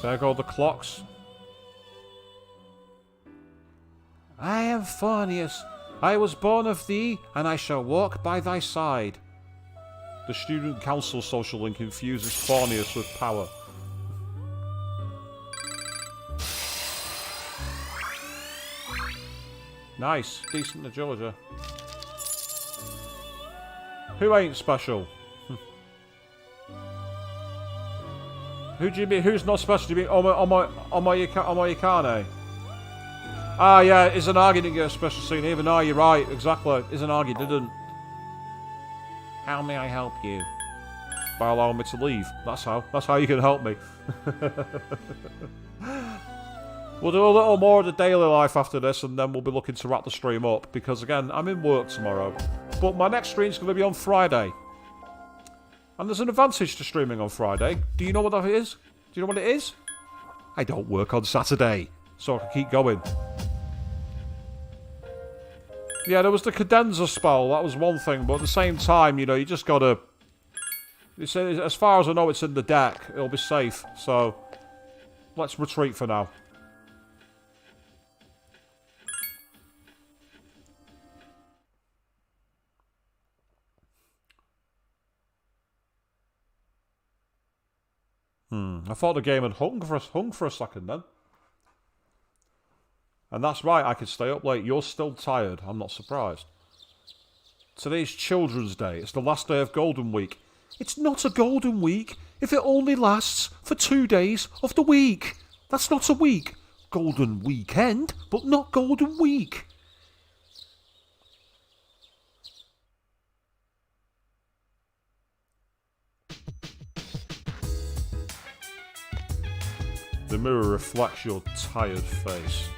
There go the clocks. I am Phornius. I was born of thee, and I shall walk by thy side. The student council social link infuses Phornius with power. Nice. Decent agility. Who ain't special? Who do you mean? Who's not special? Do you mean Omoyakane? Ah, yeah, Izanagi didn't get a special scene either. No, you're right, exactly. Izanagi didn't. How may I help you? By allowing me to leave. That's how. That's how you can help me. We'll do a little more of the daily life after this, and then we'll be looking to wrap the stream up. Because, again, I'm in work tomorrow. But my next stream's going to be on Friday. And there's an advantage to streaming on Friday. Do you know what that is? Do you know what it is? I don't work on Saturday. So I can keep going. Yeah, there was the cadenza spell. That was one thing. But at the same time, you know, you just got to... As far as I know, it's in the deck. It'll be safe. So, let's retreat for now. I thought the game had hung for a second then. And that's right, I could stay up late. You're still tired. I'm not surprised. Today's Children's Day. It's the last day of Golden Week. It's not a Golden Week if it only lasts for 2 days of the week. That's not a week. Golden Weekend, but not Golden Week. The mirror reflects your tired face.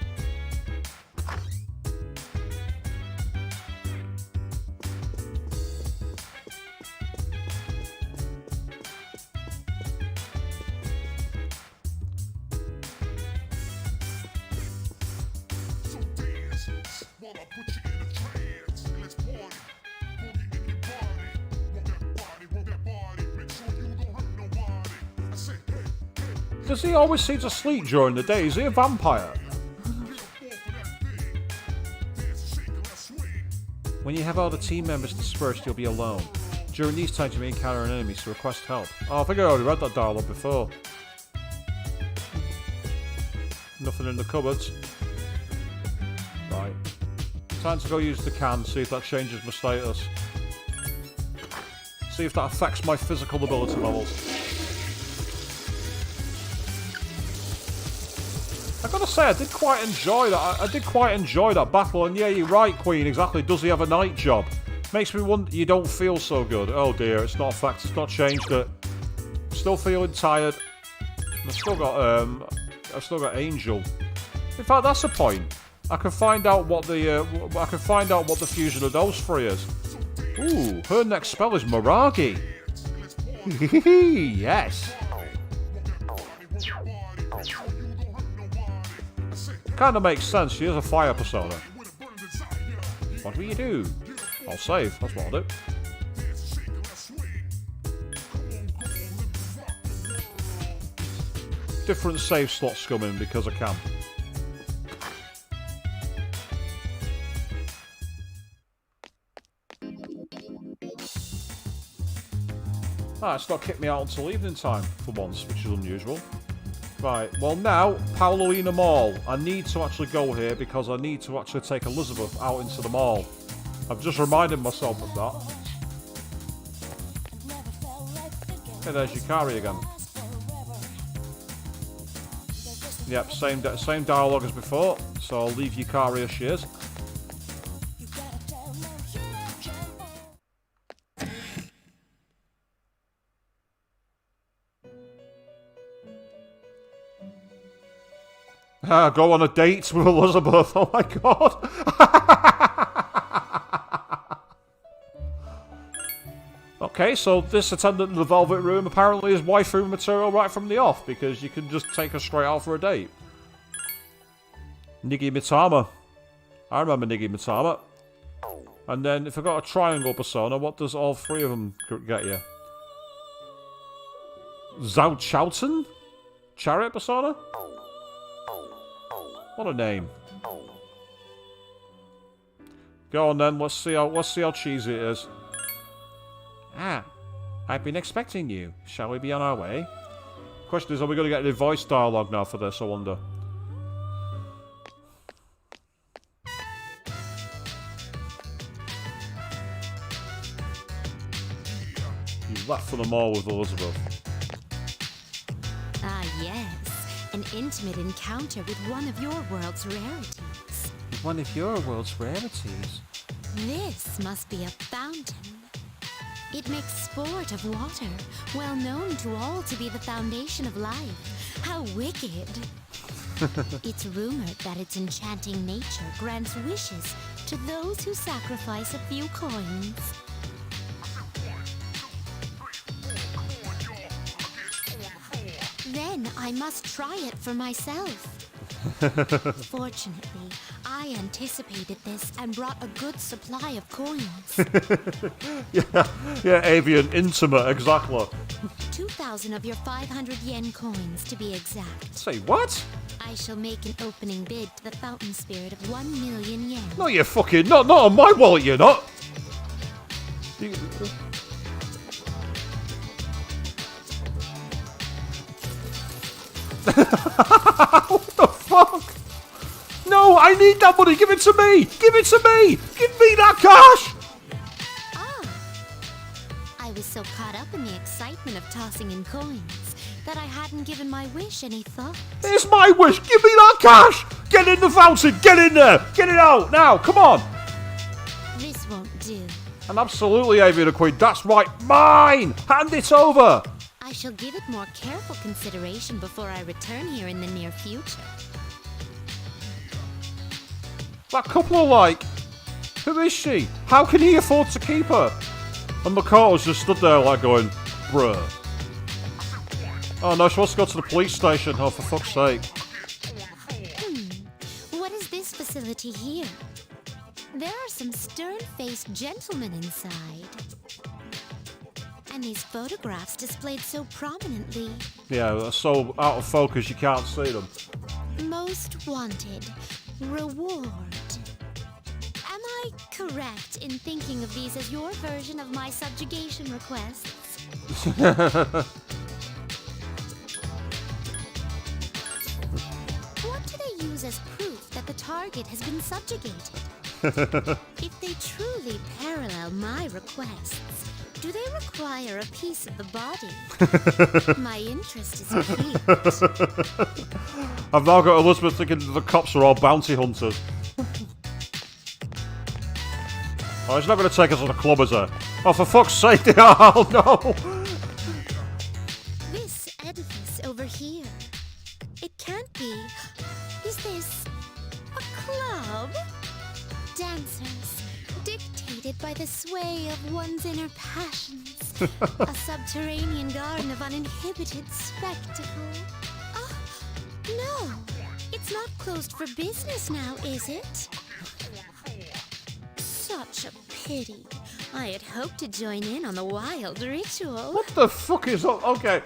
Does he always seem to sleep during the day? Is he a vampire? When you have all the team members dispersed, you'll be alone. During these times, you may encounter an enemy, so request help. Oh, I think I already read that dialogue before. Nothing in the cupboards. Right. Time to go use the can, see if that changes my status. See if that affects my physical ability levels. I gotta say, I did quite enjoy that. I did quite enjoy that battle, and yeah, you're right, Queen. Exactly. Does he have a night job? Makes me wonder. You don't feel so good. Oh dear, it's not affected. It's not changed it. Still feeling tired. I've still got Angel. In fact, that's the point. I can find out what the fusion of those three is. Ooh, her next spell is Miragi. Yes. Kinda makes sense, she is a fire persona. What will you do? I'll save, that's what I'll do. Different save slots come in because I can. Ah, it's not kicked me out until evening time for once, which is unusual. Right, well now, Paulownia Mall. I need to actually go here because I need to actually take Elizabeth out into the mall. I've just reminded myself of that. Okay, there's Yukari again. Yep, same dialogue as before, so I'll leave Yukari as she is. Go on a date with Elizabeth. Oh my god. Okay, so this attendant in the Velvet Room apparently is waifu material right from the off, because you can just take her straight out for a date. Nigi Mitama. I remember Nigi Mitama. And then if I got a triangle persona, what does all three of them get you? Zhao Chouten? Chariot persona? What a name. Go on then, let's see how cheesy it is. Ah, I've been expecting you. Shall we be on our way? Question is, are we going to get any voice dialogue now for this, I wonder? You left for the mall with Elizabeth. Ah, yes. An intimate encounter with one of your world's rarities. One of your world's rarities? This must be a fountain. It makes sport of water, well known to all to be the foundation of life. How wicked! It's rumored that its enchanting nature grants wishes to those who sacrifice a few coins. Then I must try it for myself. Fortunately, I anticipated this and brought a good supply of coins. Yeah, avian intimate, exactly. 2,000 of your 500 yen coins, to be exact. Say what? I shall make an opening bid to the fountain spirit of 1,000,000 yen. No, you fucking not on my wallet, you're not. What the fuck? No, I need that money. Give it to me. Give it to me. Give me that cash. Ah! I was so caught up in the excitement of tossing in coins that I hadn't given my wish any thought. It's my wish. Give me that cash. Get in the fountain. Get in there. Get it out now. Come on. This won't do. And absolutely, Avian Queen. That's right. Mine. Hand it over. I shall give it more careful consideration before I return here in the near future. That couple are like, who is she? How can he afford to keep her? And Makoto's just stood there like going, bruh. Oh no, she wants to go to the police station. Oh, for fuck's sake. What is this facility here? There are some stern-faced gentlemen inside. And these photographs displayed so prominently. Yeah, they're so out of focus you can't see them. Most wanted. Reward. Am I I correct in thinking of these as your version of my subjugation requests? What do they use as proof that the target has been subjugated? If they truly parallel my requests, do they require a piece of the body? My interest is piqued. I've now got Elizabeth thinking that the cops are all bounty hunters. Oh, he's not going to take us to the club, is he? Oh, for fuck's sake, oh no! This edifice over here. It can't be. Is this a club? Dancers, dictated by the sway of one's inner passions. A subterranean garden of uninhibited spectacle. Oh, no. It's not closed for business now, is it? Such a pity. I had hoped to join in on the wild ritual. What the fuck is up? Okay.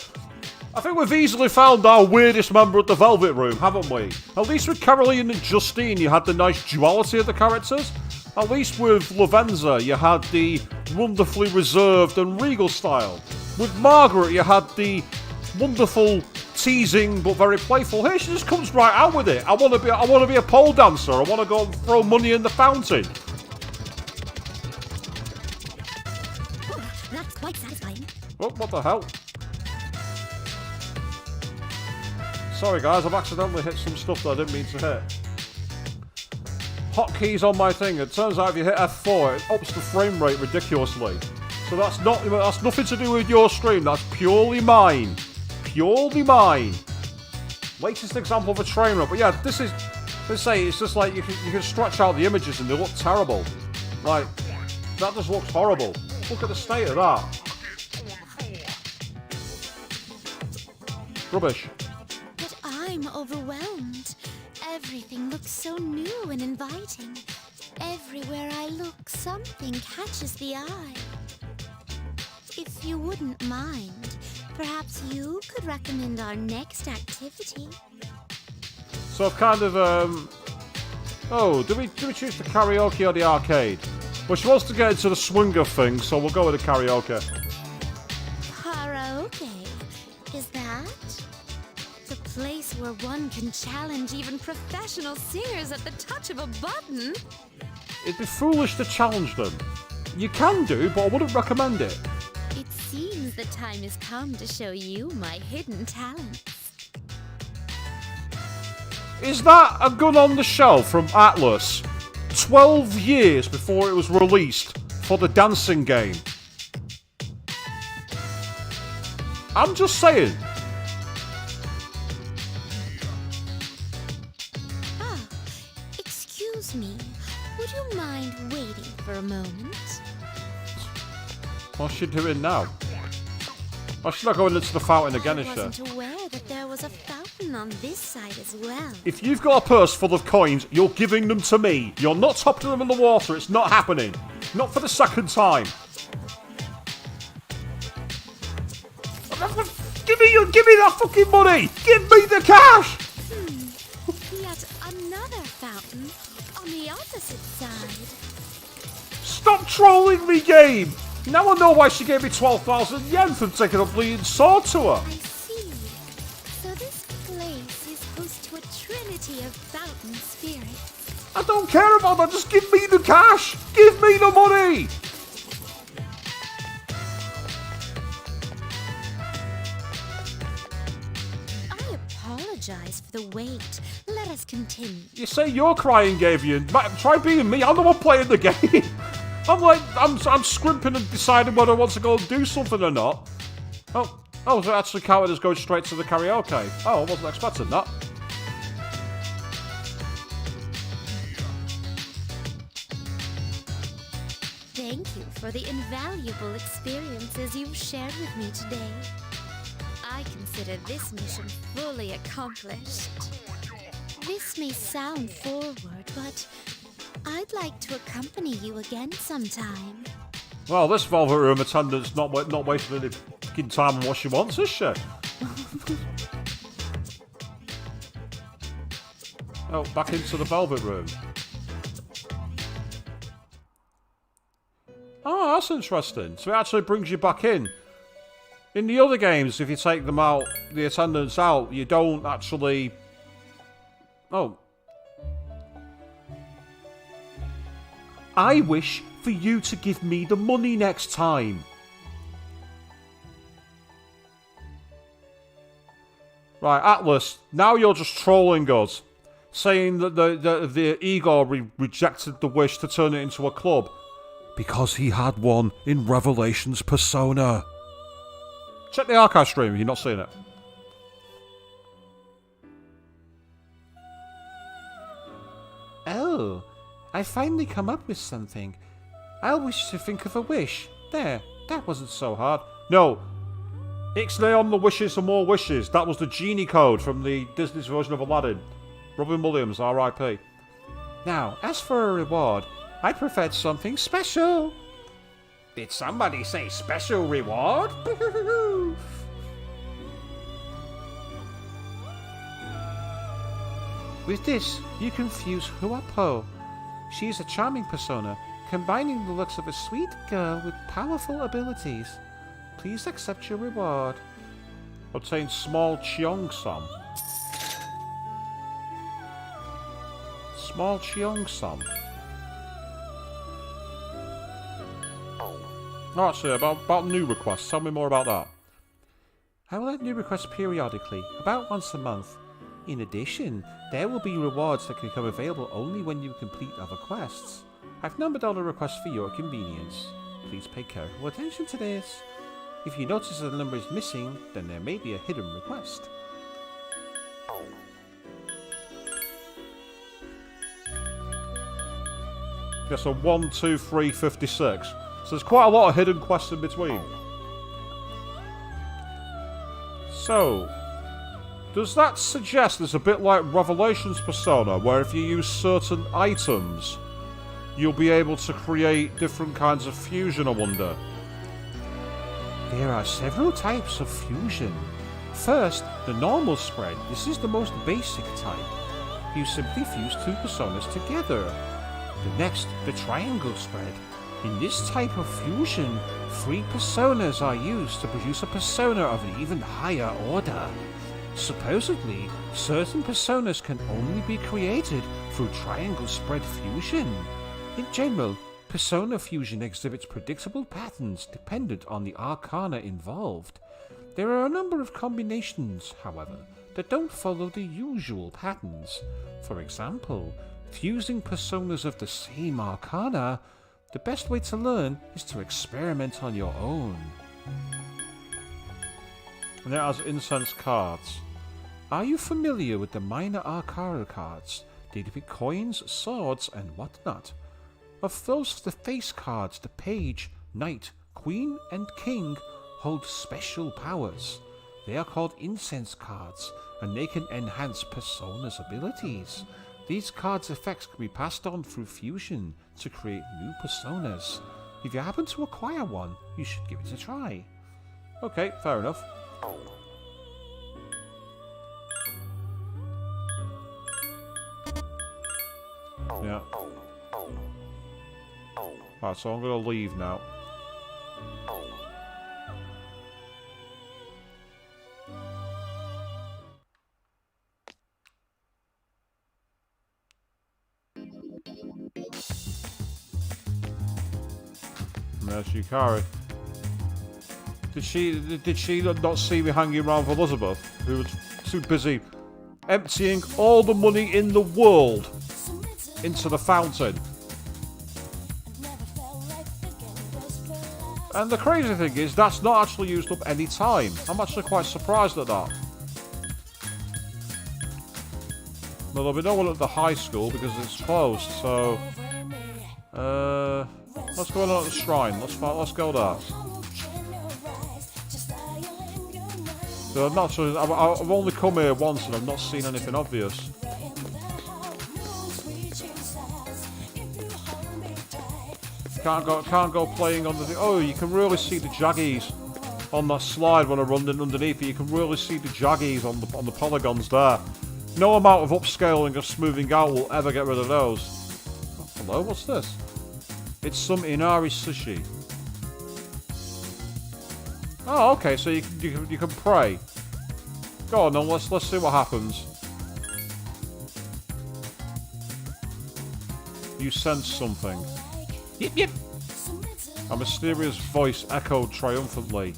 I think we've easily found our weirdest member at the Velvet Room, haven't we? At least with Caroline and Justine, you had the nice duality of the characters. At least with Lavenza, you had the wonderfully reserved and regal style. With Margaret, you had the wonderful teasing but very playful. Here, she just comes right out with it. I want to be a pole dancer. I want to go and throw money in the fountain. That's quite satisfying. Oh, what the hell? Sorry guys, I've accidentally hit some stuff that I didn't mean to hit. Hotkeys on my thing. It turns out if you hit F4, it ups the frame rate ridiculously. So that's nothing to do with your stream. That's purely mine. Purely mine. Latest example of a train run. But yeah, this is. Let's say it's just like you can stretch out the images and they look terrible. Like that just looks horrible. Look at the state of that. Rubbish. But I'm overwhelmed. Everything looks so new and inviting. Everywhere I look, something catches the eye. If you wouldn't mind, perhaps you could recommend our next activity. So I've kind of oh, do we choose the karaoke or the arcade? Well, she wants to get into the swinger thing, so we'll go with the karaoke. Karaoke? Is that? The place where one can challenge even professional singers at the touch of a button? It'd be foolish to challenge them. You can do, but I wouldn't recommend it. It seems the time has come to show you my hidden talents. Is that a gun on the shelf from Atlas? 12 years before it was released for the dancing game. I'm just saying. Ah, excuse me. Would you mind waiting for a moment? What's she doing now? Oh, she's not going into the fountain again, is I she? wasn't aware that there was a fountain on this side as well. If you've got a purse full of coins, you're giving them to me. You're not topping them in the water. It's not happening. Not for the second time. Give me that fucking money! Give me the cash! Yet another fountain on the opposite side. Stop trolling me, game! Now I know why she gave me 12,000 yen for taking a bleeding sword to her. I see. So this place is host to a trinity of fountain spirits. I don't care about that. Just give me the cash. Give me the money. I apologize for the wait. Let us continue. You say your crying gave you. Try being me. I'm the one playing the game. I'm scrimping and deciding whether I want to go and do something or not. Oh, so it actually counted as going straight to the karaoke. Oh, I wasn't expecting that. Thank you for the invaluable experiences you've shared with me today. I consider this mission fully accomplished. This may sound forward, but I'd like to accompany you again sometime. Well, this Velvet Room attendant's not wasting any fucking time on what she wants, is she? Oh, back into the Velvet Room. that's interesting. So it actually brings you back in. In the other games, if you take them out, the attendance out, you don't actually... Oh. I wish for you to give me the money next time. Right, Atlas, now you're just trolling us. Saying that the Igor rejected the wish to turn it into a club. Because he had one in Revelations Persona. Check the archive stream if you're not seeing it. Oh, I finally come up with something. I'll wish to think of a wish. There, that wasn't so hard. No, Ixnay on the wishes for more wishes. That was the genie code from the Disney's version of Aladdin. Robin Williams, R.I.P. Now, as for a reward, I preferred something special. Did somebody say special reward? With this, you can fuse Huapo. She is a charming persona, combining the looks of a sweet girl with powerful abilities. Please accept your reward. Obtain small Cheong-sam. Small Cheong-sam. Oh, actually, about new requests. Tell me more about that. I will add new requests periodically, about once a month. In addition, there will be rewards that can become available only when you complete other quests. I've numbered all the requests for your convenience. Please pay careful attention to this. If you notice that the number is missing, then there may be a hidden request. Yeah, so 1, 2, 3, 56. So there's quite a lot of hidden quests in between. So, does that suggest there's a bit like Revelations Persona, where if you use certain items, you'll be able to create different kinds of fusion, I wonder? There are several types of fusion. First, the normal spread. This is the most basic type. You simply fuse two personas together. The next, the triangle spread. In this type of fusion, 3 personas are used to produce a persona of an even higher order. Supposedly, certain personas can only be created through triangle spread fusion. In general, persona fusion exhibits predictable patterns dependent on the arcana involved. There are a number of combinations, however, that don't follow the usual patterns. For example, fusing personas of the same arcana, the best way to learn is to experiment on your own. And it has incense cards. Are you familiar with the minor arcana cards? They depict coins, swords, and whatnot. Of those, the face cards, the page, knight, queen, and king hold special powers. They are called incense cards, and they can enhance personas' abilities. These cards' effects can be passed on through fusion to create new personas. If you happen to acquire one, you should give it a try. Okay, fair enough. Yeah. Alright, so I'm gonna leave now. And there's Yukari. Did she not see me hanging around with Elizabeth, who was too busy emptying all the money in the world into the fountain? And the crazy thing is, that's not actually used up any time. I'm actually quite surprised at that. Well, there'll be no one at the high school because it's closed, so... let's go on at the shrine. Let's go there. So I've only come here once and I've not seen anything obvious. Can't go playing on the thing. Oh, you can really see the jaggies on that slide when I run in underneath it. You can really see the jaggies on the polygons there. No amount of upscaling or smoothing out will ever get rid of those. Oh, hello, what's this? It's some Inari sushi. Oh, okay, so you can pray. Go on, then, let's see what happens. You sense something. Yep, yep. A mysterious voice echoed triumphantly.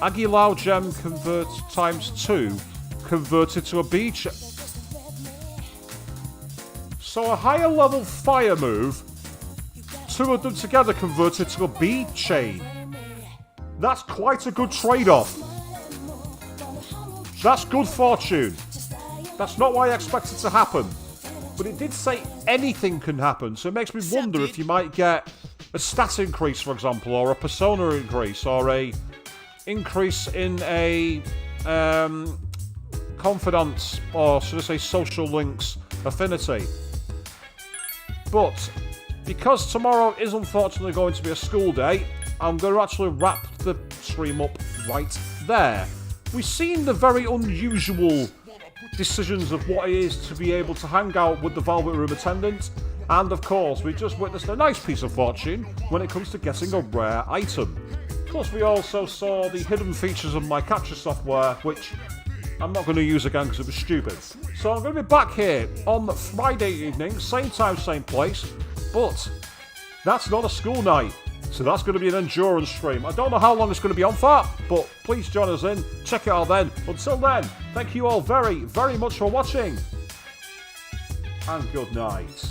Aguilar gem converts ×2, converted to a B chain. So a higher level fire move, 2 of them together converted to a B chain. That's quite a good trade-off. That's good fortune. That's not what I expected to happen. But it did say anything can happen, so it makes me wonder if you might get a stat increase, for example, or a persona increase, or a increase in a confidence, or should I say social links affinity. But because tomorrow is unfortunately going to be a school day, I'm going to actually wrap the stream up right there. We've seen the very unusual decisions of what it is to be able to hang out with the Velvet Room attendant, and of course we just witnessed a nice piece of fortune when it comes to getting a rare item. Plus we also saw the hidden features of my capture software, which I'm not going to use again because it was stupid. So I'm going to be back here on Friday evening, same time, same place, but that's not a school night. So that's going to be an endurance stream. I don't know how long it's going to be on for, but please join us in. Check it out then. Until then, thank you all very, very much for watching. And good night.